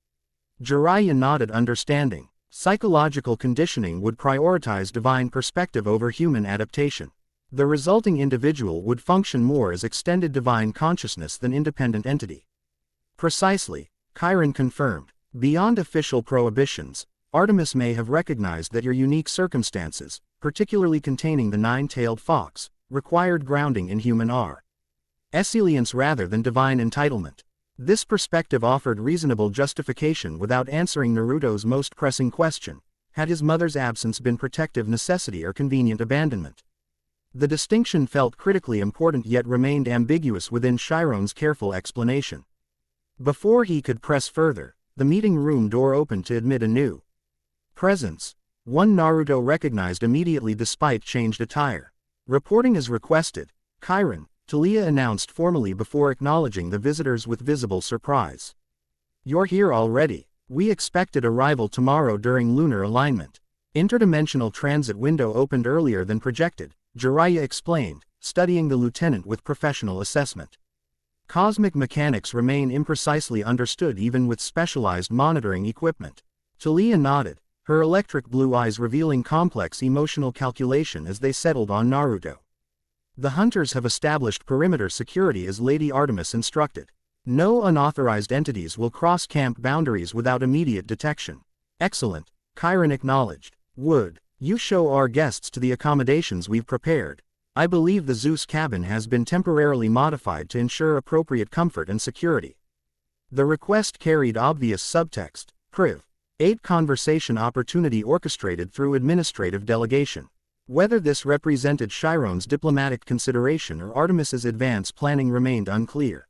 Jiraiya nodded understanding. Psychological conditioning would prioritize divine perspective over human adaptation. The resulting individual would function more as extended divine consciousness than independent entity. Precisely, Chiron confirmed. Beyond official prohibitions, Artemis may have recognized that your unique circumstances, particularly containing the nine-tailed fox, required grounding in human resilience rather than divine entitlement. This perspective offered reasonable justification without answering Naruto's most pressing question: had his mother's absence been protective necessity or convenient abandonment? The distinction felt critically important yet remained ambiguous within Chiron's careful explanation. Before he could press further, the meeting room door opened to admit a new presence, one Naruto recognized immediately despite changed attire. Reporting as requested, Chiron, Talia announced formally before acknowledging the visitors with visible surprise. "You're here already. We expected arrival tomorrow during lunar alignment." Interdimensional transit window opened earlier than projected, Jiraiya explained, studying the lieutenant with professional assessment. Cosmic mechanics remain imprecisely understood even with specialized monitoring equipment. Talia nodded, her electric blue eyes revealing complex emotional calculation as they settled on Naruto. "The hunters have established perimeter security as Lady Artemis instructed. No unauthorized entities will cross camp boundaries without immediate detection." "Excellent," Chiron acknowledged. "Would you show our guests to the accommodations we've prepared? I believe the Zeus cabin has been temporarily modified to ensure appropriate comfort and security." The request carried obvious subtext: Priv. 8 conversation opportunity orchestrated through administrative delegation. Whether this represented Chiron's diplomatic consideration or Artemis's advance planning remained unclear.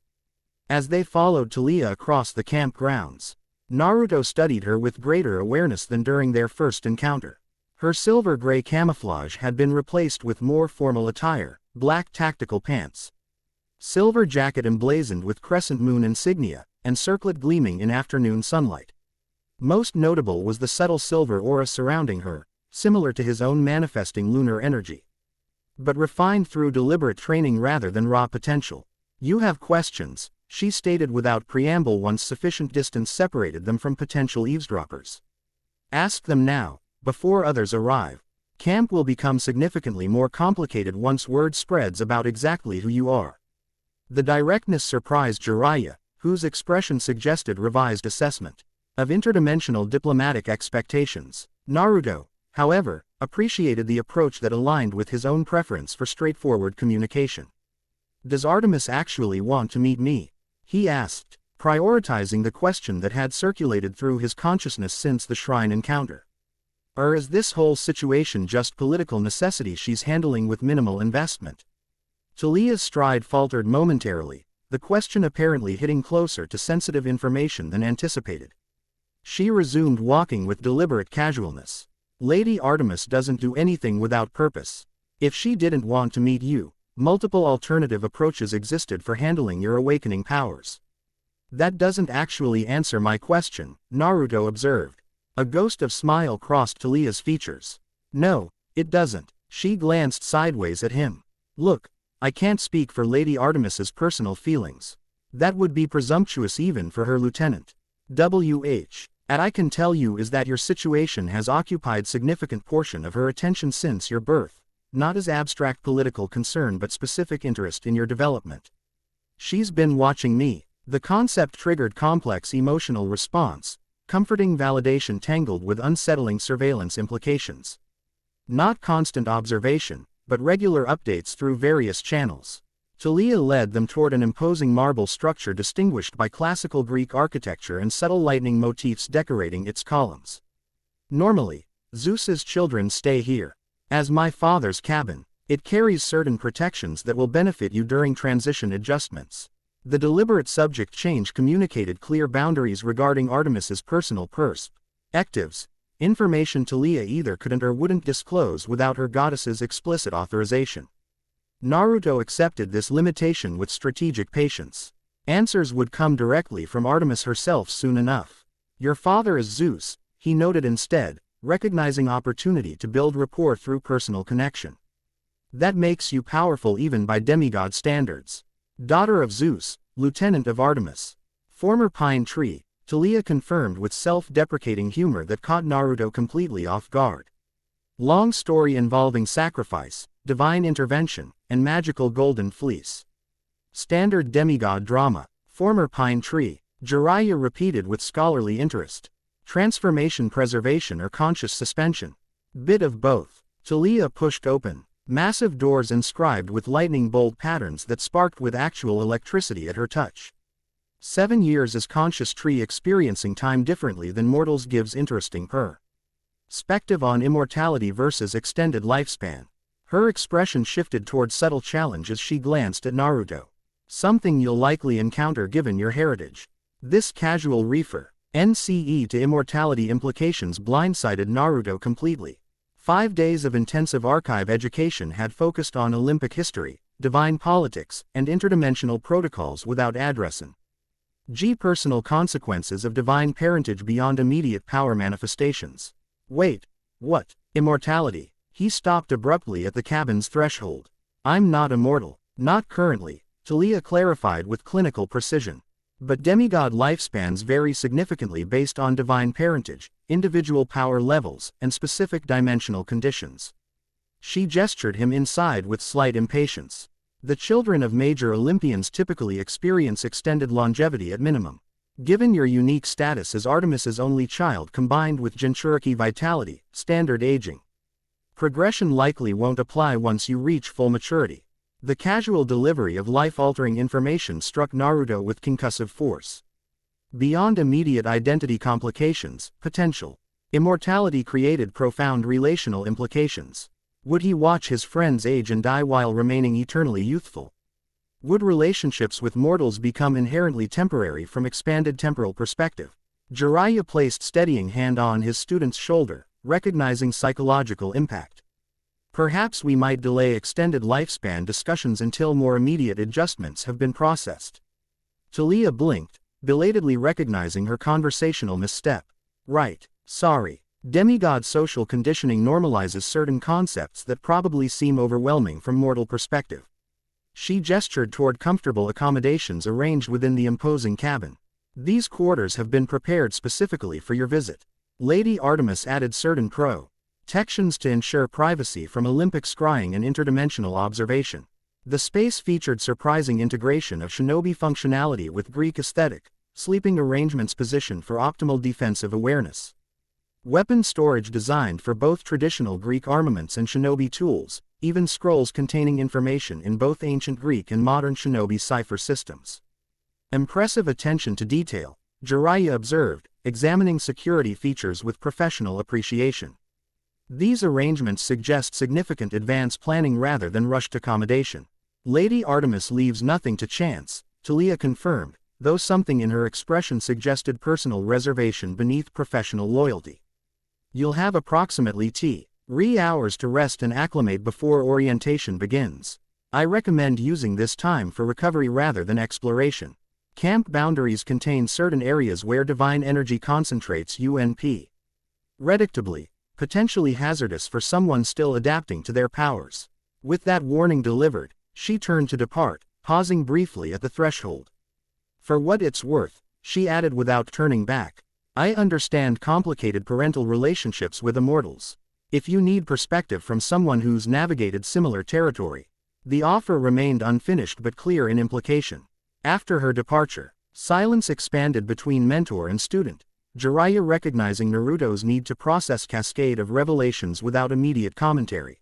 As they followed Talia across the camp grounds, Naruto studied her with greater awareness than during their first encounter. Her silver-gray camouflage had been replaced with more formal attire: black tactical pants, silver jacket emblazoned with crescent moon insignia, and circlet gleaming in afternoon sunlight. Most notable was the subtle silver aura surrounding her, similar to his own manifesting lunar energy, but refined through deliberate training rather than raw potential. "You have questions," she stated without preamble once sufficient distance separated them from potential eavesdroppers. "Ask them now, before others arrive. Camp will become significantly more complicated once word spreads about exactly who you are." The directness surprised Jiraiya, whose expression suggested revised assessment of interdimensional diplomatic expectations. Naruto, however, appreciated the approach that aligned with his own preference for straightforward communication. "Does Artemis actually want to meet me?" he asked, prioritizing the question that had circulated through his consciousness since the shrine encounter. "Or is this whole situation just political necessity she's handling with minimal investment?" Talia's stride faltered momentarily, the question apparently hitting closer to sensitive information than anticipated. She resumed walking with deliberate casualness. "Lady Artemis doesn't do anything without purpose. If she didn't want to meet you, multiple alternative approaches existed for handling your awakening powers." "That doesn't actually answer my question," Naruto observed. A ghost of smile crossed Talia's features. "No, it doesn't." She glanced sideways at him. "Look, I can't speak for Lady Artemis's personal feelings. That would be presumptuous even for her lieutenant. What I can tell you is that your situation has occupied significant portion of her attention since your birth, not as abstract political concern but specific interest in your development. She's been watching me." The concept triggered complex emotional response, comforting validation tangled with unsettling surveillance implications. Not constant observation, but regular updates through various channels. Talia led them toward an imposing marble structure distinguished by classical Greek architecture and subtle lightning motifs decorating its columns. "Normally, Zeus's children stay here. As my father's cabin, it carries certain protections that will benefit you during transition adjustments." The deliberate subject change communicated clear boundaries regarding Artemis's personal perspectives, information Talia either couldn't or wouldn't disclose without her goddess's explicit authorization. Naruto accepted this limitation with strategic patience. Answers would come directly from Artemis herself soon enough. "Your father is Zeus," he noted instead, recognizing opportunity to build rapport through personal connection. "That makes you powerful even by demigod standards." "Daughter of Zeus, lieutenant of Artemis." "Former pine tree," Talia confirmed with self-deprecating humor that caught Naruto completely off guard. "Long story involving sacrifice, divine intervention, and magical golden fleece." "Standard demigod drama, former pine tree," Jiraiya repeated with scholarly interest. Transformation, preservation, or conscious suspension? Bit of both. Talia pushed open massive doors inscribed with lightning bolt patterns that sparked with actual electricity at her touch. 7 years as conscious tree experiencing time differently than mortals gives interesting perspective on immortality versus extended lifespan. Her expression shifted toward subtle challenge as she glanced at Naruto. Something you'll likely encounter given your heritage. This casual refer NCE to immortality implications blindsided Naruto completely. 5 days of intensive archive education had focused on Olympic history, divine politics, and interdimensional protocols without addressing personal consequences of divine parentage beyond immediate power manifestations. Wait, what? Immortality? He stopped abruptly at the cabin's threshold. I'm not immortal, not currently, Talia clarified with clinical precision. But demigod lifespans vary significantly based on divine parentage, individual power levels, and specific dimensional conditions. She gestured him inside with slight impatience. The children of major Olympians typically experience extended longevity at minimum. Given your unique status as Artemis's only child combined with Jinchuriki vitality, standard aging progression likely won't apply once you reach full maturity. The casual delivery of life-altering information struck Naruto with concussive force. Beyond immediate identity complications, potential immortality created profound relational implications. Would he watch his friends age and die while remaining eternally youthful? Would relationships with mortals become inherently temporary from expanded temporal perspective? Jiraiya placed steadying hand on his student's shoulder, recognizing psychological impact. Perhaps we might delay extended lifespan discussions until more immediate adjustments have been processed. Talia blinked, belatedly recognizing her conversational misstep. Right, sorry. Demigod social conditioning normalizes certain concepts that probably seem overwhelming from mortal perspective. She gestured toward comfortable accommodations arranged within the imposing cabin. These quarters have been prepared specifically for your visit. Lady Artemis added certain protections to ensure privacy from Olympic scrying and interdimensional observation. The space featured surprising integration of shinobi functionality with Greek aesthetic, sleeping arrangements positioned for optimal defensive awareness. Weapon storage designed for both traditional Greek armaments and shinobi tools, even scrolls containing information in both ancient Greek and modern shinobi cipher systems. Impressive attention to detail, Jiraiya observed, examining security features with professional appreciation. These arrangements suggest significant advanced planning rather than rushed accommodation. Lady Artemis leaves nothing to chance, Talia confirmed, though something in her expression suggested personal reservation beneath professional loyalty. You'll have approximately 3 hours to rest and acclimate before orientation begins. I recommend using this time for recovery rather than exploration. Camp boundaries contain certain areas where divine energy concentrates predictably, potentially hazardous for someone still adapting to their powers. With that warning delivered, she turned to depart, pausing briefly at the threshold. For what it's worth, she added without turning back, I understand complicated parental relationships with immortals. If you need perspective from someone who's navigated similar territory. The offer remained unfinished but clear in implication. After her departure, silence expanded between mentor and student, Jiraiya recognizing Naruto's need to process cascade of revelations without immediate commentary.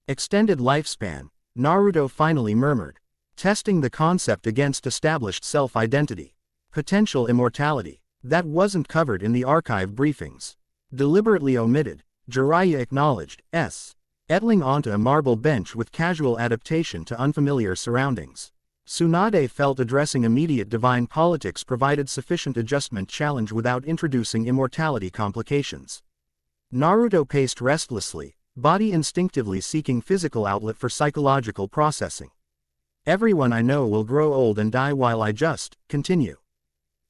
Extended lifespan, Naruto finally murmured, testing the concept against established self-identity. Potential immortality, that wasn't covered in the archive briefings. Deliberately omitted, Jiraiya acknowledged, settling onto a marble bench with casual adaptation to unfamiliar surroundings. Tsunade felt addressing immediate divine politics provided sufficient adjustment challenge without introducing immortality complications. Naruto paced restlessly, body instinctively seeking physical outlet for psychological processing. Everyone I know will grow old and die while I just continue.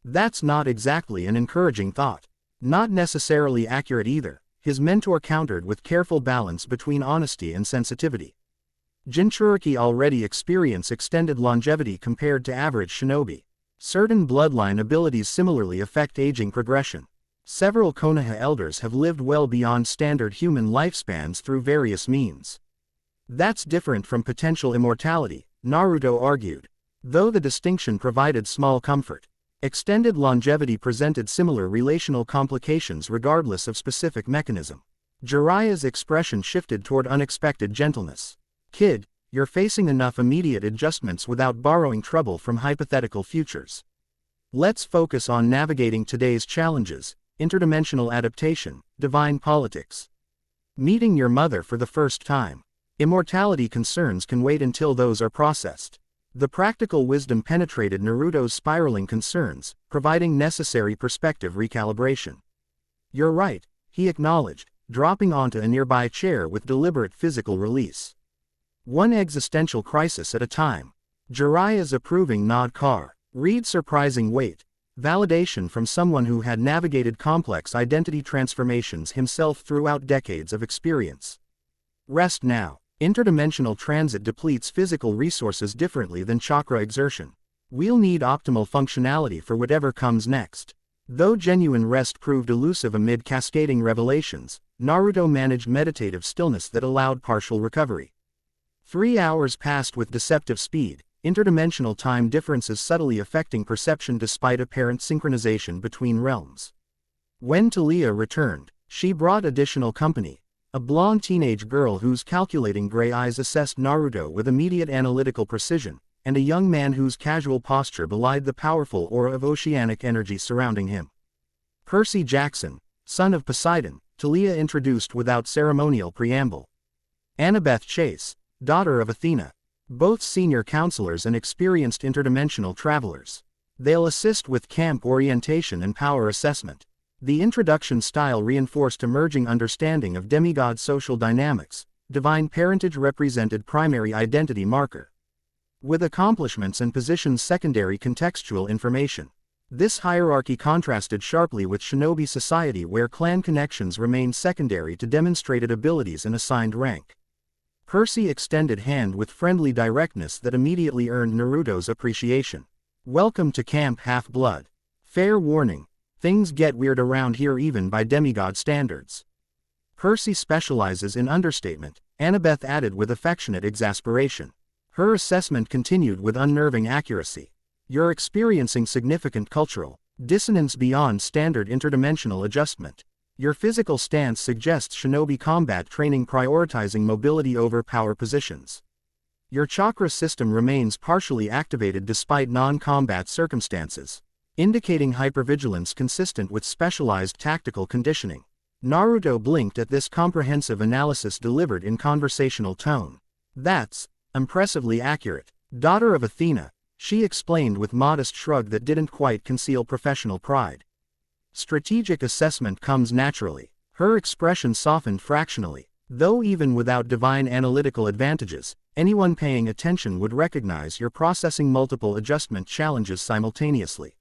That's not exactly an encouraging thought. Not necessarily accurate either, his mentor countered with careful balance between honesty and sensitivity. Jinchuriki already experience extended longevity compared to average shinobi. Certain bloodline abilities similarly affect aging progression. Several Konoha elders have lived well beyond standard human lifespans through various means. That's different from potential immortality, Naruto argued. Though the distinction provided small comfort. Extended longevity presented similar relational complications regardless of specific mechanism. Jiraiya's expression shifted toward unexpected gentleness. Kid, you're facing enough immediate adjustments without borrowing trouble from hypothetical futures. Let's focus on navigating today's challenges: interdimensional adaptation, divine politics. Meeting your mother for the first time. Immortality concerns can wait until those are processed. The practical wisdom penetrated Naruto's spiraling concerns, providing necessary perspective recalibration. You're right, he acknowledged, dropping onto a nearby chair with deliberate physical release. One existential crisis at a time. Jiraiya's approving nod. Read surprising weight. Validation from someone who had navigated complex identity transformations himself throughout decades of experience. Rest now. Interdimensional transit depletes physical resources differently than chakra exertion. We'll need optimal functionality for whatever comes next. Though genuine rest proved elusive amid cascading revelations, Naruto managed meditative stillness that allowed partial recovery. 3 hours passed with deceptive speed, interdimensional time differences subtly affecting perception despite apparent synchronization between realms. When Talia returned, she brought additional company. A blonde teenage girl whose calculating gray eyes assessed Naruto with immediate analytical precision, and a young man whose casual posture belied the powerful aura of oceanic energy surrounding him. Percy Jackson, son of Poseidon, Talia introduced without ceremonial preamble. Annabeth Chase, daughter of Athena. Both senior counselors and experienced interdimensional travelers. They'll assist with camp orientation and power assessment. The introduction style reinforced emerging understanding of demigod social dynamics. Divine parentage represented primary identity marker, with accomplishments and positions secondary contextual information. This hierarchy contrasted sharply with shinobi society where clan connections remained secondary to demonstrated abilities and assigned rank. Percy extended hand with friendly directness that immediately earned Naruto's appreciation. Welcome to Camp Half-Blood. Fair warning. Things get weird around here even by demigod standards. Percy specializes in understatement, Annabeth added with affectionate exasperation. Her assessment continued with unnerving accuracy. You're experiencing significant cultural dissonance beyond standard interdimensional adjustment. Your physical stance suggests shinobi combat training prioritizing mobility over power positions. Your chakra system remains partially activated despite non-combat circumstances, indicating hypervigilance consistent with specialized tactical conditioning. Naruto blinked at this comprehensive analysis delivered in conversational tone. That's impressively accurate. Daughter of Athena, she explained with modest shrug that didn't quite conceal professional pride. Strategic assessment comes naturally. Her expression softened fractionally. Though even without divine analytical advantages, anyone paying attention would recognize you're processing multiple adjustment challenges simultaneously.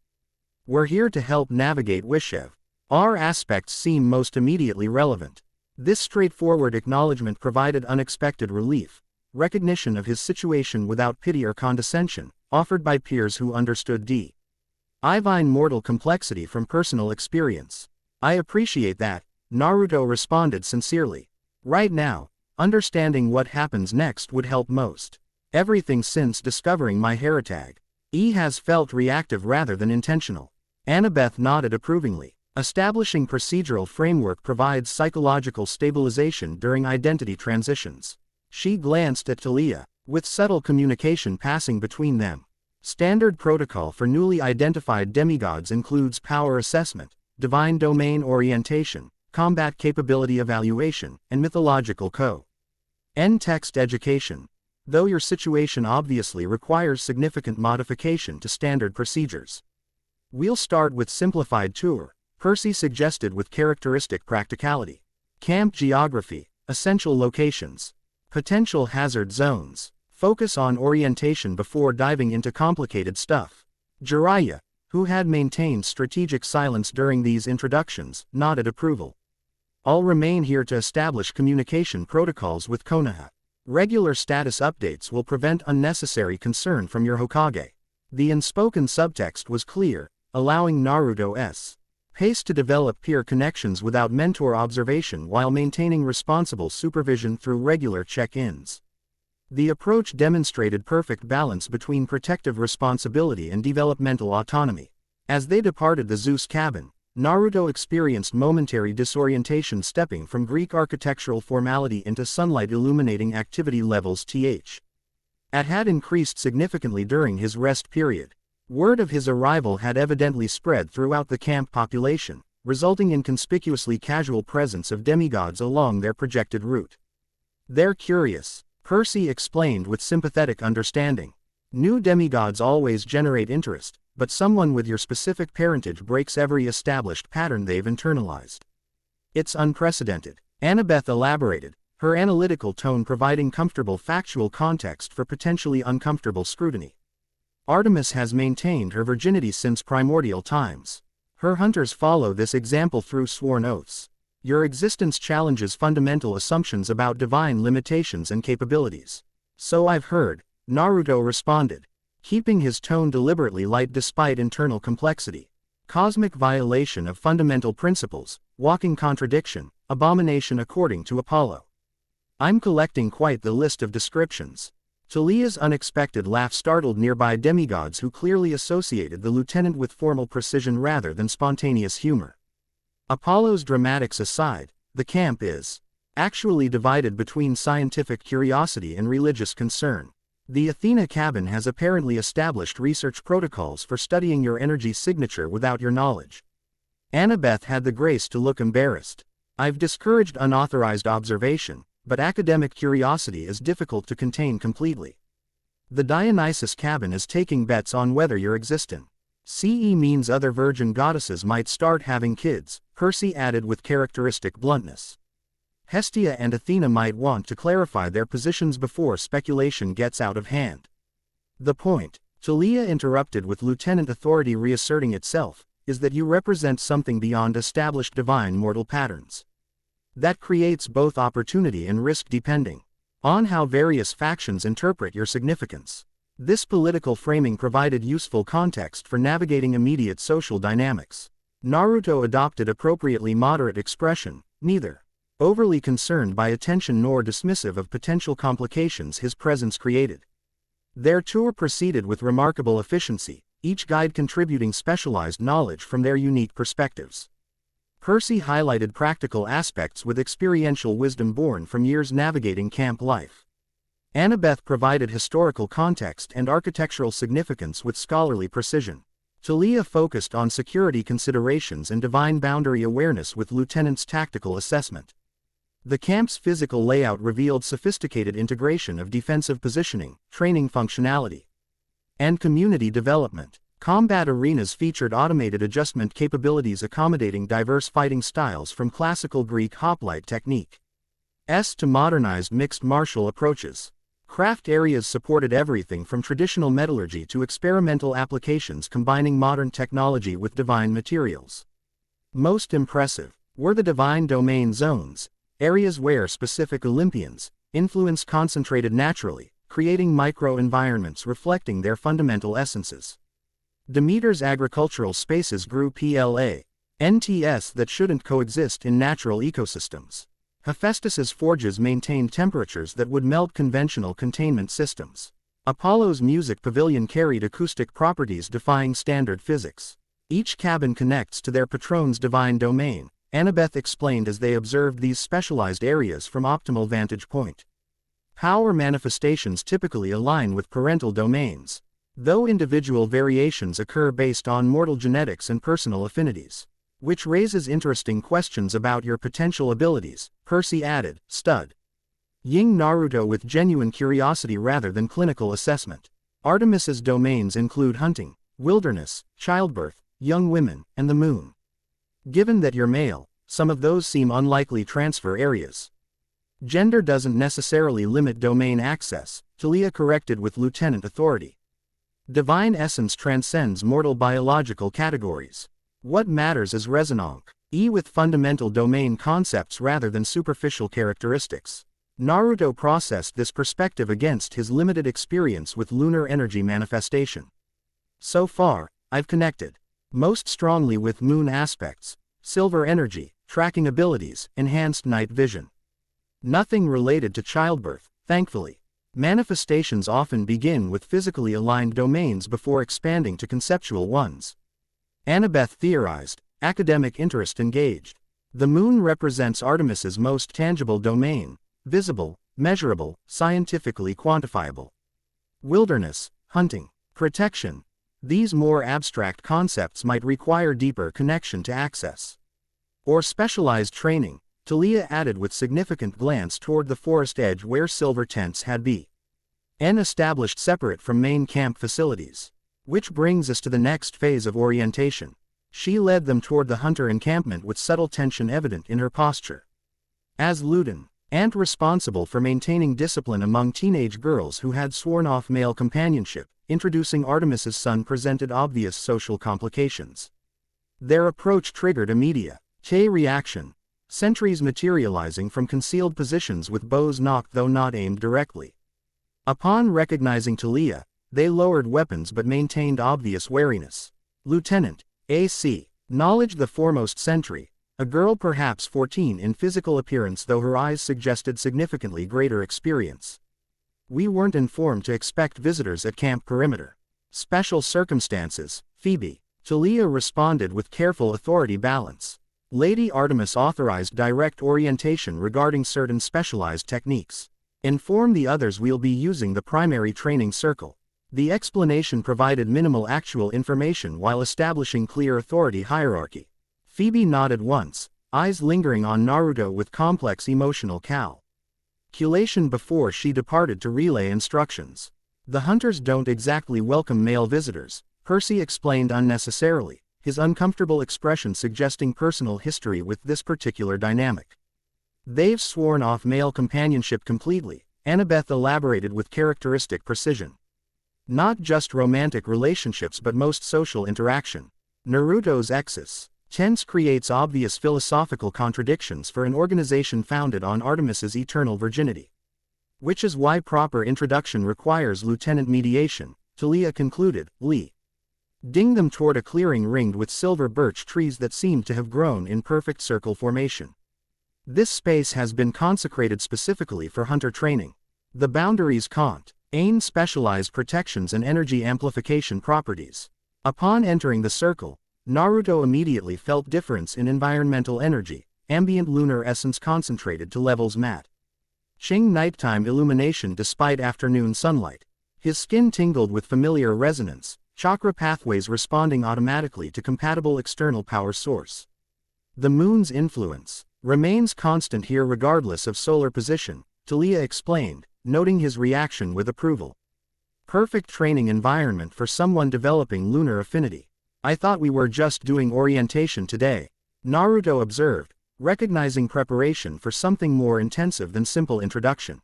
We're here to help navigate Wishev. Our aspects seem most immediately relevant. This straightforward acknowledgement provided unexpected relief, recognition of his situation without pity or condescension, offered by peers who understood divine mortal complexity from personal experience. I appreciate that, Naruto responded sincerely. Right now, understanding what happens next would help most. Everything since discovering my heritage has felt reactive rather than intentional. Annabeth nodded approvingly. Establishing procedural framework provides psychological stabilization during identity transitions. She glanced at Talia, with subtle communication passing between them. Standard protocol for newly identified demigods includes power assessment, divine domain orientation, combat capability evaluation, and mythological text education. Though your situation obviously requires significant modification to standard procedures. We'll start with simplified tour, Percy suggested with characteristic practicality. Camp geography, essential locations, potential hazard zones. Focus on orientation before diving into complicated stuff. Jiraiya, who had maintained strategic silence during these introductions, nodded approval. I'll remain here to establish communication protocols with Konoha. Regular status updates will prevent unnecessary concern from your Hokage. The unspoken subtext was clear, allowing Naruto's pace to develop peer connections without mentor observation while maintaining responsible supervision through regular check-ins. The approach demonstrated perfect balance between protective responsibility and developmental autonomy. As they departed the Zeus cabin, Naruto experienced momentary disorientation stepping from Greek architectural formality into sunlight illuminating activity levels had increased significantly during his rest period. Word of his arrival had evidently spread throughout the camp population, resulting in conspicuously casual presence of demigods along their projected route. "They're curious," Percy explained with sympathetic understanding. "New demigods always generate interest, but someone with your specific parentage breaks every established pattern they've internalized. It's unprecedented." Annabeth elaborated, her analytical tone providing comfortable factual context for potentially uncomfortable scrutiny. "Artemis has maintained her virginity since primordial times. Her hunters follow this example through sworn oaths. Your existence challenges fundamental assumptions about divine limitations and capabilities." "So I've heard," Naruto responded, keeping his tone deliberately light despite internal complexity. "Cosmic violation of fundamental principles, walking contradiction, abomination according to Apollo." "I'm collecting quite the list of descriptions." Talia's unexpected laugh startled nearby demigods who clearly associated the lieutenant with formal precision rather than spontaneous humor. Apollo's dramatics aside, the camp is actually divided between scientific curiosity and religious concern. The Athena cabin has apparently established research protocols for studying your energy signature without your knowledge. Annabeth had the grace to look embarrassed. "I've discouraged unauthorized observation, but academic curiosity is difficult to contain completely. The Dionysus cabin is taking bets on whether you're existent. CE means other virgin goddesses might start having kids," Percy added with characteristic bluntness. "Hestia and Athena might want to clarify their positions before speculation gets out of hand." "The point," Talia interrupted with lieutenant authority reasserting itself, "is that you represent something beyond established divine mortal patterns. That creates both opportunity and risk depending on how various factions interpret your significance." This political framing provided useful context for navigating immediate social dynamics. Naruto adopted appropriately moderate expression, neither overly concerned by attention nor dismissive of potential complications his presence created. Their tour proceeded with remarkable efficiency, each guide contributing specialized knowledge from their unique perspectives. Percy highlighted practical aspects with experiential wisdom born from years navigating camp life. Annabeth provided historical context and architectural significance with scholarly precision. Talia focused on security considerations and divine boundary awareness with Lieutenant's tactical assessment. The camp's physical layout revealed sophisticated integration of defensive positioning, training functionality, and community development. Combat arenas featured automated adjustment capabilities accommodating diverse fighting styles from classical Greek hoplite technique to modernized mixed martial approaches. Craft areas supported everything from traditional metallurgy to experimental applications combining modern technology with divine materials. Most impressive were the divine domain zones, areas where specific Olympians' influence concentrated naturally, creating micro-environments reflecting their fundamental essences. Demeter's agricultural spaces grew NTS that shouldn't coexist in natural ecosystems. Hephaestus's forges maintained temperatures that would melt conventional containment systems. Apollo's music pavilion carried acoustic properties defying standard physics. Each cabin connects to their patron's divine domain, Annabeth explained as they observed these specialized areas from optimal vantage point. Power manifestations typically align with parental domains, though individual variations occur based on mortal genetics and personal affinities. Which raises interesting questions about your potential abilities, Percy added, studying Naruto with genuine curiosity rather than clinical assessment. Artemis's domains include hunting, wilderness, childbirth, young women, and the moon. Given that you're male, some of those seem unlikely transfer areas. Gender doesn't necessarily limit domain access, Talia corrected with lieutenant authority. Divine essence transcends mortal biological categories. What matters is resonance with fundamental domain concepts rather than superficial characteristics. Naruto processed this perspective against his limited experience with lunar energy manifestation. So far, I've connected most strongly with moon aspects, silver energy, tracking abilities, enhanced night vision. Nothing related to childbirth, thankfully. Manifestations often begin with physically aligned domains before expanding to conceptual ones. Annabeth theorized, academic interest engaged. The moon represents Artemis's most tangible domain, visible, measurable, scientifically quantifiable. Wilderness, hunting, protection. These more abstract concepts might require deeper connection to access. Or specialized training, Talia added with significant glance toward the forest edge where silver tents had been established separate from main camp facilities. Which brings us to the next phase of orientation. She led them toward the hunter encampment with subtle tension evident in her posture. As Luden, aunt responsible for maintaining discipline among teenage girls who had sworn off male companionship, introducing Artemis's son presented obvious social complications. Their approach triggered immediate reaction. Sentries materializing from concealed positions with bows nocked though not aimed directly. Upon recognizing Talia, they lowered weapons but maintained obvious wariness. Lieutenant A.C. acknowledged the foremost sentry, a girl perhaps 14 in physical appearance though her eyes suggested significantly greater experience. We weren't informed to expect visitors at camp perimeter. Special circumstances, Phoebe. Talia responded with careful authority balance. Lady Artemis authorized direct orientation regarding certain specialized techniques. Inform the others we'll be using the primary training circle. The explanation provided minimal actual information while establishing clear authority hierarchy. Phoebe nodded once, eyes lingering on Naruto with complex emotional calculation before she departed to relay instructions. The hunters don't exactly welcome male visitors, Percy explained unnecessarily, his uncomfortable expression suggesting personal history with this particular dynamic. They've sworn off male companionship completely, Annabeth elaborated with characteristic precision. Not just romantic relationships but most social interaction. Naruto's exes. Tense creates obvious philosophical contradictions for an organization founded on Artemis's eternal virginity. Which is why proper introduction requires lieutenant mediation, Talia concluded, ding them toward a clearing ringed with silver birch trees that seemed to have grown in perfect circle formation. This space has been consecrated specifically for hunter training. The boundaries contain specialized protections and energy amplification properties. Upon entering the circle, Naruto immediately felt difference in environmental energy, ambient lunar essence concentrated to levels matching nighttime illumination despite afternoon sunlight. His skin tingled with familiar resonance, chakra pathways responding automatically to compatible external power source. The moon's influence remains constant here regardless of solar position, Talia explained, noting his reaction with approval. Perfect training environment for someone developing lunar affinity. I thought we were just doing orientation today, Naruto observed, recognizing preparation for something more intensive than simple introduction.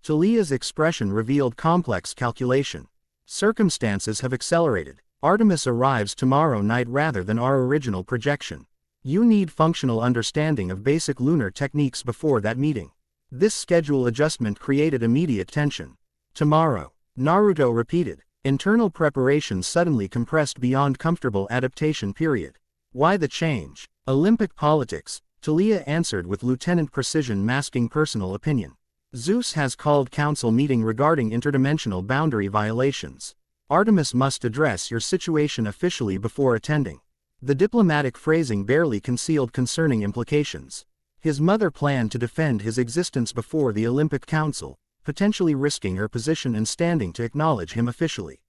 Talia's expression revealed complex calculation. Circumstances have accelerated. Artemis arrives tomorrow night rather than our original projection. You need functional understanding of basic lunar techniques before that meeting. This schedule adjustment created immediate tension. Tomorrow, Naruto repeated. Internal preparation suddenly compressed beyond comfortable adaptation period. Why the change? Olympic politics, Talia answered with lieutenant precision masking personal opinion. Zeus has called council meeting regarding interdimensional boundary violations. Artemis must address your situation officially before attending. The diplomatic phrasing barely concealed concerning implications. His mother planned to defend his existence before the Olympic Council, potentially risking her position and standing to acknowledge him officially.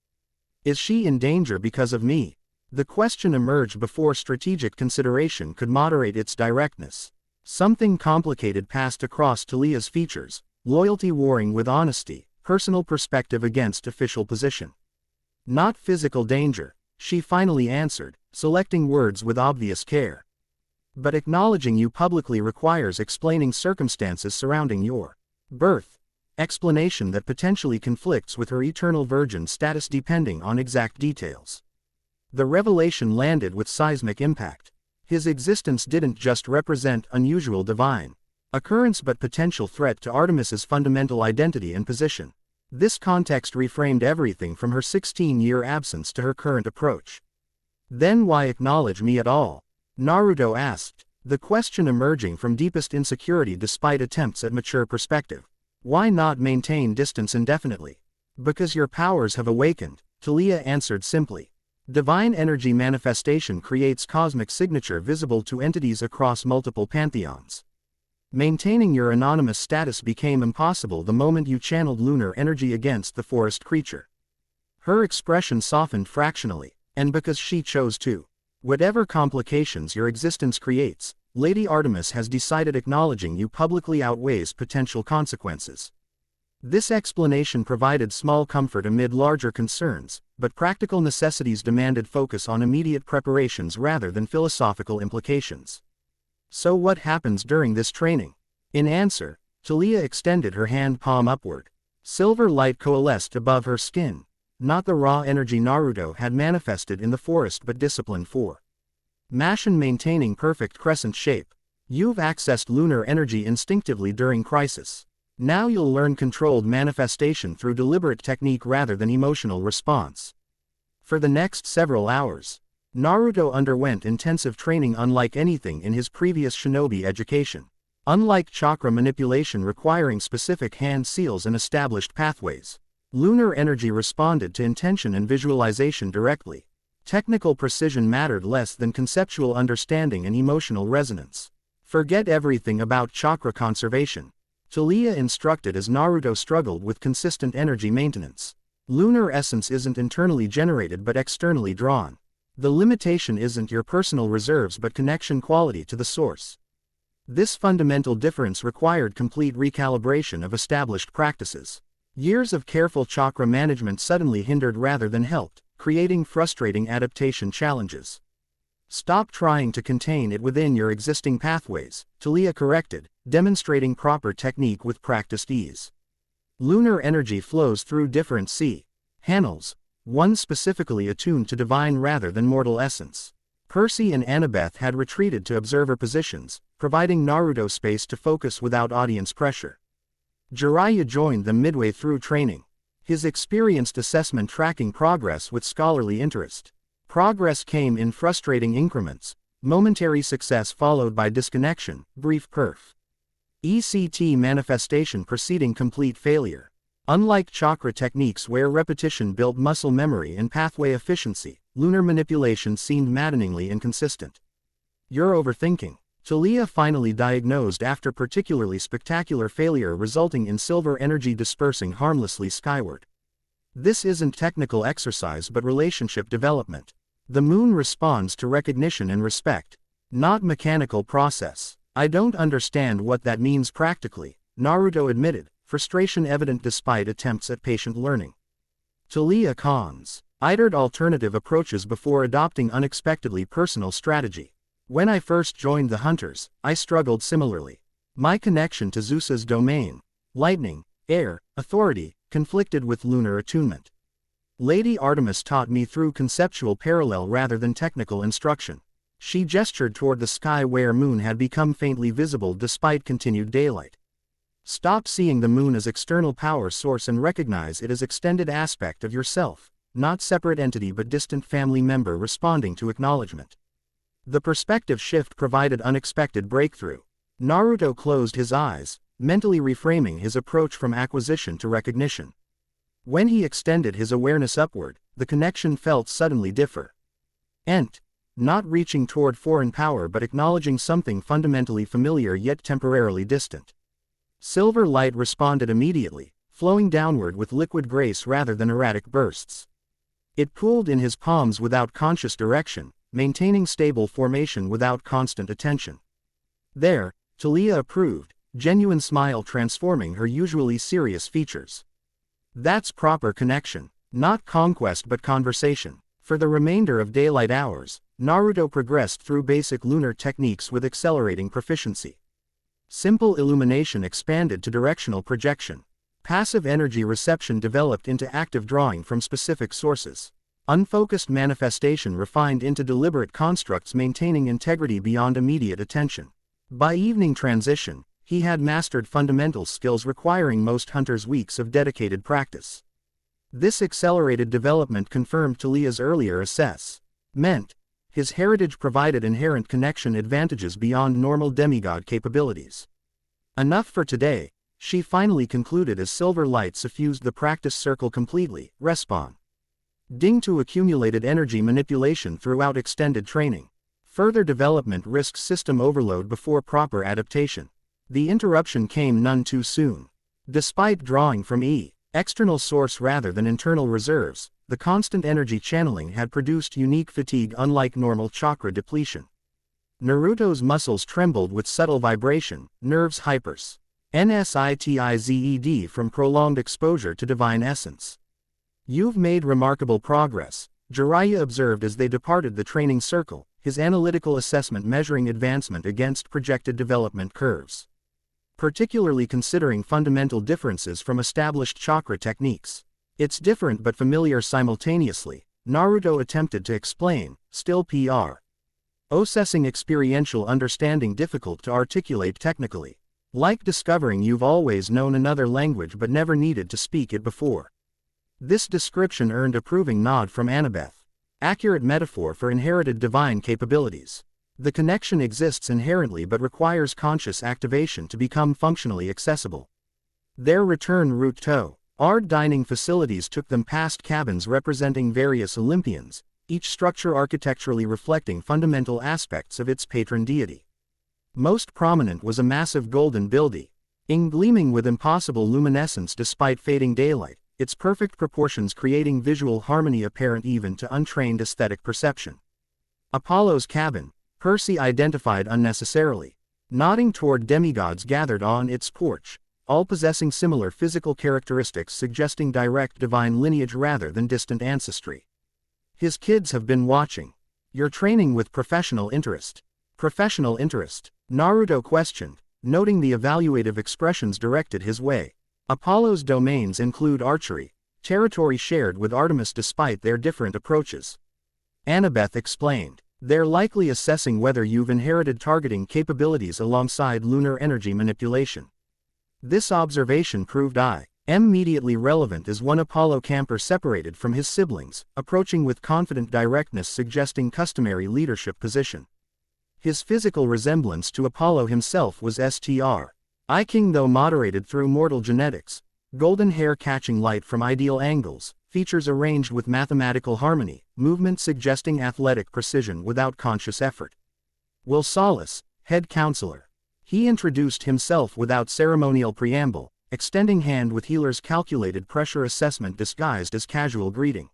Is she in danger because of me? The question emerged before strategic consideration could moderate its directness. Something complicated passed across Talia's features, loyalty warring with honesty, personal perspective against official position. Not physical danger, she finally answered, selecting words with obvious care. But acknowledging you publicly requires explaining circumstances surrounding your birth. Explanation that potentially conflicts with her eternal virgin status depending on exact details. The revelation landed with seismic impact. His existence didn't just represent unusual divine occurrence but potential threat to Artemis's fundamental identity and position. This context reframed everything from her 16-year absence to her current approach. Then why acknowledge me at all? Naruto asked, the question emerging from deepest insecurity despite attempts at mature perspective. Why not maintain distance indefinitely? Because your powers have awakened, Talia answered simply. Divine energy manifestation creates cosmic signature visible to entities across multiple pantheons. Maintaining your anonymous status became impossible the moment you channeled lunar energy against the forest creature. Her expression softened fractionally, and because she chose to. Whatever complications your existence creates, Lady Artemis has decided acknowledging you publicly outweighs potential consequences. This explanation provided small comfort amid larger concerns, but practical necessities demanded focus on immediate preparations rather than philosophical implications. So what happens during this training? In answer, Talia extended her hand palm upward. Silver light coalesced above her skin, not the raw energy Naruto had manifested in the forest but disciplined for. Mashin maintaining perfect crescent shape. You've accessed lunar energy instinctively during crisis. Now you'll learn controlled manifestation through deliberate technique rather than emotional response. For the next several hours, Naruto underwent intensive training unlike anything in his previous shinobi education. Unlike chakra manipulation requiring specific hand seals and established pathways, lunar energy responded to intention and visualization directly. Technical precision mattered less than conceptual understanding and emotional resonance. Forget everything about chakra conservation, Talia instructed as Naruto struggled with consistent energy maintenance. Lunar essence isn't internally generated but externally drawn. The limitation isn't your personal reserves but connection quality to the source. This fundamental difference required complete recalibration of established practices. Years of careful chakra management suddenly hindered rather than helped, creating frustrating adaptation challenges. Stop trying to contain it within your existing pathways, Talia corrected, demonstrating proper technique with practiced ease. Lunar energy flows through different channels, one specifically attuned to divine rather than mortal essence. Percy and Annabeth had retreated to observer positions, providing Naruto space to focus without audience pressure. Jiraiya joined them midway through training, his experienced assessment tracking progress with scholarly interest. Progress came in frustrating increments, momentary success followed by disconnection, brief perf. ECT manifestation preceding complete failure. Unlike chakra techniques where repetition built muscle memory and pathway efficiency, lunar manipulation seemed maddeningly inconsistent. You're overthinking, Talia finally diagnosed after particularly spectacular failure resulting in silver energy dispersing harmlessly skyward. This isn't technical exercise but relationship development. The moon responds to recognition and respect, not mechanical process. I don't understand what that means practically, Naruto admitted, frustration evident despite attempts at patient learning. Talia considered alternative approaches before adopting unexpectedly personal strategy. When I first joined the Hunters, I struggled similarly. My connection to Zeus's domain, lightning, air, authority, conflicted with lunar attunement. Lady Artemis taught me through conceptual parallel rather than technical instruction. She gestured toward the sky where moon had become faintly visible despite continued daylight. Stop seeing the moon as external power source and recognize it as extended aspect of yourself, not separate entity but distant family member responding to acknowledgement. The perspective shift provided unexpected breakthrough. Naruto closed his eyes, mentally reframing his approach from acquisition to recognition. When he extended his awareness upward, the connection felt suddenly different. Not reaching toward foreign power but acknowledging something fundamentally familiar yet temporarily distant. Silver light responded immediately, flowing downward with liquid grace rather than erratic bursts. It pooled in his palms without conscious direction, maintaining stable formation without constant attention. There, Talia approved, genuine smile transforming her usually serious features. That's proper connection, not conquest but conversation. For the remainder of daylight hours, Naruto progressed through basic lunar techniques with accelerating proficiency. Simple illumination expanded to directional projection. Passive energy reception developed into active drawing from specific sources. Unfocused manifestation refined into deliberate constructs maintaining integrity beyond immediate attention. By evening transition, he had mastered fundamental skills requiring most hunters' weeks of dedicated practice. This accelerated development confirmed Talia's earlier assessment. His heritage provided inherent connection advantages beyond normal demigod capabilities. Enough for today, she finally concluded as silver light suffused the practice circle completely. Respawn. due to accumulated energy manipulation throughout extended training. Further development risks system overload before proper adaptation. The interruption came none too soon. Despite drawing from external source rather than internal reserves, the constant energy channeling had produced unique fatigue unlike normal chakra depletion. Naruto's muscles trembled with subtle vibration, nerves hypers. Nsitized from prolonged exposure to divine essence. You've made remarkable progress, Jiraiya observed as they departed the training circle, his analytical assessment measuring advancement against projected development curves. Particularly considering fundamental differences from established chakra techniques. It's different but familiar simultaneously, Naruto attempted to explain, still processing experiential understanding difficult to articulate technically. Like discovering you've always known another language but never needed to speak it before. This description earned approving nod from Annabeth. Accurate metaphor for inherited divine capabilities. The connection exists inherently but requires conscious activation to become functionally accessible. Their return route to Ard dining facilities took them past cabins representing various Olympians, each structure architecturally reflecting fundamental aspects of its patron deity. Most prominent was a massive golden building, gleaming with impossible luminescence despite fading daylight, its perfect proportions creating visual harmony apparent even to untrained aesthetic perception. Apollo's cabin, Percy identified unnecessarily, nodding toward demigods gathered on its porch, all possessing similar physical characteristics suggesting direct divine lineage rather than distant ancestry. His kids have been watching. You're training with professional interest. Professional interest? Naruto questioned, noting the evaluative expressions directed his way. Apollo's domains include archery, territory shared with Artemis despite their different approaches. Annabeth explained, they're likely assessing whether you've inherited targeting capabilities alongside lunar energy manipulation. This observation proved immediately relevant as one Apollo camper separated from his siblings, approaching with confident directness suggesting customary leadership position. His physical resemblance to Apollo himself was striking though moderated through mortal genetics, golden hair catching light from ideal angles, features arranged with mathematical harmony, movement suggesting athletic precision without conscious effort. Will Solace, head counselor. He introduced himself without ceremonial preamble, extending hand with healer's calculated pressure assessment disguised as casual greeting.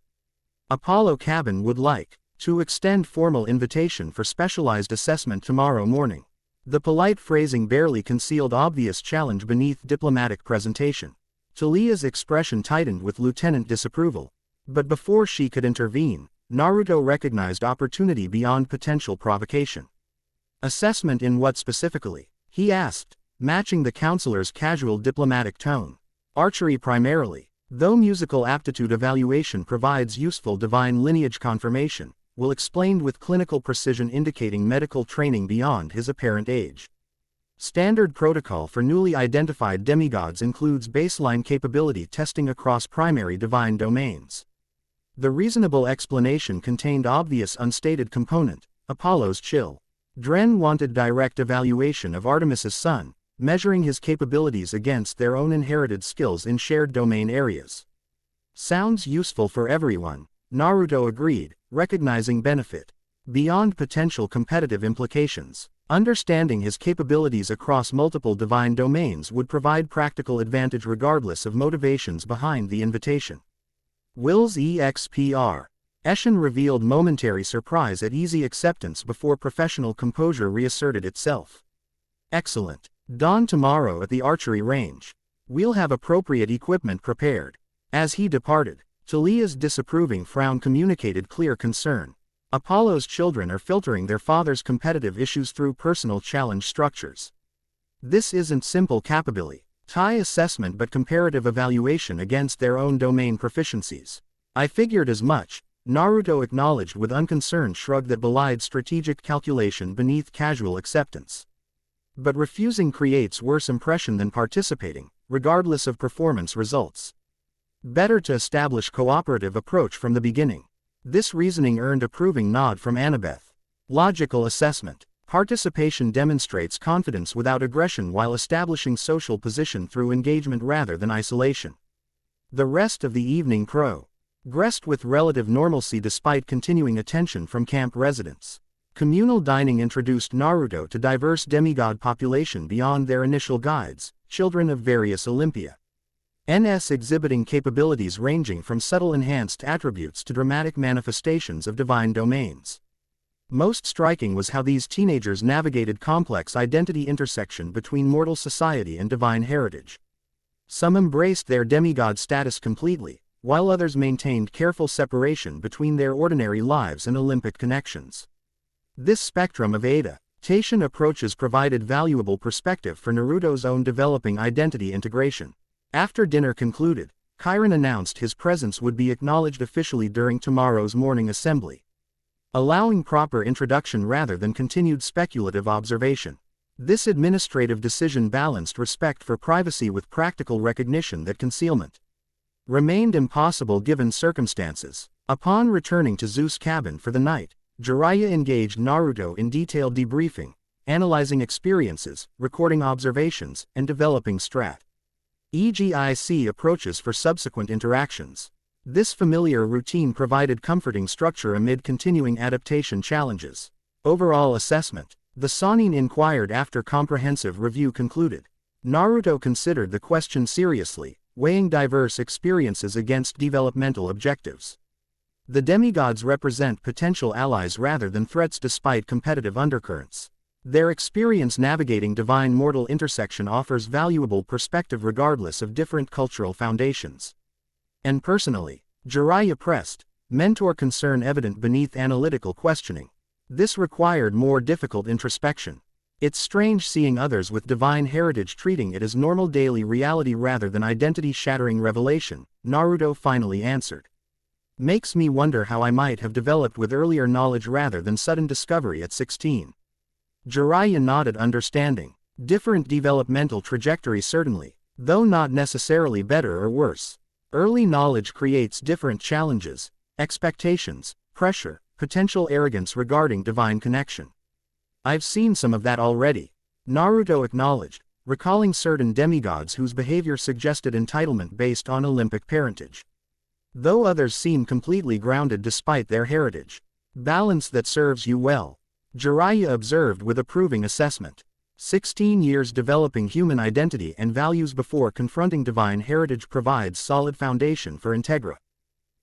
Apollo cabin would like to extend formal invitation for specialized assessment tomorrow morning. The polite phrasing barely concealed obvious challenge beneath diplomatic presentation. Talia's expression tightened with lieutenant disapproval. But before she could intervene, Naruto recognized opportunity beyond potential provocation. Assessment in what specifically? He asked, matching the counselor's casual diplomatic tone. Archery primarily, though musical aptitude evaluation provides useful divine lineage confirmation. Will explained with clinical precision indicating medical training beyond his apparent age. Standard protocol for newly identified demigods includes baseline capability testing across primary divine domains. The reasonable explanation contained obvious unstated component, Apollo's chill. Dren wanted direct evaluation of Artemis's son, measuring his capabilities against their own inherited skills in shared domain areas. Sounds useful for everyone, Naruto agreed, recognizing benefit. Beyond potential competitive implications, understanding his capabilities across multiple divine domains would provide practical advantage regardless of motivations behind the invitation. Will's expr. Eshin revealed momentary surprise at easy acceptance before professional composure reasserted itself. Excellent. Dawn tomorrow at the archery range. We'll have appropriate equipment prepared. As he departed, Talia's disapproving frown communicated clear concern. Apollo's children are filtering their father's competitive issues through personal challenge structures. This isn't simple capability, assessment but comparative evaluation against their own domain proficiencies. I figured as much, Naruto acknowledged with unconcerned shrug that belied strategic calculation beneath casual acceptance. But refusing creates worse impression than participating, regardless of performance results. Better to establish cooperative approach from the beginning. This reasoning earned approving nod from Annabeth. Logical assessment. Participation demonstrates confidence without aggression while establishing social position through engagement rather than isolation. The rest of the evening Grest with relative normalcy despite continuing attention from camp residents. Communal dining introduced Naruto to diverse demigod population beyond their initial guides, children of various Olympia. NS exhibiting capabilities ranging from subtle enhanced attributes to dramatic manifestations of divine domains. Most striking was how these teenagers navigated complex identity intersection between mortal society and divine heritage. Some embraced their demigod status completely, while others maintained careful separation between their ordinary lives and Olympic connections. This spectrum of adaptation approaches provided valuable perspective for Naruto's own developing identity integration. After dinner concluded, Chiron announced his presence would be acknowledged officially during tomorrow's morning assembly, allowing proper introduction rather than continued speculative observation. This administrative decision balanced respect for privacy with practical recognition that concealment remained impossible given circumstances. Upon returning to Zeus' cabin for the night, Jiraiya engaged Naruto in detailed debriefing, analyzing experiences, recording observations, and developing EGIC approaches for subsequent interactions. This familiar routine provided comforting structure amid continuing adaptation challenges. Overall assessment. The Sannin inquired after comprehensive review concluded. Naruto considered the question seriously, weighing diverse experiences against developmental objectives. The demigods represent potential allies rather than threats despite competitive undercurrents. Their experience navigating divine-mortal intersection offers valuable perspective regardless of different cultural foundations. And personally, Jiraiya pressed, mentor concern evident beneath analytical questioning. This required more difficult introspection. It's strange seeing others with divine heritage treating it as normal daily reality rather than identity-shattering revelation, Naruto finally answered. Makes me wonder how I might have developed with earlier knowledge rather than sudden discovery at 16. Jiraiya nodded understanding. Different developmental trajectory certainly, though not necessarily better or worse. Early knowledge creates different challenges, expectations, pressure, potential arrogance regarding divine connection. I've seen some of that already, Naruto acknowledged, recalling certain demigods whose behavior suggested entitlement based on Olympic parentage. Though others seem completely grounded despite their heritage. Balance that serves you well, Jiraiya observed with approving assessment. 16 years developing human identity and values before confronting divine heritage provides solid foundation for integra.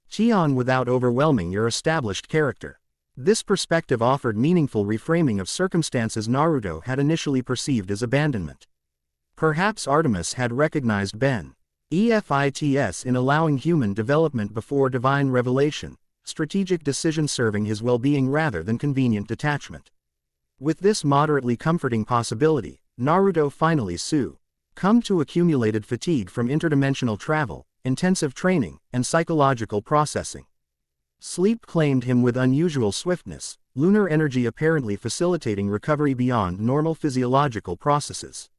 Tion without overwhelming your established character. This perspective offered meaningful reframing of circumstances Naruto had initially perceived as abandonment. Perhaps Artemis had recognized benefits in allowing human development before divine revelation, strategic decision serving his well-being rather than convenient detachment. With this moderately comforting possibility, Naruto finally succumbed to accumulated fatigue from interdimensional travel, intensive training, and psychological processing. Sleep claimed him with unusual swiftness, lunar energy apparently facilitating recovery beyond normal physiological processes.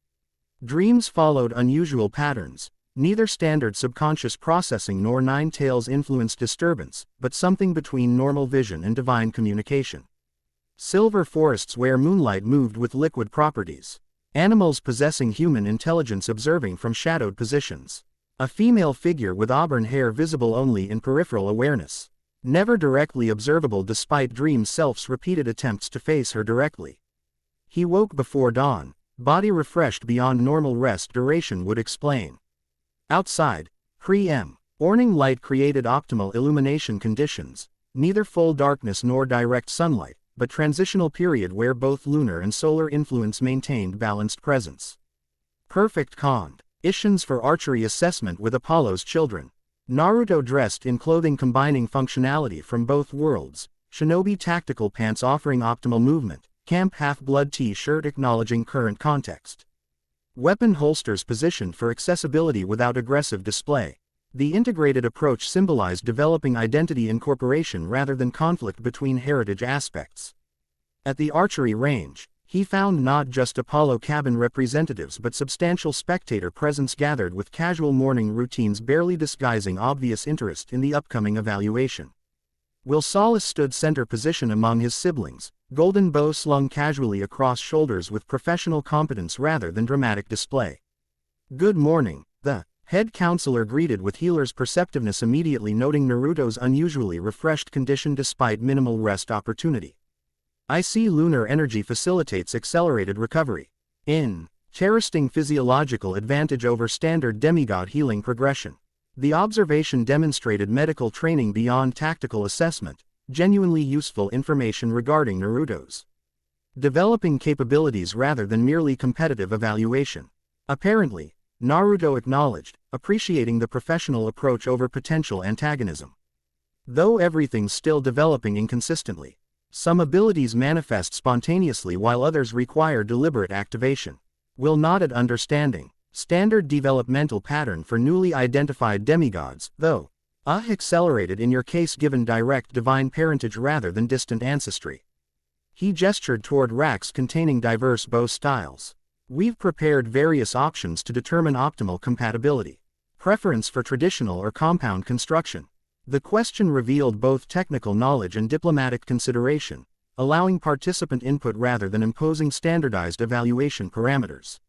Dreams followed unusual patterns, neither standard subconscious processing nor Nine Tails influenced disturbance, but something between normal vision and divine communication. Silver forests where moonlight moved with liquid properties. Animals possessing human intelligence observing from shadowed positions. A female figure with auburn hair visible only in peripheral awareness. Never directly observable despite dream self's repeated attempts to face her directly. He woke before dawn, body refreshed beyond normal rest duration would explain. Outside, morning light created optimal illumination conditions, neither full darkness nor direct sunlight, but transitional period where both lunar and solar influence maintained balanced presence. Perfect conditions for archery assessment with Apollo's children. Naruto dressed in clothing combining functionality from both worlds, shinobi tactical pants offering optimal movement, camp half-blood t-shirt acknowledging current context. Weapon holsters positioned for accessibility without aggressive display. The integrated approach symbolized developing identity incorporation rather than conflict between heritage aspects. At the archery range, he found not just Apollo cabin representatives but substantial spectator presence gathered with casual morning routines barely disguising obvious interest in the upcoming evaluation. Will Solace stood center position among his siblings, golden bow slung casually across shoulders with professional competence rather than dramatic display. Good morning, the Head counselor greeted with healer's perceptiveness, immediately noting Naruto's unusually refreshed condition despite minimal rest opportunity. I see lunar energy facilitates accelerated recovery. Interesting physiological advantage over standard demigod healing progression. The observation demonstrated medical training beyond tactical assessment, genuinely useful information regarding Naruto's developing capabilities rather than merely competitive evaluation. Apparently, Naruto acknowledged, appreciating the professional approach over potential antagonism. Though everything's still developing inconsistently. Some abilities manifest spontaneously while others require deliberate activation. Will nodded understanding. Standard developmental pattern for newly identified demigods, though. Accelerated in your case given direct divine parentage rather than distant ancestry. He gestured toward racks containing diverse bow styles. We've prepared various options to determine optimal compatibility. Preference for traditional or compound construction. The question revealed both technical knowledge and diplomatic consideration, allowing participant input rather than imposing standardized evaluation parameters.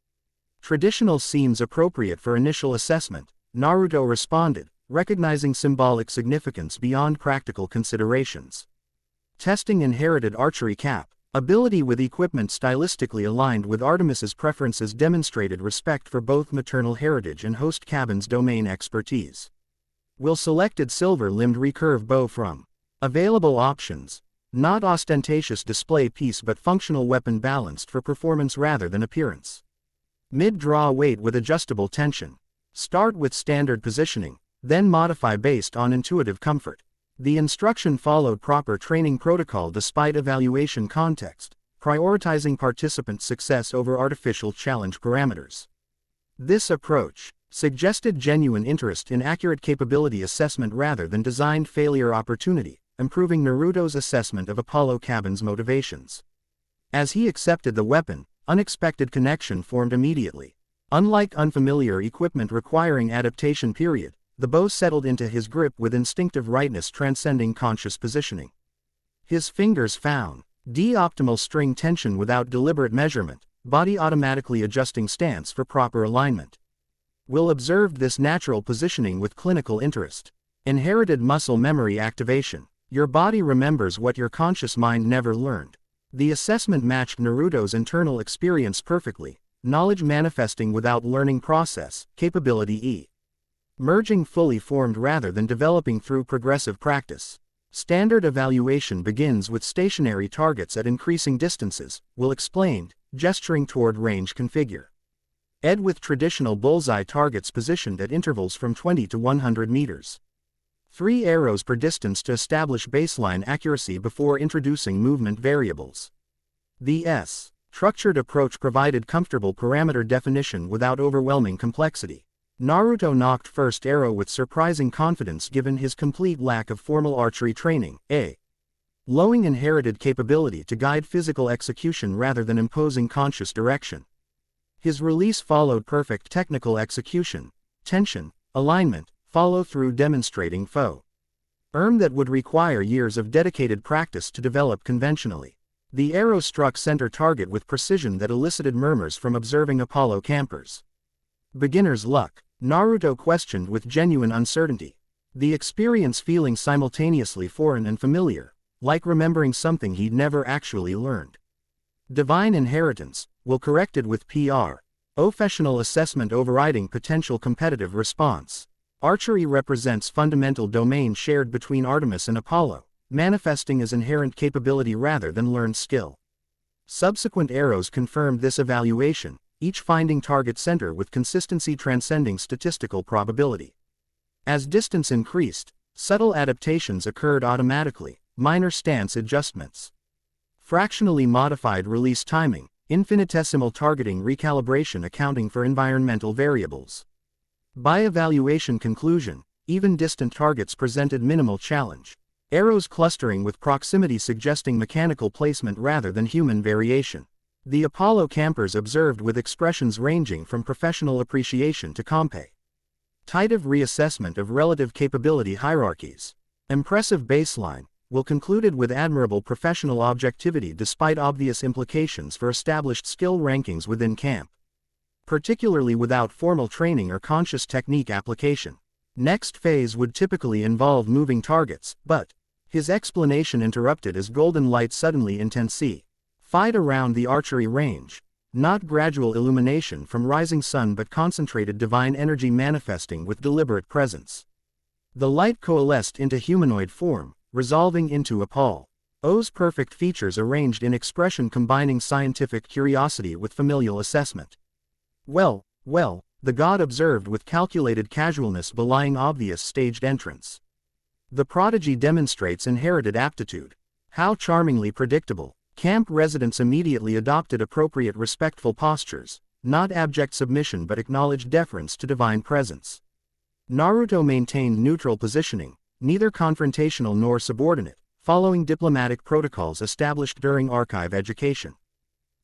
Traditional seems appropriate for initial assessment, Naruto responded, recognizing symbolic significance beyond practical considerations. Testing inherited archery cap. Ability with equipment stylistically aligned with Artemis's preferences demonstrated respect for both maternal heritage and host cabin's domain expertise. Will selected silver-limbed recurve bow from available options. Not ostentatious display piece but functional weapon balanced for performance rather than appearance. Mid-draw weight with adjustable tension. Start with standard positioning, then modify based on intuitive comfort. The instruction followed proper training protocol despite evaluation context, prioritizing participant success over artificial challenge parameters. This approach suggested genuine interest in accurate capability assessment rather than designed failure opportunity, improving Naruto's assessment of Apollo Cabin's motivations. As he accepted the weapon, unexpected connection formed immediately. Unlike unfamiliar equipment requiring adaptation period, the bow settled into his grip with instinctive rightness transcending conscious positioning. His fingers found optimal string tension without deliberate measurement, body automatically adjusting stance for proper alignment. Will observed this natural positioning with clinical interest. Inherited muscle memory activation. Your body remembers what your conscious mind never learned. The assessment matched Naruto's internal experience perfectly, knowledge manifesting without learning process, capability E. Merging fully formed rather than developing through progressive practice. Standard evaluation begins with stationary targets at increasing distances, Will explained, gesturing toward range configure. Ed with traditional bullseye targets positioned at intervals from 20 to 100 meters. 3 arrows per distance to establish baseline accuracy before introducing movement variables. The structured approach provided comfortable parameter definition without overwhelming complexity. Naruto nocked first arrow with surprising confidence given his complete lack of formal archery training, allowing inherited capability to guide physical execution rather than imposing conscious direction. His release followed perfect technical execution, tension, alignment, follow-through demonstrating that would require years of dedicated practice to develop conventionally. The arrow struck center target with precision that elicited murmurs from observing Apollo campers. Beginner's luck, Naruto questioned with genuine uncertainty. The experience feeling simultaneously foreign and familiar, like remembering something he'd never actually learned. Divine inheritance, Will corrected with professional assessment overriding potential competitive response. Archery represents fundamental domain shared between Artemis and Apollo, manifesting as inherent capability rather than learned skill. Subsequent arrows confirmed this evaluation, each finding target center with consistency transcending statistical probability. As distance increased, subtle adaptations occurred automatically, minor stance adjustments. Fractionally modified release timing, infinitesimal targeting recalibration accounting for environmental variables. By evaluation conclusion, even distant targets presented minimal challenge. Arrows clustering with proximity suggesting mechanical placement rather than human variation. The Apollo campers observed with expressions ranging from professional appreciation to competitive reassessment of relative capability hierarchies. Impressive baseline, Will concluded with admirable professional objectivity despite obvious implications for established skill rankings within camp. particularly without formal training or conscious technique application. Next phase would typically involve moving targets, but his explanation interrupted as golden light suddenly intensified around the archery range. Not gradual illumination from rising sun but concentrated divine energy manifesting with deliberate presence. The light coalesced into humanoid form, resolving into Apollo's perfect features arranged in expression combining scientific curiosity with familial assessment. Well, the god observed with calculated casualness belying obvious staged entrance. The prodigy demonstrates inherited aptitude. How charmingly predictable. Camp residents immediately adopted appropriate respectful postures, not abject submission but acknowledged deference to divine presence. Naruto maintained neutral positioning, neither confrontational nor subordinate, following diplomatic protocols established during archive education.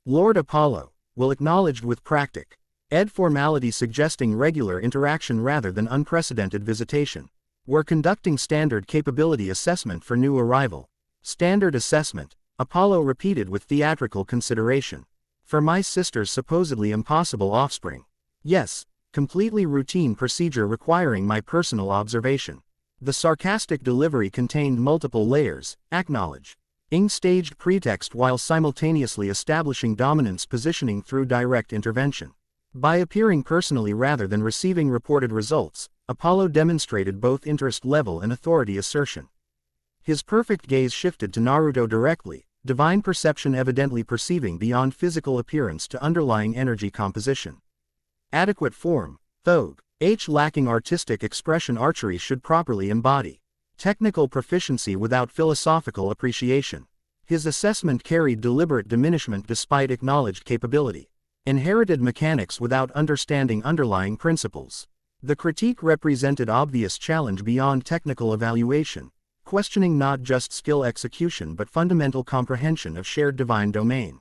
Lord Apollo will acknowledged with practic ed formality suggesting regular interaction rather than unprecedented visitation. We're conducting standard capability assessment for new arrival. Standard assessment, Apollo repeated with theatrical consideration. For my sister's supposedly impossible offspring. Yes, completely routine procedure requiring my personal observation. The sarcastic delivery contained multiple layers, acknowledging staged pretext while simultaneously establishing dominance positioning through direct intervention. By appearing personally rather than receiving reported results, Apollo demonstrated both interest level and authority assertion. His perfect gaze shifted to Naruto directly, divine perception evidently perceiving beyond physical appearance to underlying energy composition. Adequate form, Thog. Lacking artistic expression archery should properly embody. Technical proficiency without philosophical appreciation. His assessment carried deliberate diminishment despite acknowledged capability. Inherited mechanics without understanding underlying principles. The critique represented obvious challenge beyond technical evaluation, questioning not just skill execution but fundamental comprehension of shared divine domain.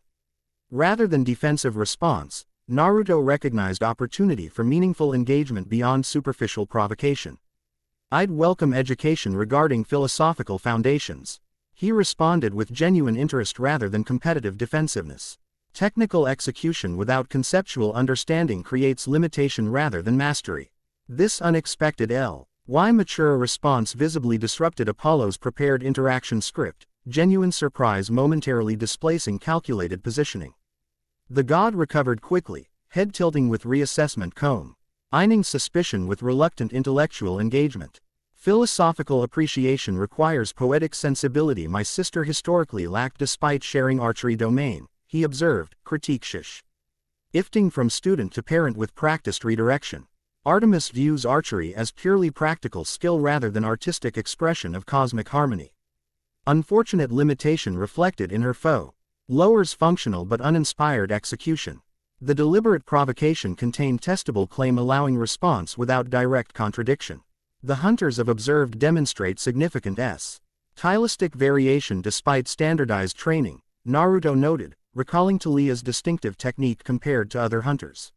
Rather than defensive response, Naruto recognized opportunity for meaningful engagement beyond superficial provocation. I'd welcome education regarding philosophical foundations. He responded with genuine interest rather than competitive defensiveness. Technical execution without conceptual understanding creates limitation rather than mastery. This unexpected Why mature response visibly disrupted Apollo's prepared interaction script, genuine surprise momentarily displacing calculated positioning. The god recovered quickly, head tilting with reassessment combining suspicion with reluctant intellectual engagement. Philosophical appreciation requires poetic sensibility my sister historically lacked despite sharing archery domain, he observed, critique-shish. Ifting from student to parent with practiced redirection. Artemis views archery as purely practical skill rather than artistic expression of cosmic harmony. Unfortunate limitation reflected in her foe. Lowers functional but uninspired execution. The deliberate provocation contained testable claim allowing response without direct contradiction. The hunters of observed demonstrate significant stylistic variation despite standardized training, Naruto noted, recalling Talia's distinctive technique compared to other hunters.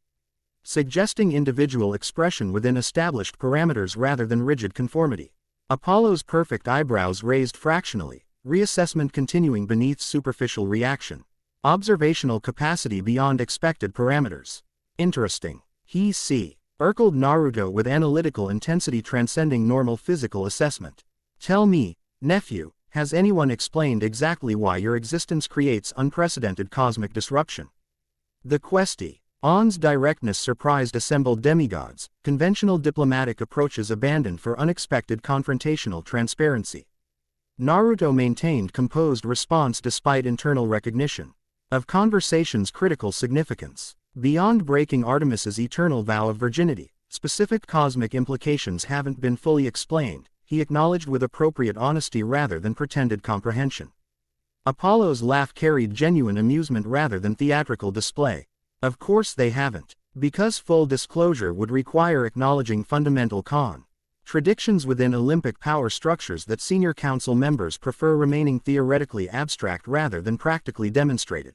Suggesting individual expression within established parameters rather than rigid conformity. Apollo's perfect eyebrows raised fractionally, reassessment continuing beneath superficial reaction. Observational capacity beyond expected parameters. Interesting. He circled Naruto with analytical intensity transcending normal physical assessment. Tell me, nephew, has anyone explained exactly why your existence creates unprecedented cosmic disruption? The question's directness surprised assembled demigods, conventional diplomatic approaches abandoned for unexpected confrontational transparency. Naruto maintained composed response despite internal recognition of conversation's critical significance. Beyond breaking Artemis's eternal vow of virginity, specific cosmic implications haven't been fully explained, he acknowledged with appropriate honesty rather than pretended comprehension. Apollo's laugh carried genuine amusement rather than theatrical display. Of course they haven't, because full disclosure would require acknowledging fundamental contradictions within Olympic power structures that senior council members prefer remaining theoretically abstract rather than practically demonstrated.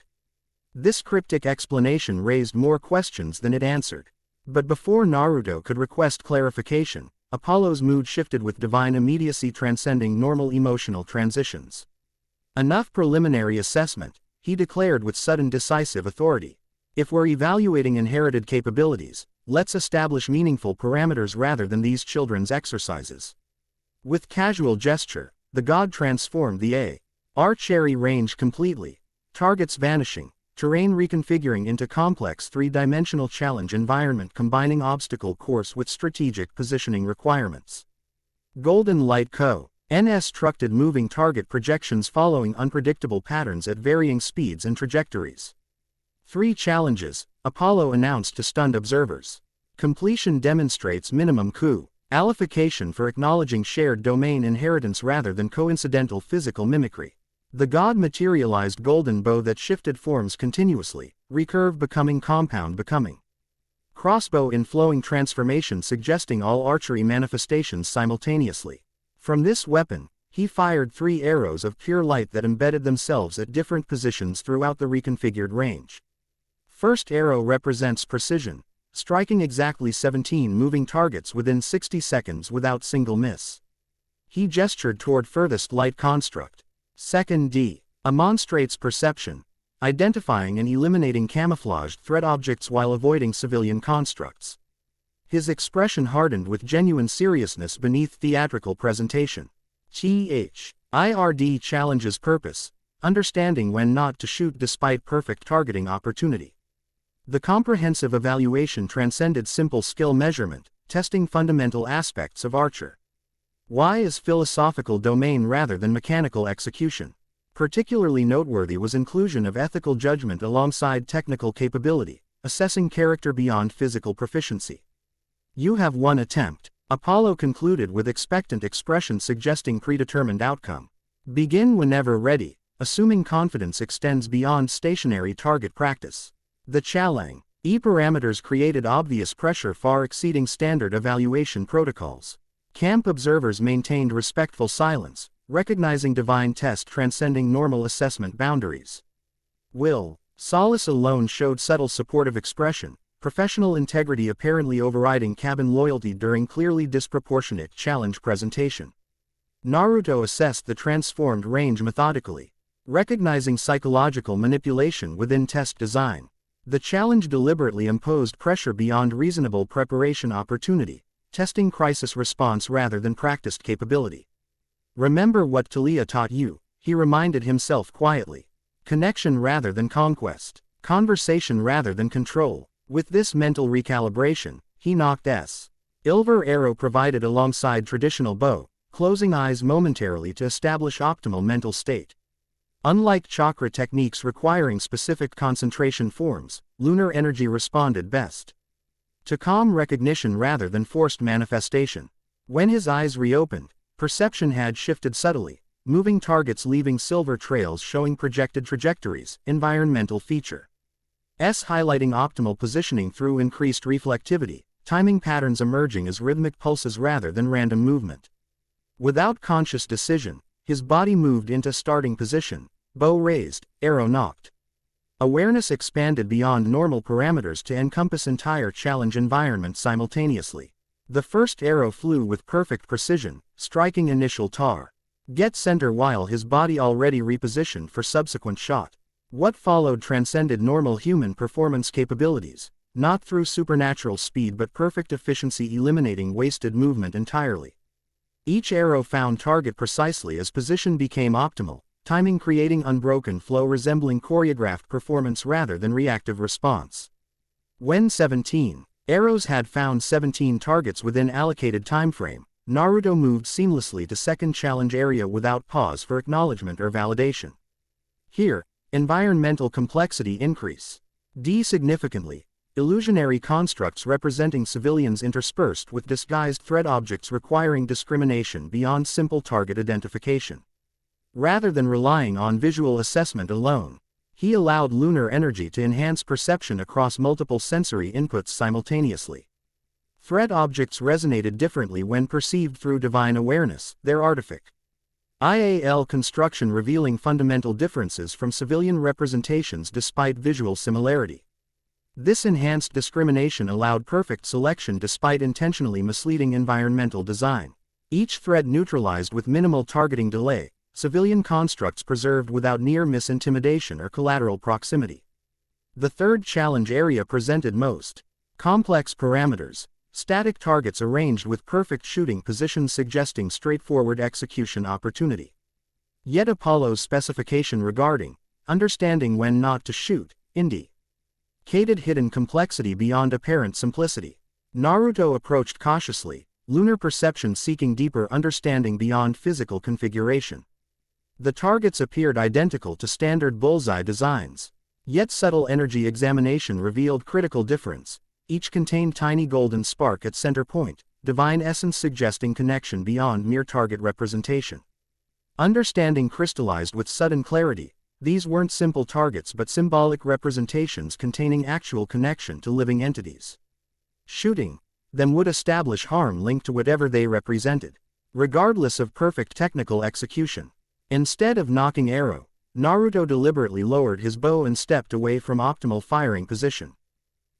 This cryptic explanation raised more questions than it answered. But before Naruto could request clarification, Apollo's mood shifted with divine immediacy transcending normal emotional transitions. Enough preliminary assessment, he declared with sudden decisive authority. If we're evaluating inherited capabilities, let's establish meaningful parameters rather than these children's exercises. With casual gesture, the god transformed the archery range completely, targets vanishing, terrain reconfiguring into complex three-dimensional challenge environment combining obstacle course with strategic positioning requirements. Golden Light Co. Structed moving target projections following unpredictable patterns at varying speeds and trajectories. 3 challenges, Apollo announced to stunned observers. Completion demonstrates minimum coup. Alification for acknowledging shared domain inheritance rather than coincidental physical mimicry. The god materialized golden bow that shifted forms continuously, recurve becoming compound becoming. Crossbow in flowing transformation suggesting all archery manifestations simultaneously. From this weapon, he fired 3 arrows of pure light that embedded themselves at different positions throughout the reconfigured range. First arrow represents precision, striking exactly 17 moving targets within 60 seconds without single miss. He gestured toward furthest light construct. Second D. Demonstrates perception, identifying and eliminating camouflaged threat objects while avoiding civilian constructs. His expression hardened with genuine seriousness beneath theatrical presentation. THIRD challenges purpose, understanding when not to shoot despite perfect targeting opportunity. The comprehensive evaluation transcended simple skill measurement, testing fundamental aspects of archer. Why is philosophical domain rather than mechanical execution? Particularly noteworthy was inclusion of ethical judgment alongside technical capability, assessing character beyond physical proficiency. You have one attempt, Apollo concluded with expectant expression suggesting predetermined outcome. Begin whenever ready, assuming confidence extends beyond stationary target practice. The challenge parameters created obvious pressure far exceeding standard evaluation protocols. Camp observers maintained respectful silence, recognizing divine test transcending normal assessment boundaries. Solace alone showed subtle supportive expression, professional integrity apparently overriding cabin loyalty during clearly disproportionate challenge presentation. Naruto assessed the transformed range methodically, recognizing psychological manipulation within test design. The challenge deliberately imposed pressure beyond reasonable preparation opportunity, testing crisis response rather than practiced capability. Remember what Talia taught you, he reminded himself quietly. Connection rather than conquest, conversation rather than control. With this mental recalibration, he knocked Ilver arrow provided alongside traditional bow, closing eyes momentarily to establish optimal mental state. Unlike chakra techniques requiring specific concentration forms, lunar energy responded best to calm recognition rather than forced manifestation. When his eyes reopened, perception had shifted subtly, moving targets leaving silver trails showing projected trajectories, environmental feature. Highlighting optimal positioning through increased reflectivity, timing patterns emerging as rhythmic pulses rather than random movement. Without conscious decision, his body moved into starting position, bow raised, arrow nocked. Awareness expanded beyond normal parameters to encompass entire challenge environment simultaneously. The first arrow flew with perfect precision, striking initial target center while his body already repositioned for subsequent shot. What followed transcended normal human performance capabilities, not through supernatural speed but perfect efficiency eliminating wasted movement entirely. Each arrow found target precisely as position became optimal, timing creating unbroken flow resembling choreographed performance rather than reactive response. When 17 arrows had found 17 targets within allocated timeframe, Naruto moved seamlessly to second challenge area without pause for acknowledgement or validation. Here, environmental complexity increase. Significantly, illusionary constructs representing civilians interspersed with disguised threat objects requiring discrimination beyond simple target identification. Rather than relying on visual assessment alone, he allowed lunar energy to enhance perception across multiple sensory inputs simultaneously. Threat objects resonated differently when perceived through divine awareness, their artifact. IAL construction revealing fundamental differences from civilian representations despite visual similarity. This enhanced discrimination allowed perfect selection despite intentionally misleading environmental design. Each threat neutralized with minimal targeting delay, civilian constructs preserved without near-miss intimidation or collateral proximity. The third challenge area presented most complex parameters, static targets arranged with perfect shooting positions suggesting straightforward execution opportunity. Yet Apollo's specification regarding understanding when not to shoot indicated hidden complexity beyond apparent simplicity. Naruto approached cautiously, lunar perception seeking deeper understanding beyond physical configuration. The targets appeared identical to standard bullseye designs. Yet subtle energy examination revealed critical difference. Each contained tiny golden spark at center point, divine essence suggesting connection beyond mere target representation. Understanding crystallized with sudden clarity. These weren't simple targets but symbolic representations containing actual connection to living entities. Shooting them would establish harm linked to whatever they represented, regardless of perfect technical execution. Instead of knocking arrow, Naruto deliberately lowered his bow and stepped away from optimal firing position.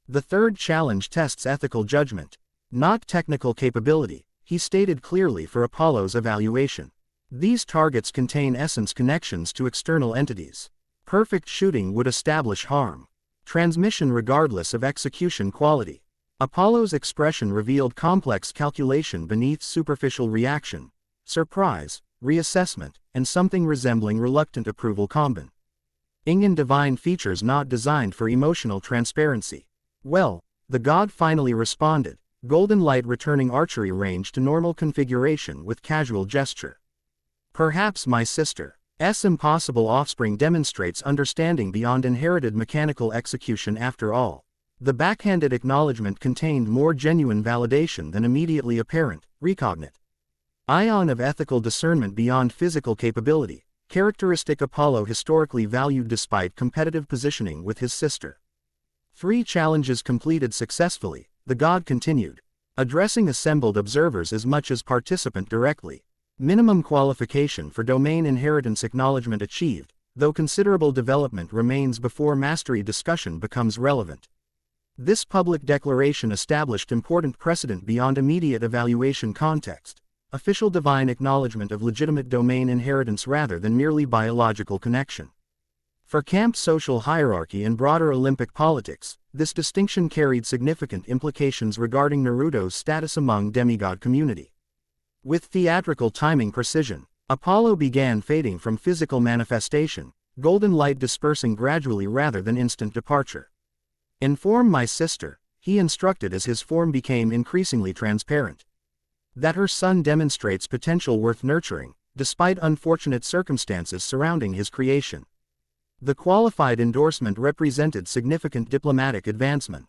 The third challenge tests ethical judgment, not technical capability, he stated clearly for Apollo's evaluation. These targets contain essence connections to external entities. Perfect shooting would establish harm transmission regardless of execution quality. Apollo's expression revealed complex calculation beneath superficial reaction, surprise, reassessment, and something resembling reluctant approval combine. Ingen divine features not designed for emotional transparency. Well, the god finally responded, golden light returning archery range to normal configuration with casual gesture. Perhaps my sister's impossible offspring demonstrates understanding beyond inherited mechanical execution after all. The backhanded acknowledgement contained more genuine validation than immediately apparent, recognite. Ion of ethical discernment beyond physical capability, characteristic Apollo historically valued despite competitive positioning with his sister. 3 challenges completed successfully, the god continued, addressing assembled observers as much as participant directly. Minimum qualification for domain inheritance acknowledgement achieved, though considerable development remains before mastery discussion becomes relevant. This public declaration established important precedent beyond immediate evaluation context, official divine acknowledgement of legitimate domain inheritance rather than merely biological connection. For camp social hierarchy and broader Olympic politics, this distinction carried significant implications regarding Naruto's status among demigod community. With theatrical timing precision, Apollo began fading from physical manifestation, golden light dispersing gradually rather than instant departure. Inform my sister, he instructed as his form became increasingly transparent. That her son demonstrates potential worth nurturing, despite unfortunate circumstances surrounding his creation. The qualified endorsement represented significant diplomatic advancement.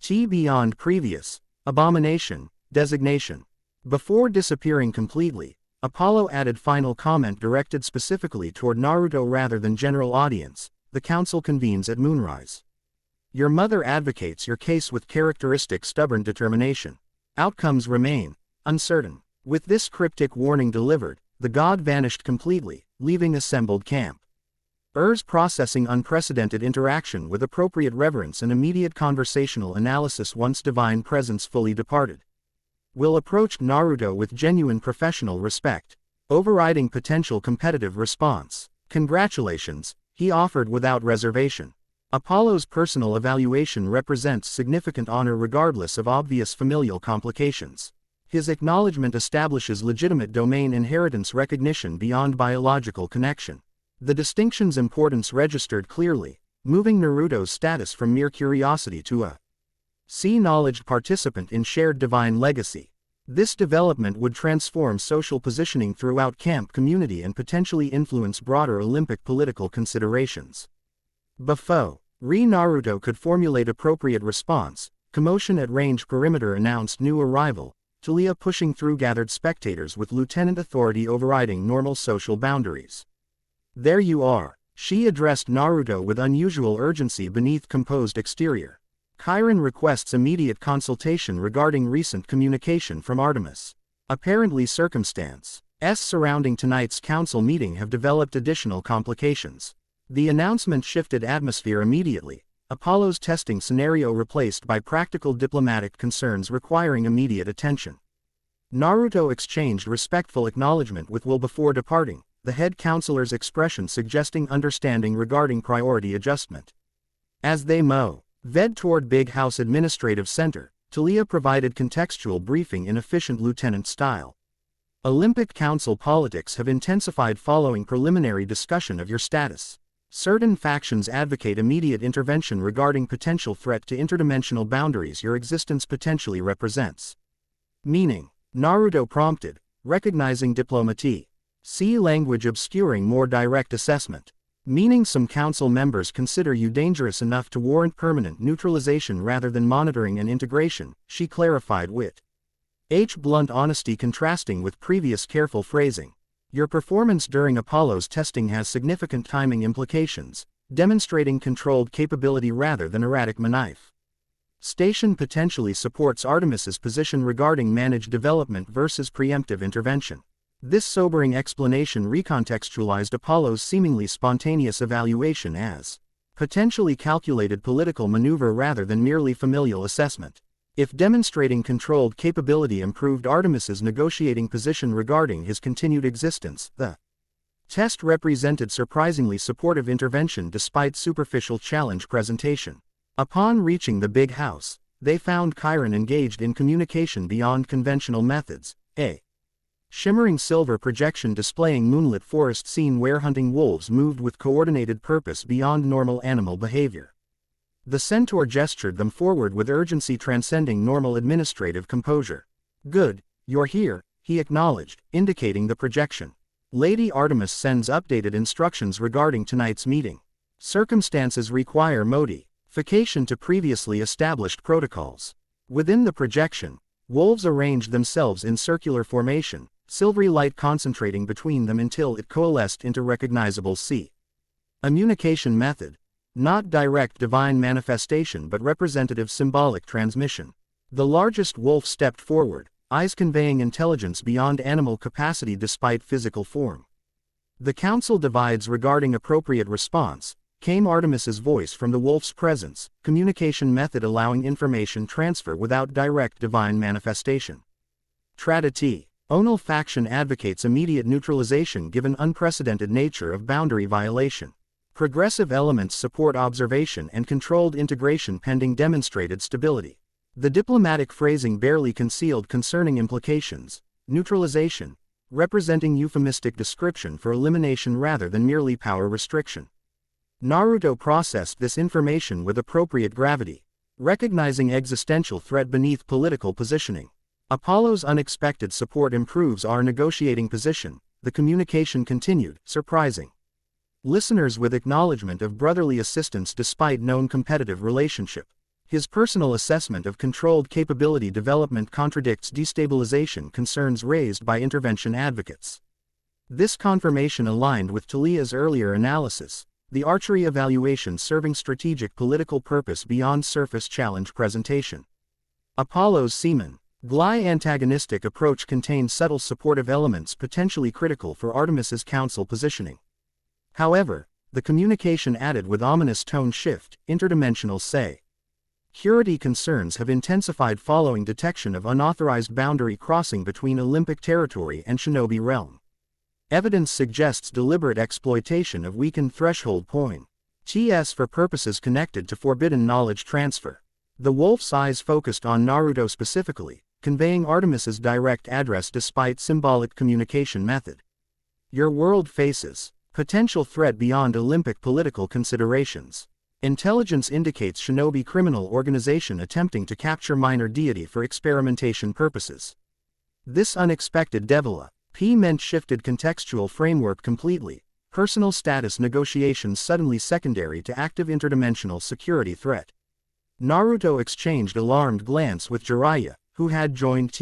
Beyond previous abomination designation. Before disappearing completely, Apollo added final comment directed specifically toward Naruto rather than general audience. The council convenes at moonrise. Your mother advocates your case with characteristic stubborn determination. Outcomes remain uncertain. With this cryptic warning delivered, the god vanished completely, leaving assembled camp. Processing unprecedented interaction with appropriate reverence and immediate conversational analysis once divine presence fully departed. Will approached Naruto with genuine professional respect, overriding potential competitive response. Congratulations, he offered without reservation. Apollo's personal evaluation represents significant honor regardless of obvious familial complications. His acknowledgement establishes legitimate domain inheritance recognition beyond biological connection. The distinction's importance registered clearly, moving Naruto's status from mere curiosity to a knowledge participant in shared divine legacy. This development would transform social positioning throughout camp community and potentially influence broader Olympic political considerations. Before Naruto could formulate appropriate response, commotion at range perimeter announced new arrival, Talia pushing through gathered spectators with lieutenant authority overriding normal social boundaries. There you are, she addressed Naruto with unusual urgency beneath composed exterior. Chiron requests immediate consultation regarding recent communication from Artemis. Apparently circumstances surrounding tonight's council meeting have developed additional complications. The announcement shifted atmosphere immediately, Apollo's testing scenario replaced by practical diplomatic concerns requiring immediate attention. Naruto exchanged respectful acknowledgement with Will before departing, the head counselor's expression suggesting understanding regarding priority adjustment. As they ved toward Big House Administrative Center, Talia provided contextual briefing in efficient lieutenant style. Olympic Council politics have intensified following preliminary discussion of your status. Certain factions advocate immediate intervention regarding potential threat to interdimensional boundaries your existence potentially represents. Meaning, Naruto prompted, recognizing diplomacy. See language obscuring more direct assessment. Meaning some council members consider you dangerous enough to warrant permanent neutralization rather than monitoring and integration, she clarified with blunt honesty contrasting with previous careful phrasing. Your performance during Apollo's testing has significant timing implications, demonstrating controlled capability rather than erratic manipulation potentially supports Artemis's position regarding managed development versus preemptive intervention. This sobering explanation recontextualized Apollo's seemingly spontaneous evaluation as potentially calculated political maneuver rather than merely familial assessment. If demonstrating controlled capability improved Artemis's negotiating position regarding his continued existence, the test represented surprisingly supportive intervention despite superficial challenge presentation. Upon reaching the big house, they found Chiron engaged in communication beyond conventional methods, a shimmering silver projection displaying moonlit forest scene where hunting wolves moved with coordinated purpose beyond normal animal behavior. The centaur gestured them forward with urgency transcending normal administrative composure. Good, you're here, he acknowledged, indicating the projection. Lady Artemis sends updated instructions regarding tonight's meeting. Circumstances require modification to previously established protocols. Within the projection, wolves arranged themselves in circular formation, silvery light concentrating between them until it coalesced into recognizable communication method. Not direct divine manifestation but representative symbolic transmission. The largest wolf stepped forward, eyes conveying intelligence beyond animal capacity despite physical form. The council divides regarding appropriate response, came Artemis's voice from the wolf's presence, communication method allowing information transfer without direct divine manifestation. Traditi. Onal faction advocates immediate neutralization given unprecedented nature of boundary violation. Progressive elements support observation and controlled integration pending demonstrated stability. The diplomatic phrasing barely concealed concerning implications, neutralization, representing euphemistic description for elimination rather than merely power restriction. Naruto processed this information with appropriate gravity, recognizing existential threat beneath political positioning. Apollo's unexpected support improves our negotiating position, the communication continued, surprising listeners with acknowledgement of brotherly assistance despite known competitive relationship. His personal assessment of controlled capability development contradicts destabilization concerns raised by intervention advocates. This confirmation aligned with Talia's earlier analysis, the archery evaluation serving strategic political purpose beyond surface challenge presentation. Apollo's seaman, Gly antagonistic approach contained subtle supportive elements potentially critical for Artemis's council positioning. However, the communication added with ominous tone shift, interdimensional security concerns have intensified following detection of unauthorized boundary crossing between Olympic territory and Shinobi realm. Evidence suggests deliberate exploitation of weakened threshold points for purposes connected to forbidden knowledge transfer. The wolf's eyes focused on Naruto specifically, conveying Artemis's direct address despite symbolic communication method. Your world faces potential threat beyond Olympic political considerations. Intelligence indicates Shinobi criminal organization attempting to capture minor deity for experimentation purposes. This unexpected development shifted contextual framework completely. Personal status negotiations suddenly secondary to active interdimensional security threat. Naruto exchanged alarmed glance with Jiraiya, who had joined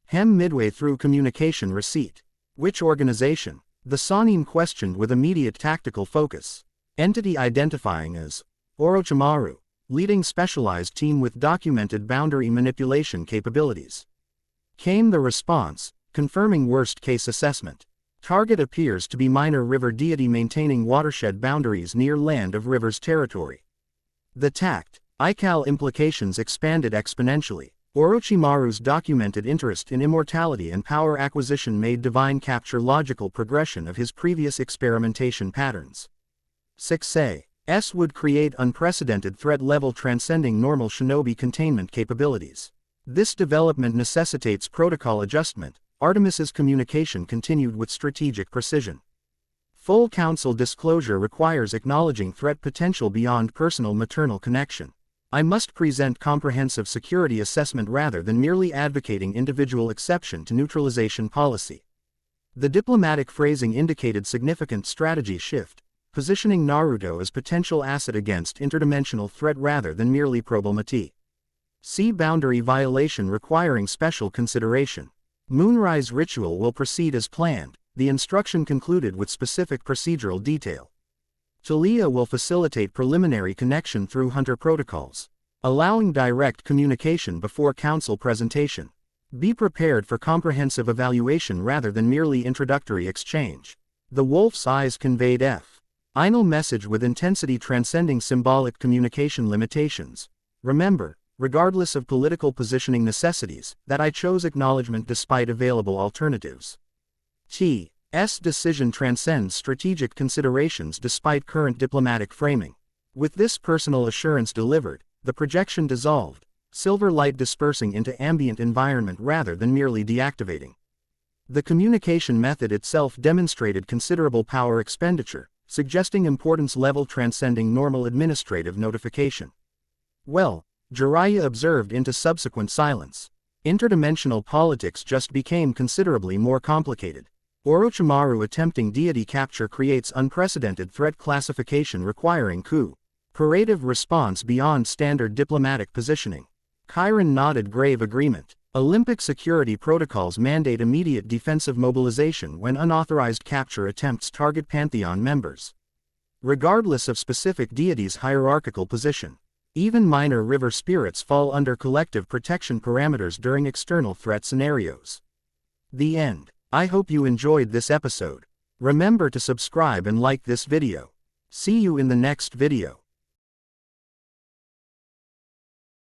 him midway through communication receipt. Which organization? The Sannin questioned with immediate tactical focus. Entity identifying as Orochimaru, leading specialized team with documented boundary manipulation capabilities. Came the response, confirming worst-case assessment. Target appears to be minor river deity maintaining watershed boundaries near land of river's territory. The tactical implications expanded exponentially. Orochimaru's documented interest in immortality and power acquisition made divine capture logical progression of his previous experimentation patterns. 6a. would create unprecedented threat level transcending normal shinobi containment capabilities. This development necessitates protocol adjustment. Artemis's communication continued with strategic precision. Full council disclosure requires acknowledging threat potential beyond personal maternal connection. I must present comprehensive security assessment rather than merely advocating individual exception to neutralization policy. The diplomatic phrasing indicated significant strategy shift, positioning Naruto as potential asset against interdimensional threat rather than merely probability. See boundary violation requiring special consideration. Moonrise ritual will proceed as planned, the instruction concluded with specific procedural detail. Talia will facilitate preliminary connection through hunter protocols, allowing direct communication before council presentation. Be prepared for comprehensive evaluation rather than merely introductory exchange. The wolf's eyes conveyed final message with intensity transcending symbolic communication limitations. Remember, regardless of political positioning necessities, that I chose acknowledgement despite available alternatives. T's decision transcends strategic considerations despite current diplomatic framing. With this personal assurance delivered, the projection dissolved, silver light dispersing into ambient environment rather than merely deactivating. The communication method itself demonstrated considerable power expenditure, suggesting importance level transcending normal administrative notification. Well, Jiraiya observed into subsequent silence. Interdimensional politics just became considerably more complicated. Orochimaru attempting deity capture creates unprecedented threat classification requiring cooperative response beyond standard diplomatic positioning. Chiron nodded grave agreement. Olympic security protocols mandate immediate defensive mobilization when unauthorized capture attempts target Pantheon members. Regardless of specific deity's hierarchical position, even minor river spirits fall under collective protection parameters during external threat scenarios. The end. I hope you enjoyed this episode. Remember to subscribe and like this video. See you in the next video.